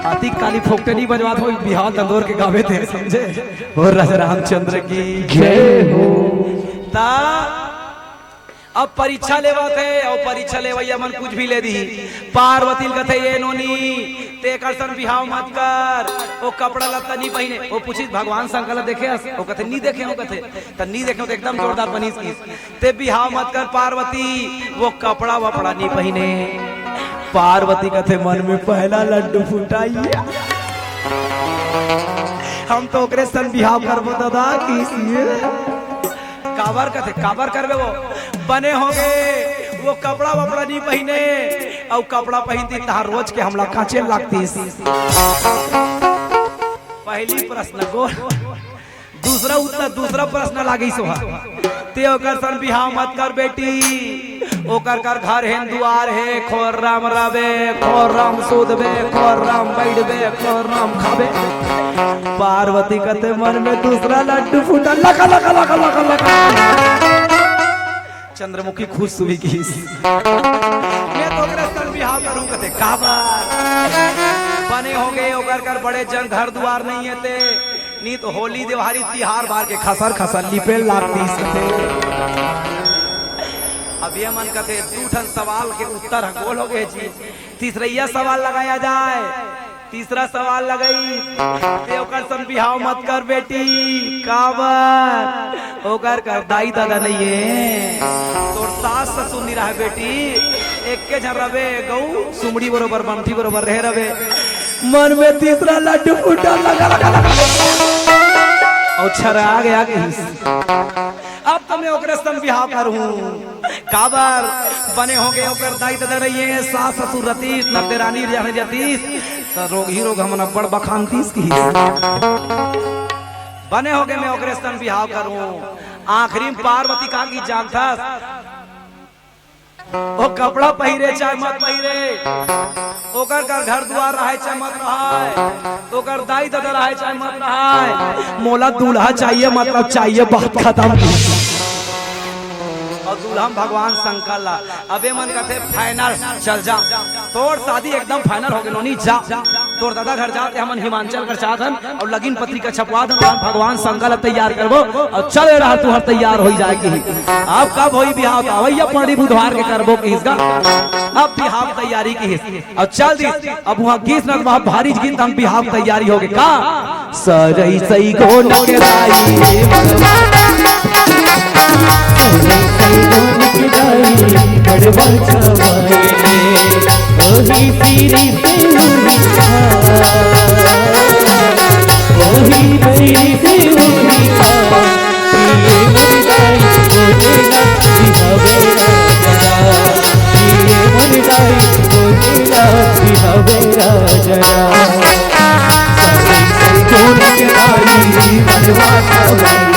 Speaker 1: हाथी काली फोकटे नहीं बजवा दो, बिहार दंदोर के गावे थे समझे। और राजा रामचंद्र की
Speaker 2: जय हो।
Speaker 1: ता अब परीक्षा लेवा थे और परीक्षा लेवैया मन कुछ भी ले दी। पार्वती कथे ये नोनी ते करसन बिहाव मत कर, वो कपड़ा लत्ता नहीं पहने। वो पूछी भगवान शंकर देखे, वो कथे नहीं देखे, वो कथे त नहीं देखे तो एकदम जोरदार बनी इसकी ते बिहाव मत कर पार्वती, वो कपड़ा वपड़ा नहीं पहने। पार्वती कथे मन में पहला लड्डू फुटाइए, हम तो ओकरे सन बिहाव करबो दादा की काबर कथे काबर करबे वो बने होंगे। वो कपड़ा वपड़ा नहीं पहने और कपड़ा पहनती तहार रोज के हमला कांचे लगती। पहली प्रश्न को दूसरा प्रश्न लागी सोहा ते ओकर सन बिहाव मत कर बेटी ओकर कर घर हेन दुआर है खोर राम रवे खोर राम सूदबे खोर राम बैठबे खोर राम खाबे पार्वती कहते मन में दूसरा लड्डू फूटा लका लका लका लका लका चंद्रमुखी खुश हुई की मैं तो ओकरा सन बिहाव करूं कहते काबर बने होंगे ओकर कर बड़े जंग घर दुआर नहीं है ते नी तो होली दिवाली तिहार बार के खसर खसर लिपे लागती अब ये मन कहते दूठन सवाल के उत्तर गोल हो गए जी तीसरा सवाल लगाया जाए तीसरा सवाल लगाई ते ओकर सन बिहाव मत कर बेटी काबर ओकर कर दाई दादा नहीं है तोर सास ससुर नहीं रहे बेटी एक के झन रवे गऊ सुमड़ी बरोबर बमठी बरोबर रहे रवे मन में तीसरा लड्डू फूटा लगा लगा और छरा गया अब तो मैं ओकरे सन बिहाव करूं काबर बने होंगे ओकर दाई दादा रहिए सास ससुर रतीश नब्बे रानी रतीश तो रोग ही रोग हम बड़ बखानतीस की बने होंगे मैं ओकरे सन बिहाव करूं आखिरी पार्वती का की जान था ओ कपड़ा पहिरे चाहे मत पहिरे ओकर घर द्वार रहे चाहे मत रहे ओकर दाई दादा रहे चाहे मत रहे मोला दूल्हा चाहिए मतलब चाहिए बात खत्म और दूल्हा भगवान शंकर ला अबे मन कहते फाइनल चल जा तोर शादी एकदम फाइनल हो गए नी जा तोर दादा घर जाते हमन हिमाचल कर चाहन और लगीन पत्रिका छपवा दन भगवान शंकर ला तैयार करबो और चल रहा तू हर तैयार हो जाएगी अब कब होई बिहाव का वही पड़ी बुधवार के करबो की इसका अब बिहाव तैयारी की और चल दी अब वहां गीत न वहां भारी गीत हम बिहाव तैयारी हो गए का सरई सई गोन के राई
Speaker 2: बड़वा छवाए वही सीरी से वही मेरी से वही ये मुर्दाई बोलेगा बिहावेरा जरा ये मुर्दाई बोलेगा बिहावेरा जरा सारी संतों के राई बड़वा छवाए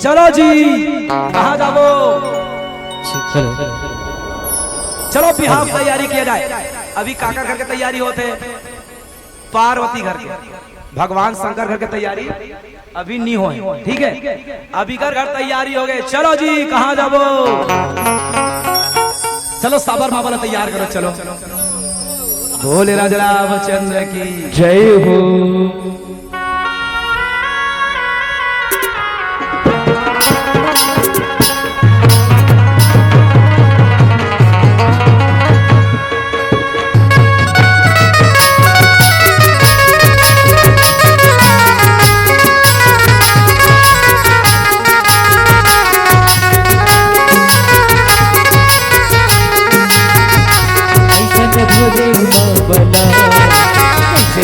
Speaker 1: चलो जी कहाँ जाओ चलो बिहाव की तैयारी किया जाए अभी काका घर के तैयारी होते पार्वती घर के भगवान शंकर घर के तैयारी अभी नहीं हो ठीक है अभी घर तैयारी हो गए चलो जी कहाँ जाओ चलो साबर मावला तैयार करो चलो भोले राज रामचंद्र की
Speaker 2: जय हो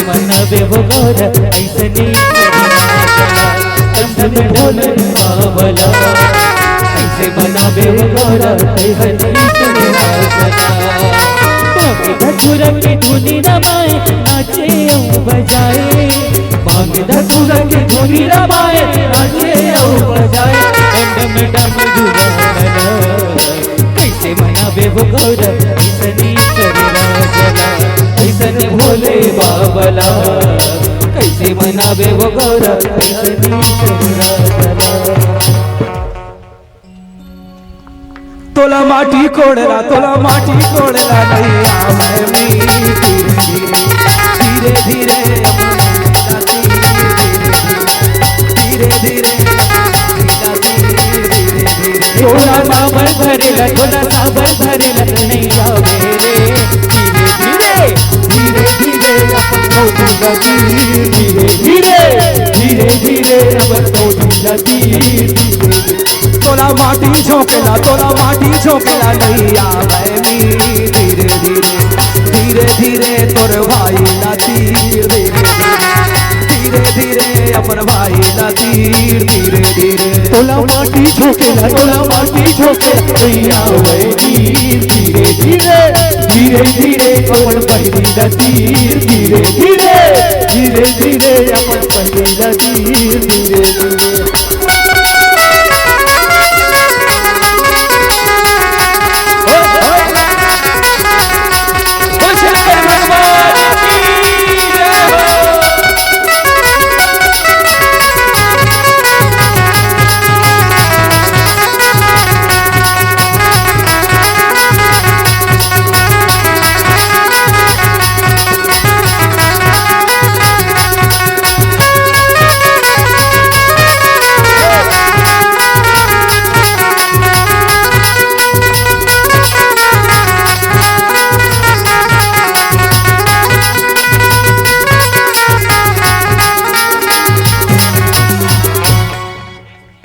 Speaker 2: मनबे वो गोर ऐसे नहीं कंध में ढोल बावला ऐसे मनबे वो गोर ऐसे नहीं धतुरा की धुनी रमाए नाचे और बजाए मांग धतुरा की धुनी रमाए नाचे और बजाए कंध में डमरू कैसे मनबे वो गोर ऐसे नहीं जला ऐसन भोले बाबला कैसे मनावे वो गौरा
Speaker 1: तोला माटी कोड़ला नहीं धीरे धीरे धीरे धीरे
Speaker 2: थोड़ा साबर धरेला थोड़ा साबर धरेला नहीं जावे रे धीरे धीरे धीरे धीरे धीरे धीरे धीरे
Speaker 1: तोला तोला माटी झोंकेला नहीं आवे मी धीरे धीरे धीरे धीरे तोर भाई ला तीर धीरे धीरे अपन भाई ला तीर धीरे धीरे
Speaker 2: तोला माटी झोंकेला नहीं आवे नी धीरे धीरे धीरे धीरे अपन बहिनी ला तीर धीरे धीरे धीरे धीरे अपन बहिनी ला तीर धीरे धीरे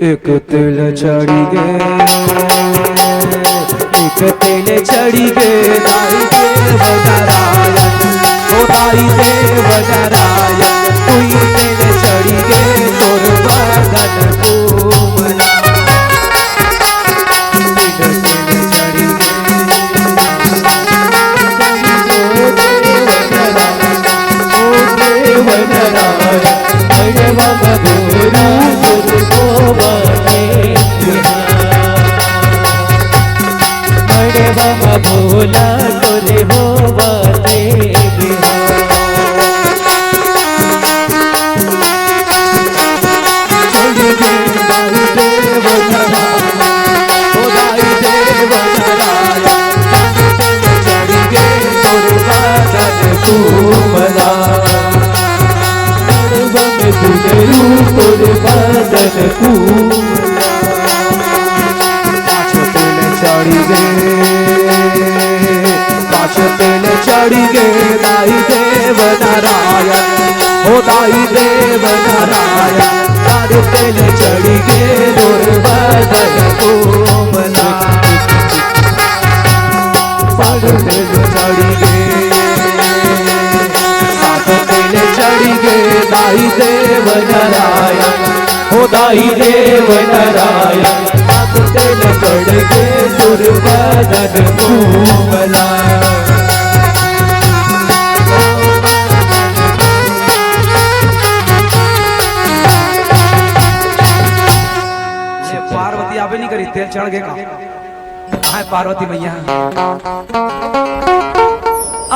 Speaker 1: एक तिल चढ़ी गे एक तिल चढ़ी गे दाई देव नारायण ओ दाई देव नारायण कोई तिल चढ़ी गे तोर बदन कोमला तिल चढ़ी
Speaker 2: भोला तोरे हो बाते तोरे बदन
Speaker 1: चढ़ी गे पाछ तेल चढ़ी गे दाई देव नारायण हो दाई देव नारायण तारे तेल चढ़ी गे तोर बदन कोमला पाछ तेल चढ़ी गे साथ तेल चढ़ी गे दाई देव नारायण हो दाई देव नारायण तेल चढ़ गे तोर बदन कोमला पार्वती आवे नहीं करी तेल चढ़ गए कहाँ पार्वती मैया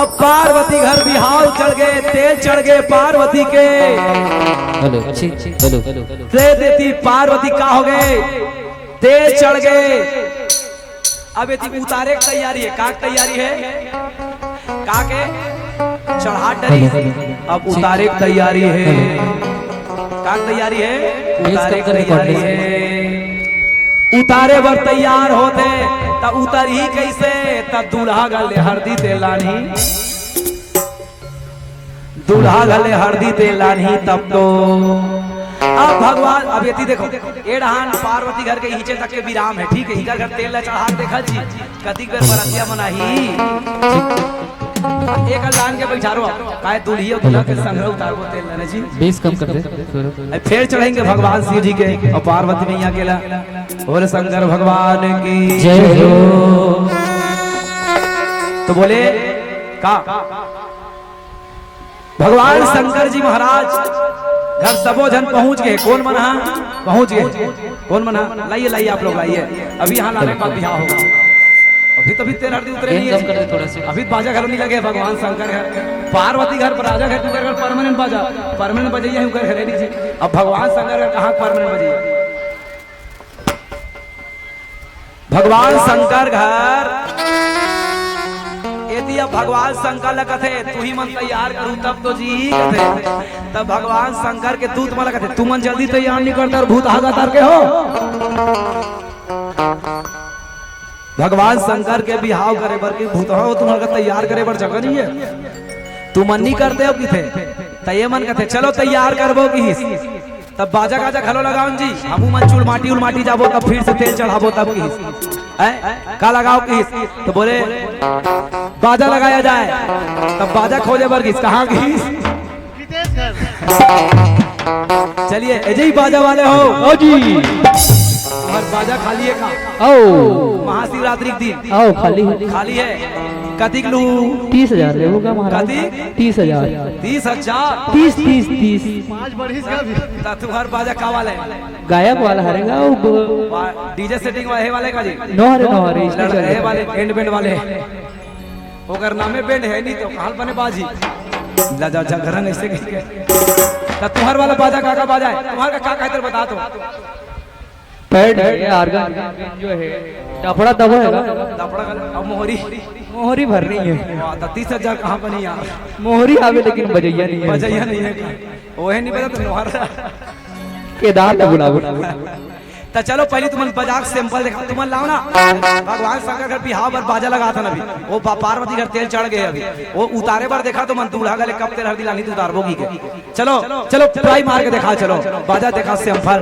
Speaker 1: अब पार्वती घर बिहाव चढ़ गए तेल चढ़ गए पार्वती के दे देती पार्वती का हो गए तेल चढ़ गए अब ये उतारे की तैयारी है का तैयारी है का के चढ़ाट डरी अब उतारे की तैयारी है का तैयारी है उतारे की तैयारी है उतारे बर तैयार होते त उतर ही कैसे त दूल्हा गले हरदी तेल लानी दूल्हा गले हरदी तेल लानी तब तो अब भगवान अब यति देखो ए डहान पार्वती घर के नीचे तक के विराम है ठीक है हिकर घर तेल चढ़ा देखा जी कदी बेर बरतिया मनाही एक लान के बैठारो काय दूल्ही और दूल्हा के संग उतारबो तेल लाने जी
Speaker 2: 20 कम कर दे
Speaker 1: फिर चढ़ेंगे भगवान शिव जी के और पार्वती मैया केला और शंकर भगवान की
Speaker 2: जय हो
Speaker 1: तो बोले का भगवान शंकर जी महाराज घर सबो जन पहुंच गए कौन मना पहुंच गए कौन मना लाइए लाइए आप लोग लाइए अभी यहाँ लाने का बिहार होगा अभी तभी तेरा हरदी उतरे नहीं है अभी बाजा घर नहीं लगे भगवान शंकर घर पार्वती घर पर राजा घर घर परमानेंट बाजा परमानेंट बजाइए हम घर रेडी जी अब भगवान शंकर घर कहाँ परमानेंट बजाइए भगवान शंकर घर यदि अब भगवान शंकर कथे तू ही मन तैयार करूं तब तो जी कथे तब भगवान शंकर के दूत मला कथे तू मन जल्दी तैयार नहीं करता और भूत आगा तार के हो भगवान शंकर के बिहाव करे बर की भूत हो तुम्हारा तैयार करे बर जगह नहीं है तू मन नहीं करते हो किथे तय मन कथे चलो तैयार करबो की तब बाजा गाजा खलो लगाओ जी, हमू मन चूड़ माटी उल माटी जाबो तब फिर से तेल चढ़ाबो तब की का लगाओ की। तो बोले बाजा लगाया जाए, तब बाजा खोजे बरगिस कहाँ की। चलिए ऐसे ही बाजा वाले हो
Speaker 2: ओ जी,
Speaker 1: और बाजा खाली है का
Speaker 2: आओ
Speaker 1: महाशिवरात्रि के दिन
Speaker 2: आओ, खाली
Speaker 1: खाली है। कतिक लू
Speaker 2: 30,000 होगा महाराज।
Speaker 1: कति
Speaker 2: 30,000
Speaker 1: 30,000
Speaker 2: 30 30 30
Speaker 1: तुम्हार बाजा का वाले
Speaker 2: गायक वाला हरेगा
Speaker 1: डीजे सेटिंग वाले वाले का जी
Speaker 2: नोहरे
Speaker 1: लड़के वाले एंड बैंड वाले ओकर नामे बैंड है नहीं तो काल बने बाजी ला जा जा घरंग ऐसे तो तुम्हार वाला बाजा का बाजा है, तुम्हार का कहते बता दो।
Speaker 2: पैड है, आर्गन जो है, टपड़ा तब हैगा,
Speaker 1: दपड़ा अब मोहरी
Speaker 2: मोहरी भर रही है।
Speaker 1: 30,000 कहाँ बनी यार,
Speaker 2: मोहरी आवे लेकिन बजैया नहीं है।
Speaker 1: बजैया नहीं है ओहे नहीं पता तुम्हार
Speaker 2: केदार तो बुलाओ।
Speaker 1: तो चलो पहले तुम बजा सैंपल देखा, तुम लाओ ना। भगवान शंकर घर बिहाव पर बाजा लगा था ना अभी, वो पार्वती घर तेल चढ़ गए अभी, वो उतारे पर देखा तो मन दूल्हा गले कब तेल हर दिलानी तू उतारबो की के। चलो चलो ट्राई मार के देखा, चलो बाजा देखा सैंपल।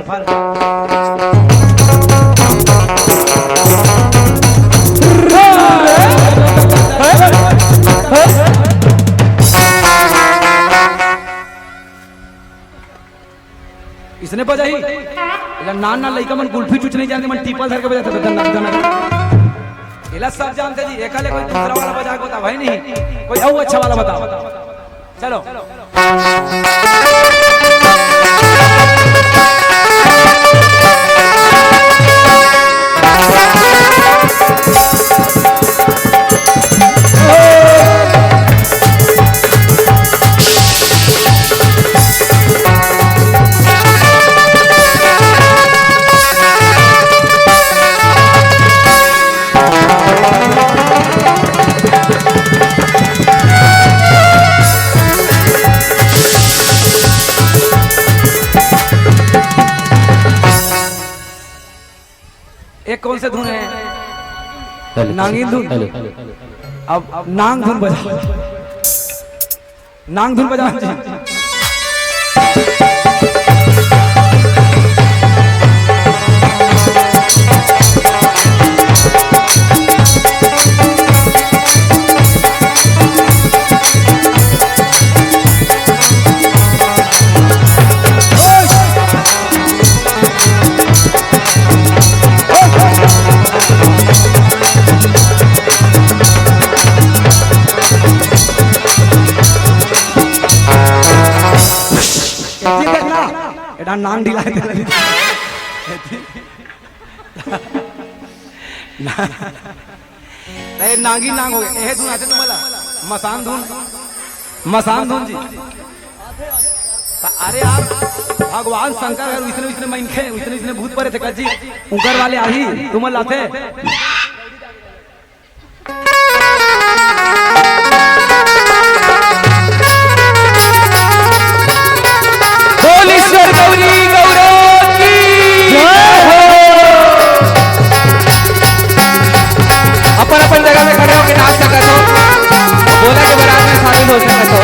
Speaker 1: इसने बजा ही नान ना लइका मन गुल्फी चुच नहीं जानते, मन टीपल धर के बजाते थे दन दन। इला सब जानते जी, एकाले कोई दूसरा वाला बजा को था भाई नहीं, कोई और अच्छा वाला बताओ। चलो एक कौन से धुन है, नांगिन धुन। अब नांग धुन बजा, नांग धुन बजा जी। नांग ढिला नांगी नांग हो गए धुन आते तुम्हाला मसान धुन, मसान धुन जी। अरे यार भगवान शंकर इतने इतने मनखे इतने इतने भूत परे थे कजी उकर वाले आही तुम लाते
Speaker 2: गौरी गौरव की जय हो। अपन अपन जगह में खड़े होकर नाच सकते हो, बोला के बारात में शामिल हो सकते हो।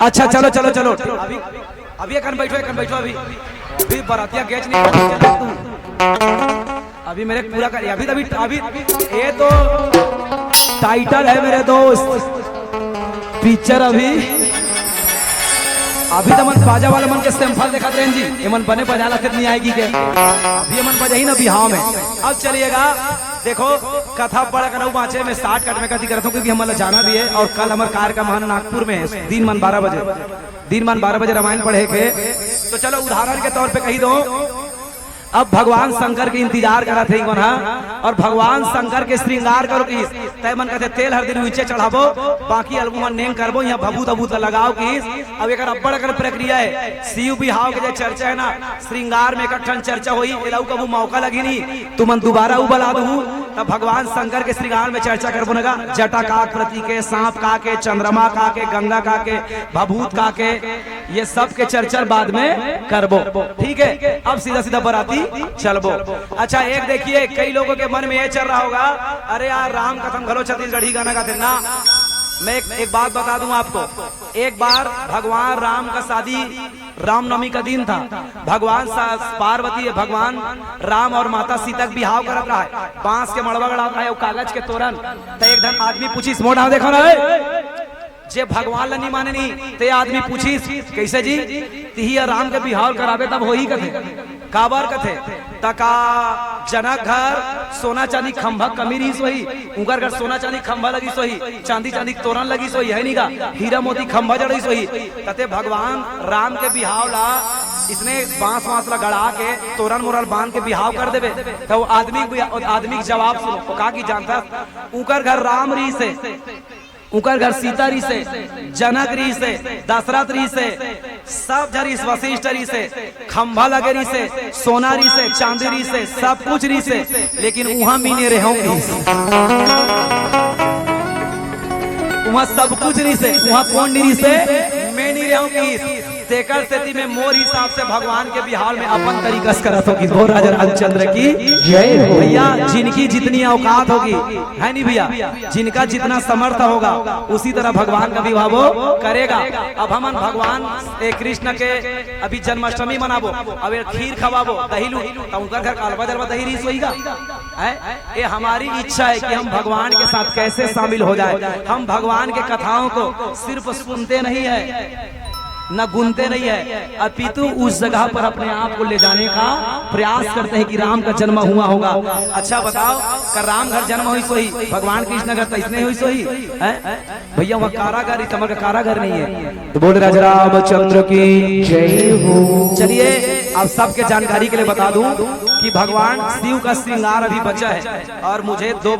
Speaker 1: अच्छा चलो चलो चलो अभी अभी एक बैठो अभी बरातिया गेच नहीं अभी मेरे पूरा कर अभी अभी अभी ये तो टाइटल है मेरे दोस्त पिक्चर अभी अभी तो मन बाजा वाला मन के सैंपल देखा रहे जी, ये मन बने बजाला फिर नहीं आएगी के अभी मन बजा ही ना बिहाव में। अब चलिएगा देखो कथा पढ़ा कर बाँचे में 60 कट में कथी करता हूँ क्योंकि हमारा जाना भी है और कल हमारे कार्यक्रम नागपुर में है दिन मन 12 बजे रामायण पढ़े के। तो चलो उदाहरण के तौर पे कही दो अब भगवान शंकर के इंतजार करा थे और भगवान शंकर के श्रृंगार करो की तय मन कहते तेल हर दिन नीचे चढ़ाबो बाकी अलगुमन नेम करबो यहाँ भभूत अभूत लगाओ की अब एक अब्बड़ कर प्रक्रिया है। शिव बिहाव के जो चर्चा है ना श्रृंगार में इकट्ठन चर्चा हुई एलाऊ कबू मौका लगी नहीं तुमन दोबारा उबला दू तब भगवान शंकर के श्रृंगार में चर्चा करबो नगा जटा काक प्रति के सांप का के चंद्रमा का के गंगा का के भभूत का के ये सब के चर्चा बाद में करबो। ठीक है अब सीधा सीधा बराती चलबो। अच्छा एक देखिए कई लोगों के मन में ये चल रहा होगा अरे यार राम कथम घलो छत्तीसगढ़ी गाना गाते ना। मैं एक बात बता दूं आपको, एक बार भगवान राम का शादी रामनवमी का दिन था। भगवान पार्वती भगवान राम और माता सीता का बिहाव करत रहा है बांस के मड़वा गड़ा रहा है कागज के तोरण तो एक धन आदमी पूछी मोटा देखो ना जे भगवान ला नहीं माने नहीं ते आदमी पूछी कैसे जी तिही राम के बिहाव करावे तब हो ही कथे काबर कथे तका जनक घर सोना चांदी खंभा कमी रही सोही उनकर घर सोना चांदी खंभा लगी सोही चांदी चांदी तोरण लगी सोही है नी का हीरा मोती खंभा जड़ी सोही तते भगवान राम के बिहाव ला इसने बांस वांस ला गड़ा के तोरण मोरल बांध के बिहाव कर देवे तो आदमी जवाब सुनो का की जानता उनकर घर राम री से उनकर घर सीता री से जनक री से दशरथ री से सब जरी वशिष्ठ री से खंभा लगे री से सोना री से चांदी री से सब कुछ री से लेकिन वहां मीने रहे वहां सब कुछ री से वहां कौन री से मैं नहीं रहूंगी तेकर स्थिति में मोर हिसाब से भगवान के बिहार में अपन तरीका से करत होगी वो राजा रामचंद्र की जय हो। भैया जिनकी जितनी औकात होगी है नहीं भैया जिनका जितना समर्थ होगा उसी तरह भगवान का विवाह वो करेगा। अब हम भगवान कृष्ण के अभी जन्माष्टमी मनाबो अब खीर खवाबो दही लू तो उनका घर कालवा जलवा दही रीस होगा ये हमारी इच्छा है कि हम भगवान के साथ कैसे शामिल हो जाए। हम भगवान के कथाओं को सिर्फ सुनते नहीं है न गुनते नहीं है अपितु उस जगह पर अपने आप को ले जाने का प्रयास करते हैं कि राम का जन्म हुआ होगा। अच्छा बताओ कर राम घर जन्म हुई सोही भगवान कृष्ण घर तैसने हुई सोही भैया वह कारागार का कारागार नहीं है तो बोल राजा रामचंद्र की जय हो। चलिए अब सबके जानकारी के लिए बता दूं कि भगवान शिव का श्रृंगार अभी बचा है और मुझे तो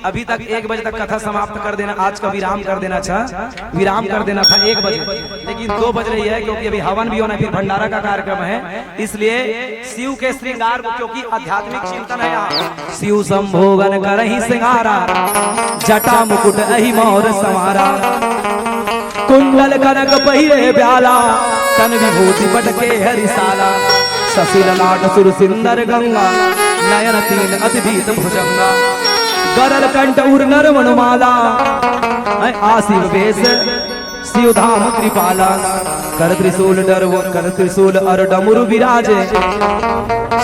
Speaker 1: अभी तक 1 बजे तक कथा समाप्त कर देना आज का विराम कर देना विराम कर देना था 1 बजे लेकिन 2 बज रही है क्योंकि अभी हवन भी होना फिर भंडारा का कार्यक्रम है इसलिए शिव के श्रृंगार को क्योंकि आध्यात्मिक चिंतन है यहाँ शिव संभोगन करहि श्रृंगारा जटा मुकुट अहि मोर संवारा कुंडल कनक पहिरे ब्याला तन विभूति पटके हरिशाला ससील नाट सुर सिंदर गंगा नयन तीन अतिभीत भुजंगा गरल कंठ उर नर मनुमाला आसिव वेश शिव धाम कृपाला कर त्रिशूल कर त्रिशूल और डमरु विराजे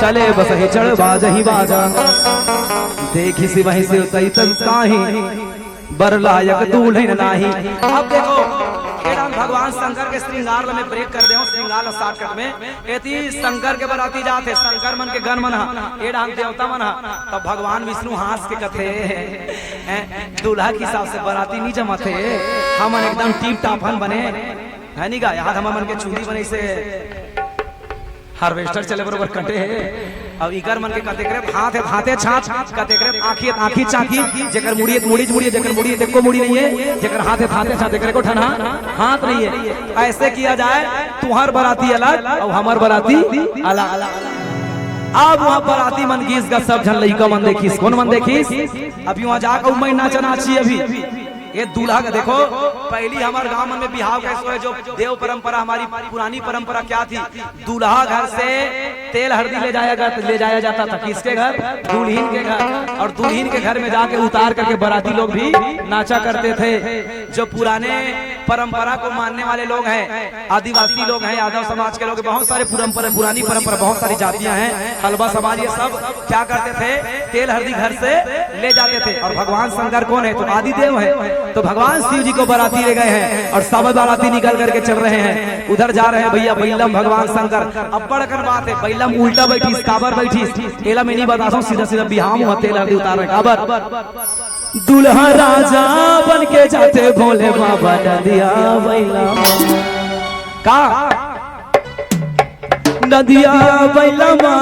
Speaker 1: चले बस ही चढ़ बाजही बाजा देखी सिवहि शिव सहितन काही बर लायक दूल्हन नाही। अब देखो भगवान शंकर के श्रृंगार में ब्रेक कर दे श्रृंगार शॉर्टकट में एती शंकर के बराती जाते शंकर मन के गण मन एडान देवता मन तब भगवान विष्णु हास के कथे दूल्हा के हिसाब से बराती नहीं जमा थे हम एकदम टीप टाफन बने है नहीं गा याद हम मन के चूड़ी बने से हार्वेस्टर चले बरोबर कटे है अब इकर मन के कते करे हाथे छाछ कते करे आंखी चाकी जेकर मुड़ी जेकर मुड़ी देखो मुड़ी नहीं है जेकर हाथे छाछ करे को ठना हाथ नहीं है ऐसे किया जाए तुहार बराती अलग और हमार बराती अलग। अब वहाँ बराती मन गीस का सब झन लइका मन देखिस कौन मन देखिस अभी वहाँ जाकर मैं नाचा नाची अभी ये दूल्हा का देखो पहली हमारे गांव में बिहाव कैसे है जो देव परंपरा हमारी पुरानी परंपरा क्या थी दूल्हा घर से तेल हल्दी ले जाया जाता था किसके घर दुल्हीन के घर और दुल्हीन के घर में जाके उतार करके बराती लोग भी नाचा करते थे। जो पुराने परंपरा को मानने वाले लोग हैं आदिवासी लोग हैं यादव समाज के लोग बहुत सारे पुरानी परंपरा बहुत सारी जातियां हैं हलवा समाज ये सब क्या करते थे तेल हल्दी घर से ले जाते थे। और भगवान शंकर कौन है तो आदिदेव है तो भगवान शिव जी को बाराती ले गए हैं और सब बाराती निकल करके चल रहे हैं उधर जा रहे हैं भैया बैलम भगवान शंकर अब्बड़ कर बात है बैलम उल्टा बैठी काबर बैठी एला मैं नहीं बताता हूँ सीधा बिहाम हुआ तेल हल्दी उतार काबर दुल्हा राजा बन के जाते भोले बाबा नदिया बैला का नदिया बैलमा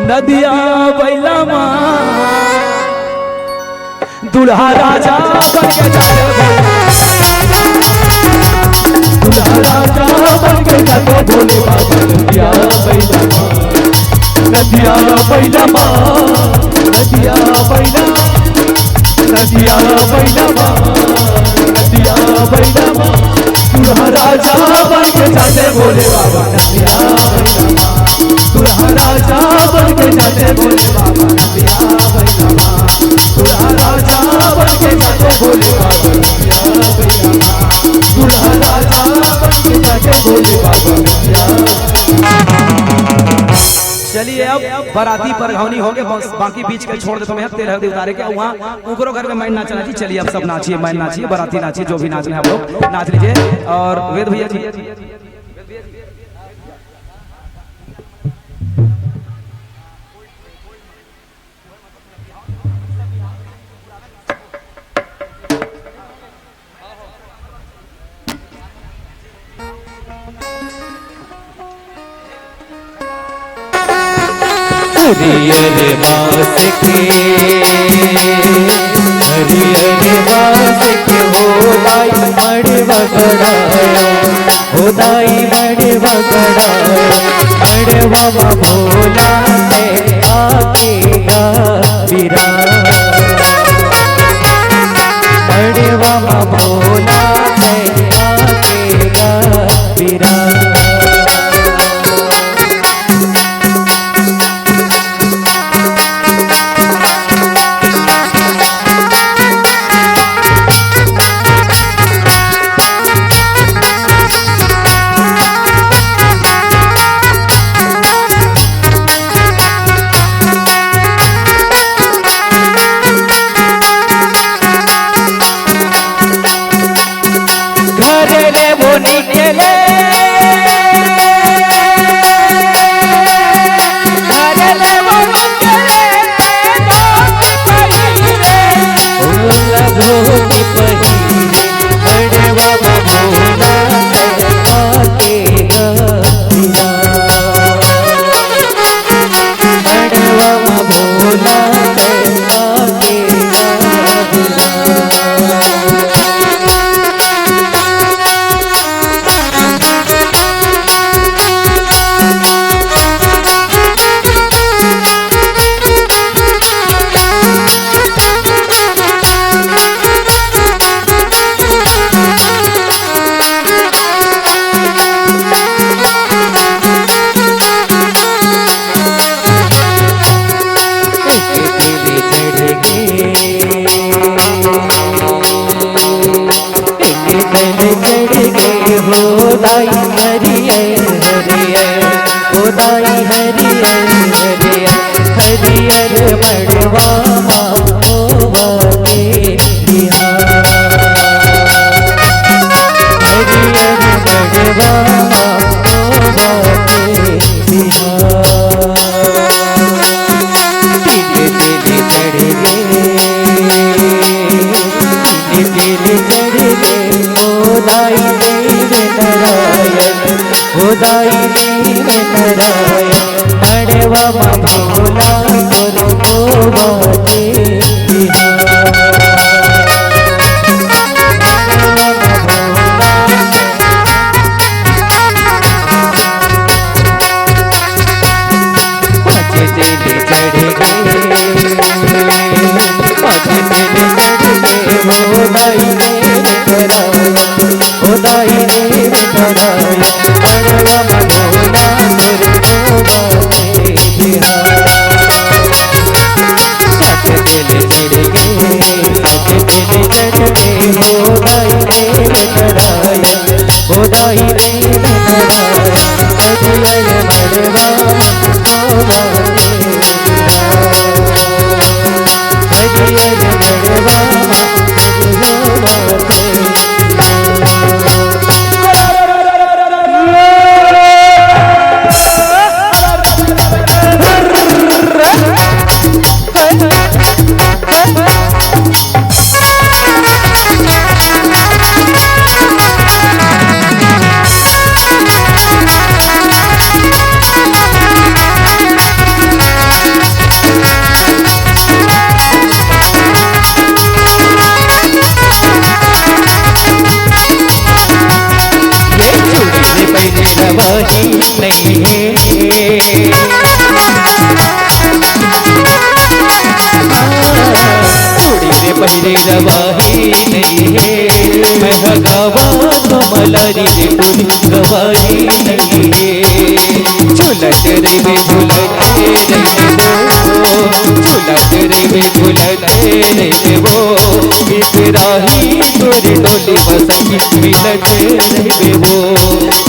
Speaker 1: नदिया बैलमा दुल्हा राजा बन के जाते दुल्हा राजा बन के जाते भोले बाबा नदिया बैलमा नदिया बैलमा नदिया बैलमा नदिया बैलमा नदिया बैलमा दुल्हा राजा बन के जाते भोले बाबा नदिया बैलमा दुल्हा राजा बन के जाते भोले बाबा नदिया बैलमा दुल्हा राजा बन के जाते भोले बाबा नदिया बैलमा दुल्हा राजा बन के जाते भोले बाबा नदिया। चलिए अब बाराती पर घौनी हो गए, बाकी बीच के छोड़ दे तुम्हें तेरह दे उतारे के वहाँ उकरो घर में मैन नाचना चाहिए। चलिए अब सब नाचिए, मैन नाचिए, बाराती नाचिए, जो भी नाचना है आप लोग नाच लीजिए। और वेद भैया जी
Speaker 2: हरियर बास के होदाई बड़े बगड़ाया होदाई बड़े बगड़ाया बड़े बाबा भोला है आकेगा बिरा बड़े बाबा भोला है आकेगा बिरा। होदाई हरियर हरियर होदाई हरियर हरियर हरियर मड़वा होवाते बिहार हरियर मड़वा होवाते बिहार। तिले तिले चढ़ गए तिले चढ़ गए होदाई होदाई देव नारायण बड़े बाबा भोला गुरु होवाते बिहार पाँच दिल चढ़ गए पाँच दिल चढ़ गए होदाई देव नारायण होदाई देव नारायण बड़वा भोला गुरु होवाते बिहार। नहीं है। थोड़ी रे पहिरे रवाही नहीं है। मैं हगावा कमलारी रे पूरी गवाही नहीं है। झूलत रे में झूलते रहे वो, झूलत रे में झूलते रहे वो, इबराही तोरे डोली मसकी मिलते रहे वो,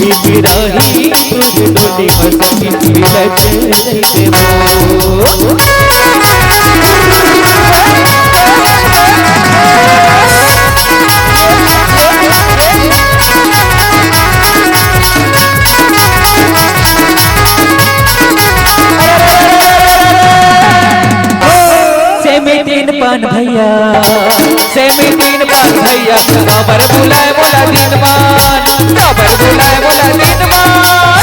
Speaker 2: इबराही तोरे डोली मसकी मिलते रहे वो। पान भैया सेमी तीन पान भैया, काबर बुलाए बोला दिन मान, काबर बुलाए बोला दिन मान।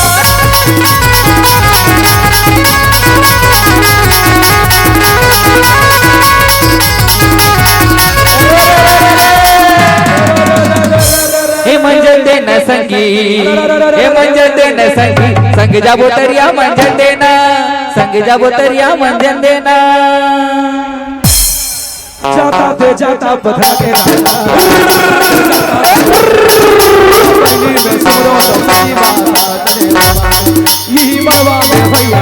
Speaker 2: हे मंजन देना संगी, हे मंजन देना संगी, संग जाबो तरिया मंजन देना, संग जाबो तरिया मंजन देना।
Speaker 1: जाता दे जाता बधा के यही बाबा में भैया।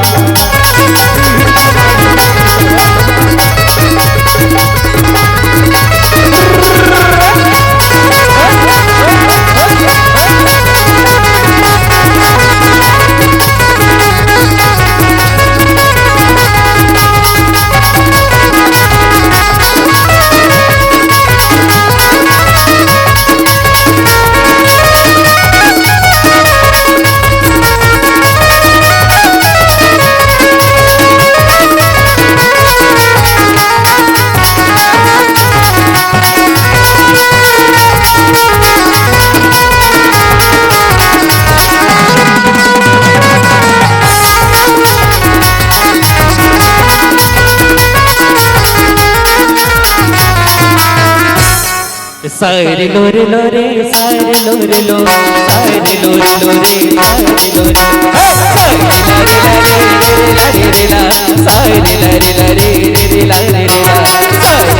Speaker 2: सारे लोरे लोरे सारे लोरे लो, सारे लोरे लोरे सारे लोरे, सारे लारे लारे ला, सारे लारे लारे रे लारे ला, सारे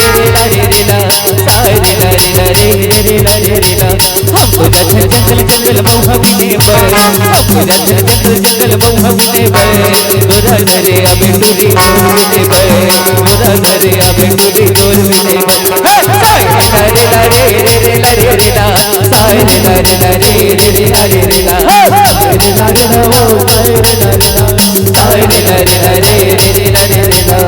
Speaker 2: लारे लारे ला, सारे लारे लारे रे लारे ला। हमको जंगल जंगल जंगल मौहा मिले पर, हमको जंगल जंगल जंगल मौहा मिले पर, तोरा घरे अबे टूटी रोज मिले पर, तोरा घरे अबे टूटी रोज मिले पर। लारे लारे रे लारे रे ला, सारे लारे लारे रे लारे रे ला, सारे लारे ला, सारे लारे ला, सारे लारे लारे रे लारे रे ला।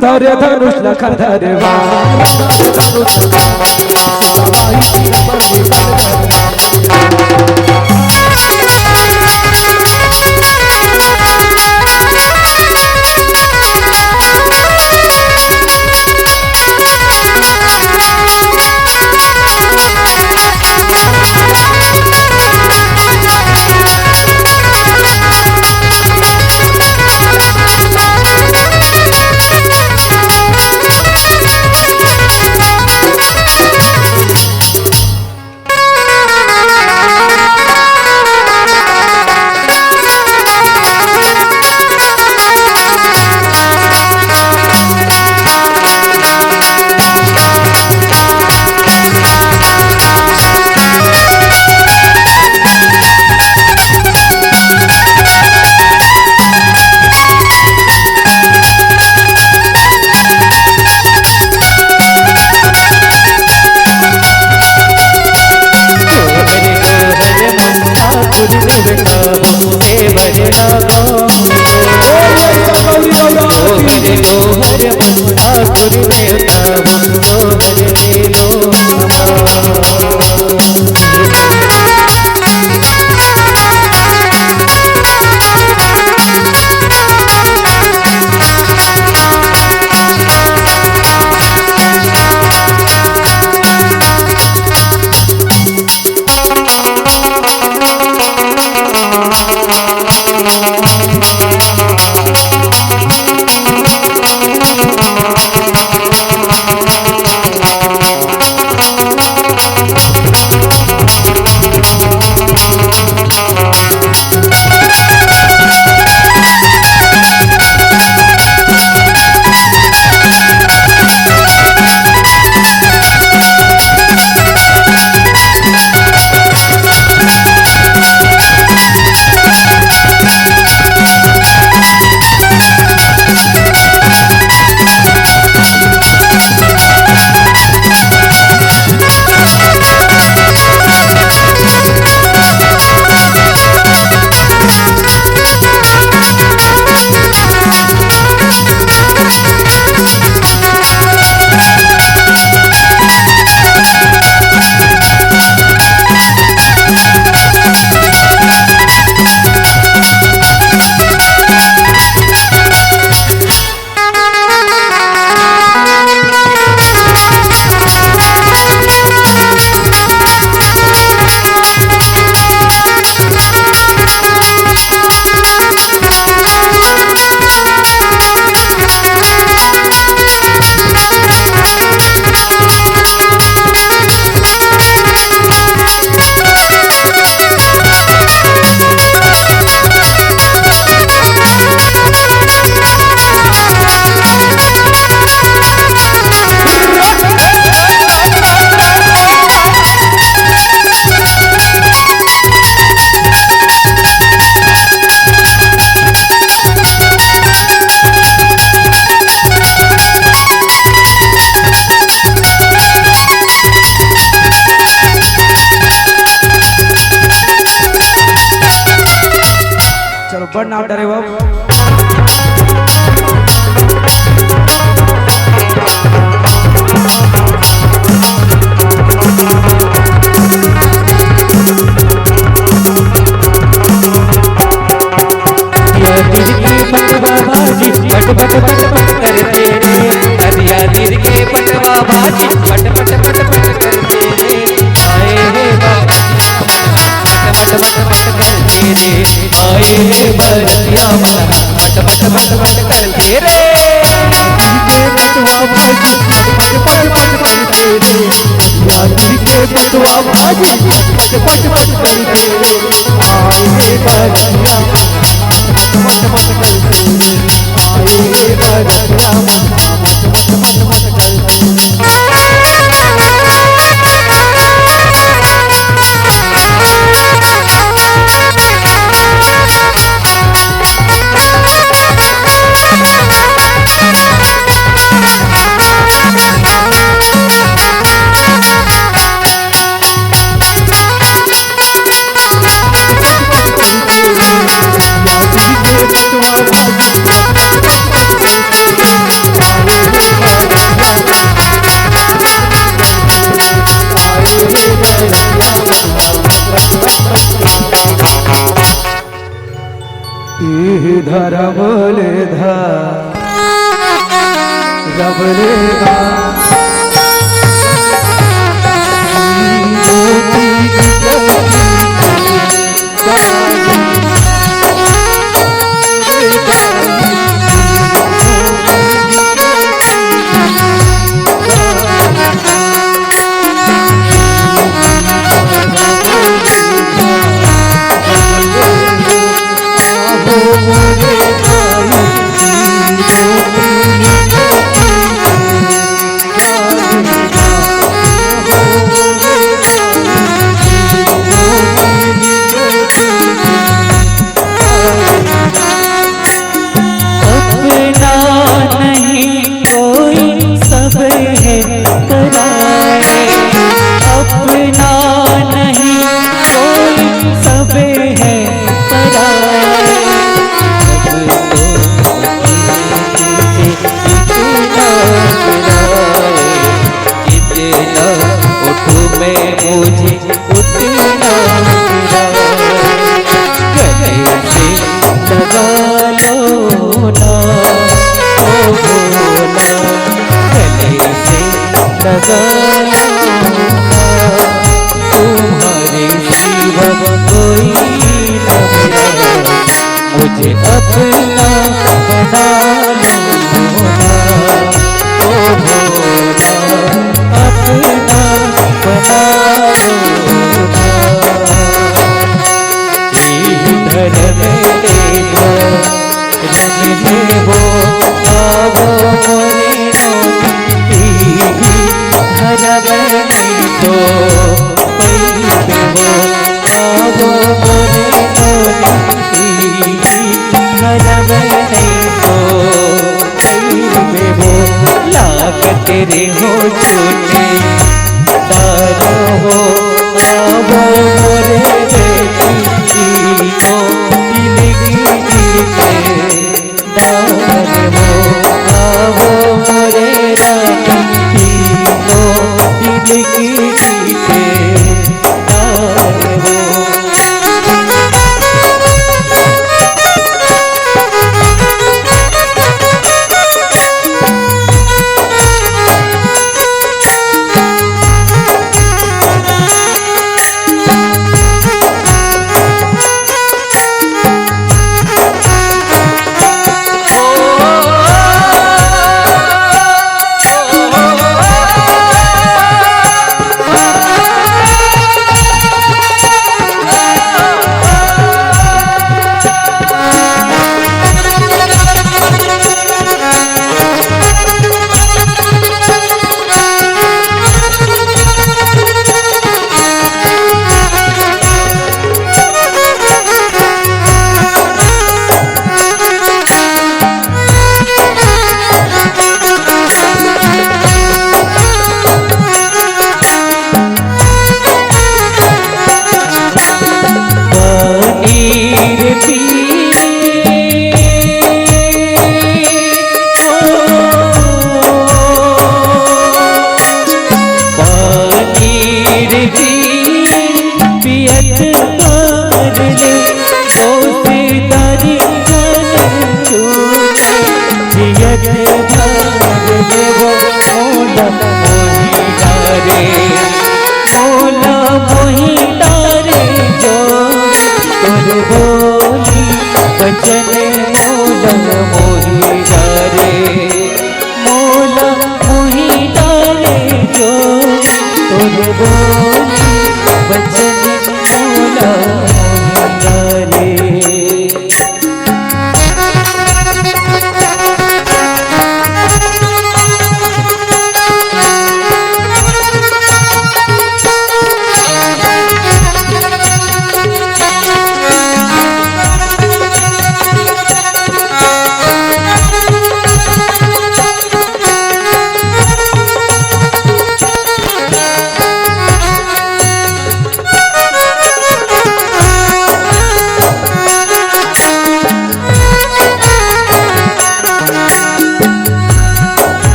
Speaker 1: धरे धनुष लखन धरे छोड़ ना डरे वो।
Speaker 2: दिल के पटवा भाजी पट पट पट पट करते रे, अरिया दिल के पटवा भाजी पट पट पट पट करते रे, आए रे पट पट पट पट करते रे, आए रे बरिया पट पट पट पट करते रे, के पटवा भाजी पट पट पट करते रे, अरिया दिल के पटवा भाजी पट पट पट करते रे, आए रे बरिया मत मत करते रे, आए रे बरिया मत मत मत करते
Speaker 1: धर बोले धा रबले धा
Speaker 2: तुम्हारे सिवा कोई न मेरा, मुझे अपना बना लो ना, ओ भोला अपना बना लो ना, इधर मेरे दो रहने वो आवो मोरे घर नहीं तो पैसे हो आवो मोरे घर नहीं तो पैसे हो, लाग तेरे हो छोटे तारो हो आवो मोरे को जिंदगी के दार हो, आवो मोरे भी पियत कर ले वो सीतारी जन्म छूटे जियत भाग ले वो मौला मोही डारे मौला मोही डारे जो तुर बोली बचन मौला मोही डारे मौला मोही डारे जो तुर बोली बचन मौला मोही डारे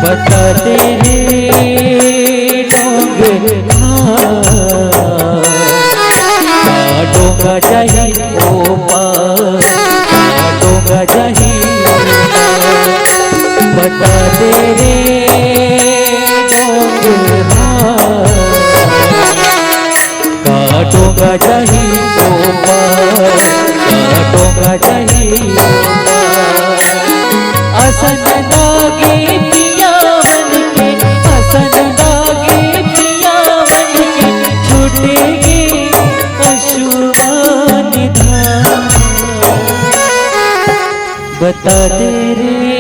Speaker 2: बता दे रे डोंगा जाही ओ पार डोंगा जाही बता दे रे डोंगा जाही ओ पार डोंगा जाही ओ पार असन लागे पिया मन के असन लागे पिया मन के छूटेगी अशुमान धाम बता दे रे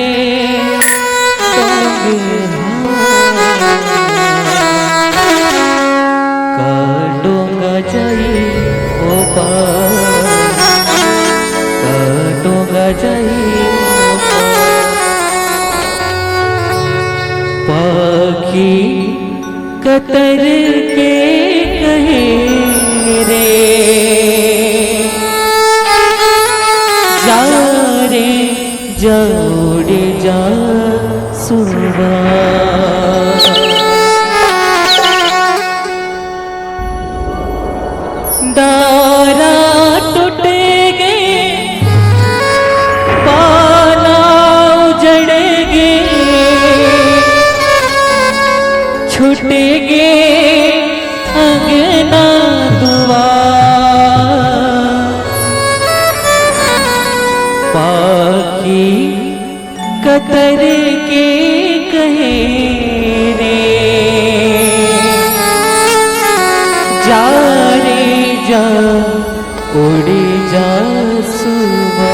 Speaker 2: का डोंगा जाई ओ पार का डोंगा जाई ओ पार पाखी कतर के कहे रे जा रे जोड़े जा सुबह दारा टूटेगे पाना उजड़ेगे छूटेगे अंगना दुआ पाखी कतर के कहे रे जा रे जा उड़ी जा सुबह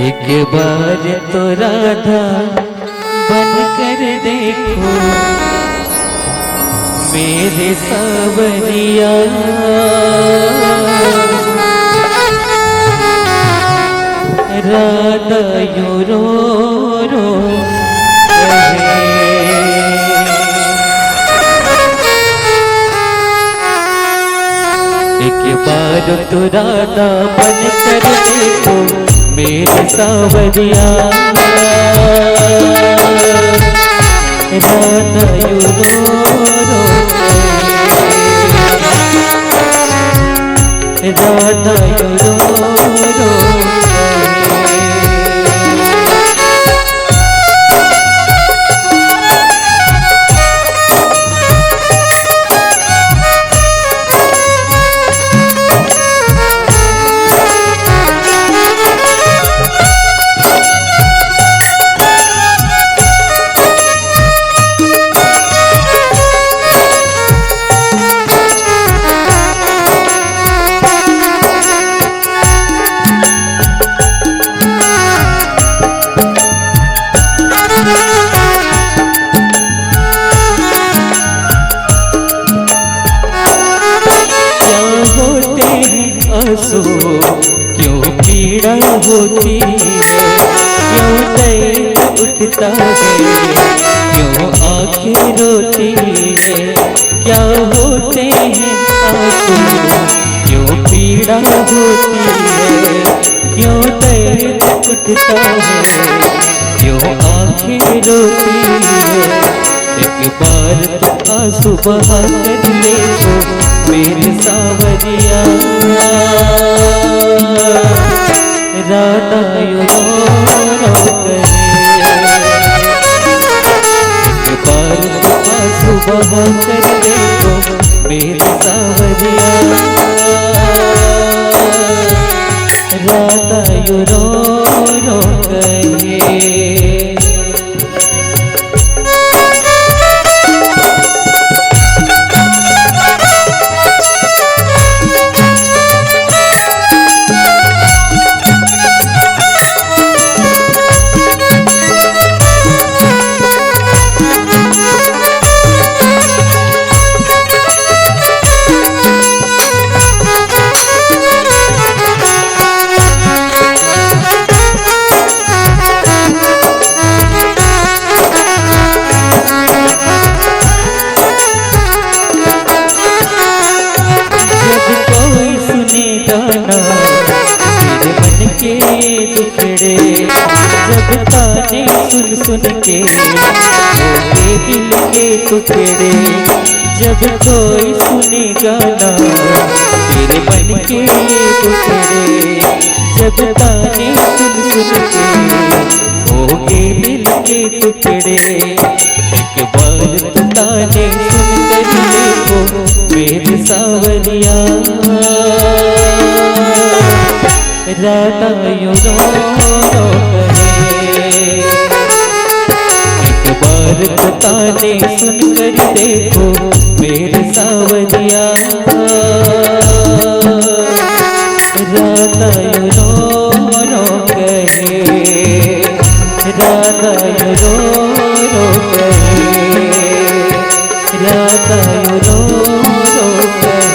Speaker 2: एक बार तो राधा बन कर देखो मेरे सावरिया राधा यूं रो रो रहे एक बार तो राधा बन कर देखो मेरे सावरिया राधा यूं रो रो राधा यूं रो रो आंसू क्यों पीड़ा होती है, क्यों दर्द उठता है, क्यों आंखें रोती है, क्या होते हैं आंसू, क्यों पीड़ा होती है, क्यों दर्द उठता है, क्यों आंखें रोती है। एक बार तो आंसू बहा कर देखो मेरे सावरिया, राधा यूं रो करे। एक बार तो आंसू बहा कर देखो मेरे सावरिया, राधा यूं रो करे। जब ताने सुन सुन के होते दिल के टुकड़े, जब कोई सुनेगा ना तेरे मन के टुकड़े, जब ताने सुन सुन के होगे दिल के टुकड़े। एक बार तो ताने सुन कर देखो मेरे सावरिया, राधा यूं रो करे। एक बार तो ताने सुन कर देखो मेरे सावरिया, राधा यूं रो करे, राधा यूं रो करे, राधा यूं रो करे,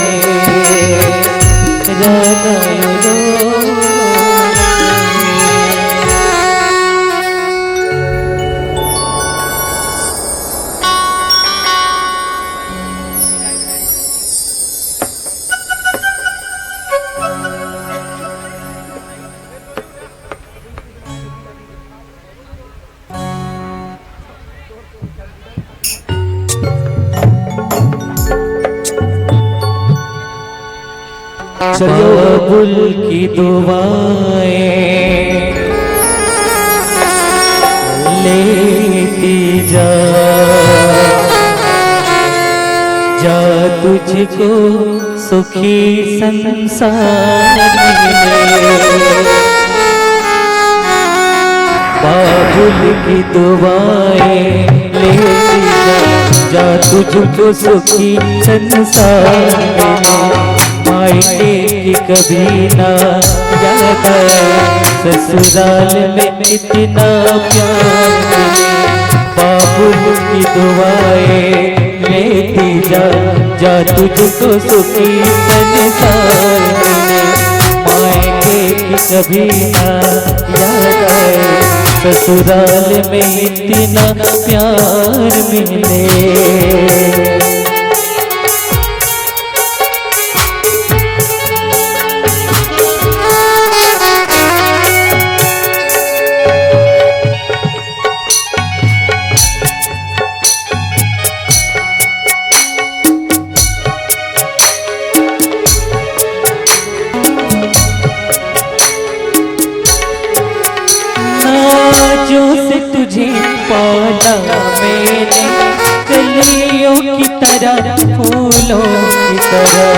Speaker 2: राधा यूं रो। बाबुल की दुआएं लेती जा, जा तुझको सुखी संसार मिले। बाबुल की दुआएं लेती जा, जा तुझको सुखी संसार मिले। मायके की कभी ना याद आए, ससुराल में इतना प्यार मिले। बाबुल की दुआएं लेती जा, जा तुझको सुखी संसार मिले। मायके की कभी ना याद आए, ससुराल में इतना प्यार मिले। तुझे पाला मैंने कलियों की तरह, फूलों की तरह।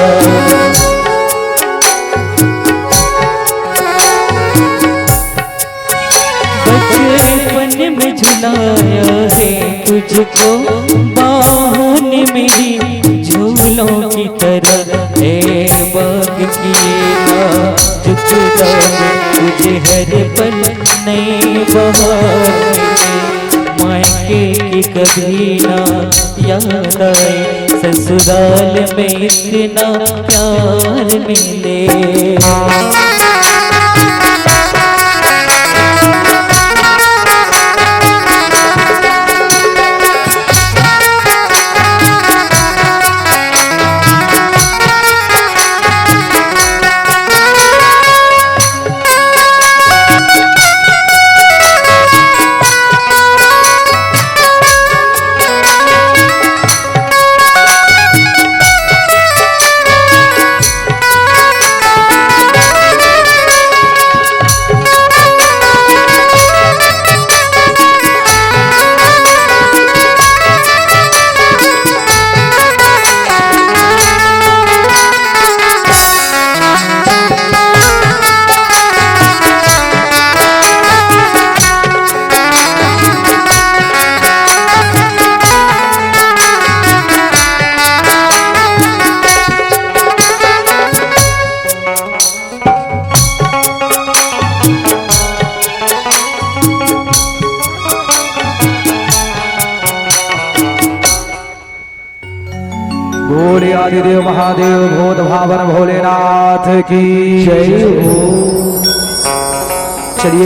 Speaker 2: बचपन में झुलाया है तुझको बाहों ने मेरी, झूलों की तरह। ए बाग की नाजुक दाग तुझे हर पल नई बहार मिले। मायके की कभी ना याद आए, ससुराल में इतना प्यार मिले।
Speaker 1: बोले आदिदेव महादेव भूत भावन भोलेनाथ की
Speaker 2: जय हो।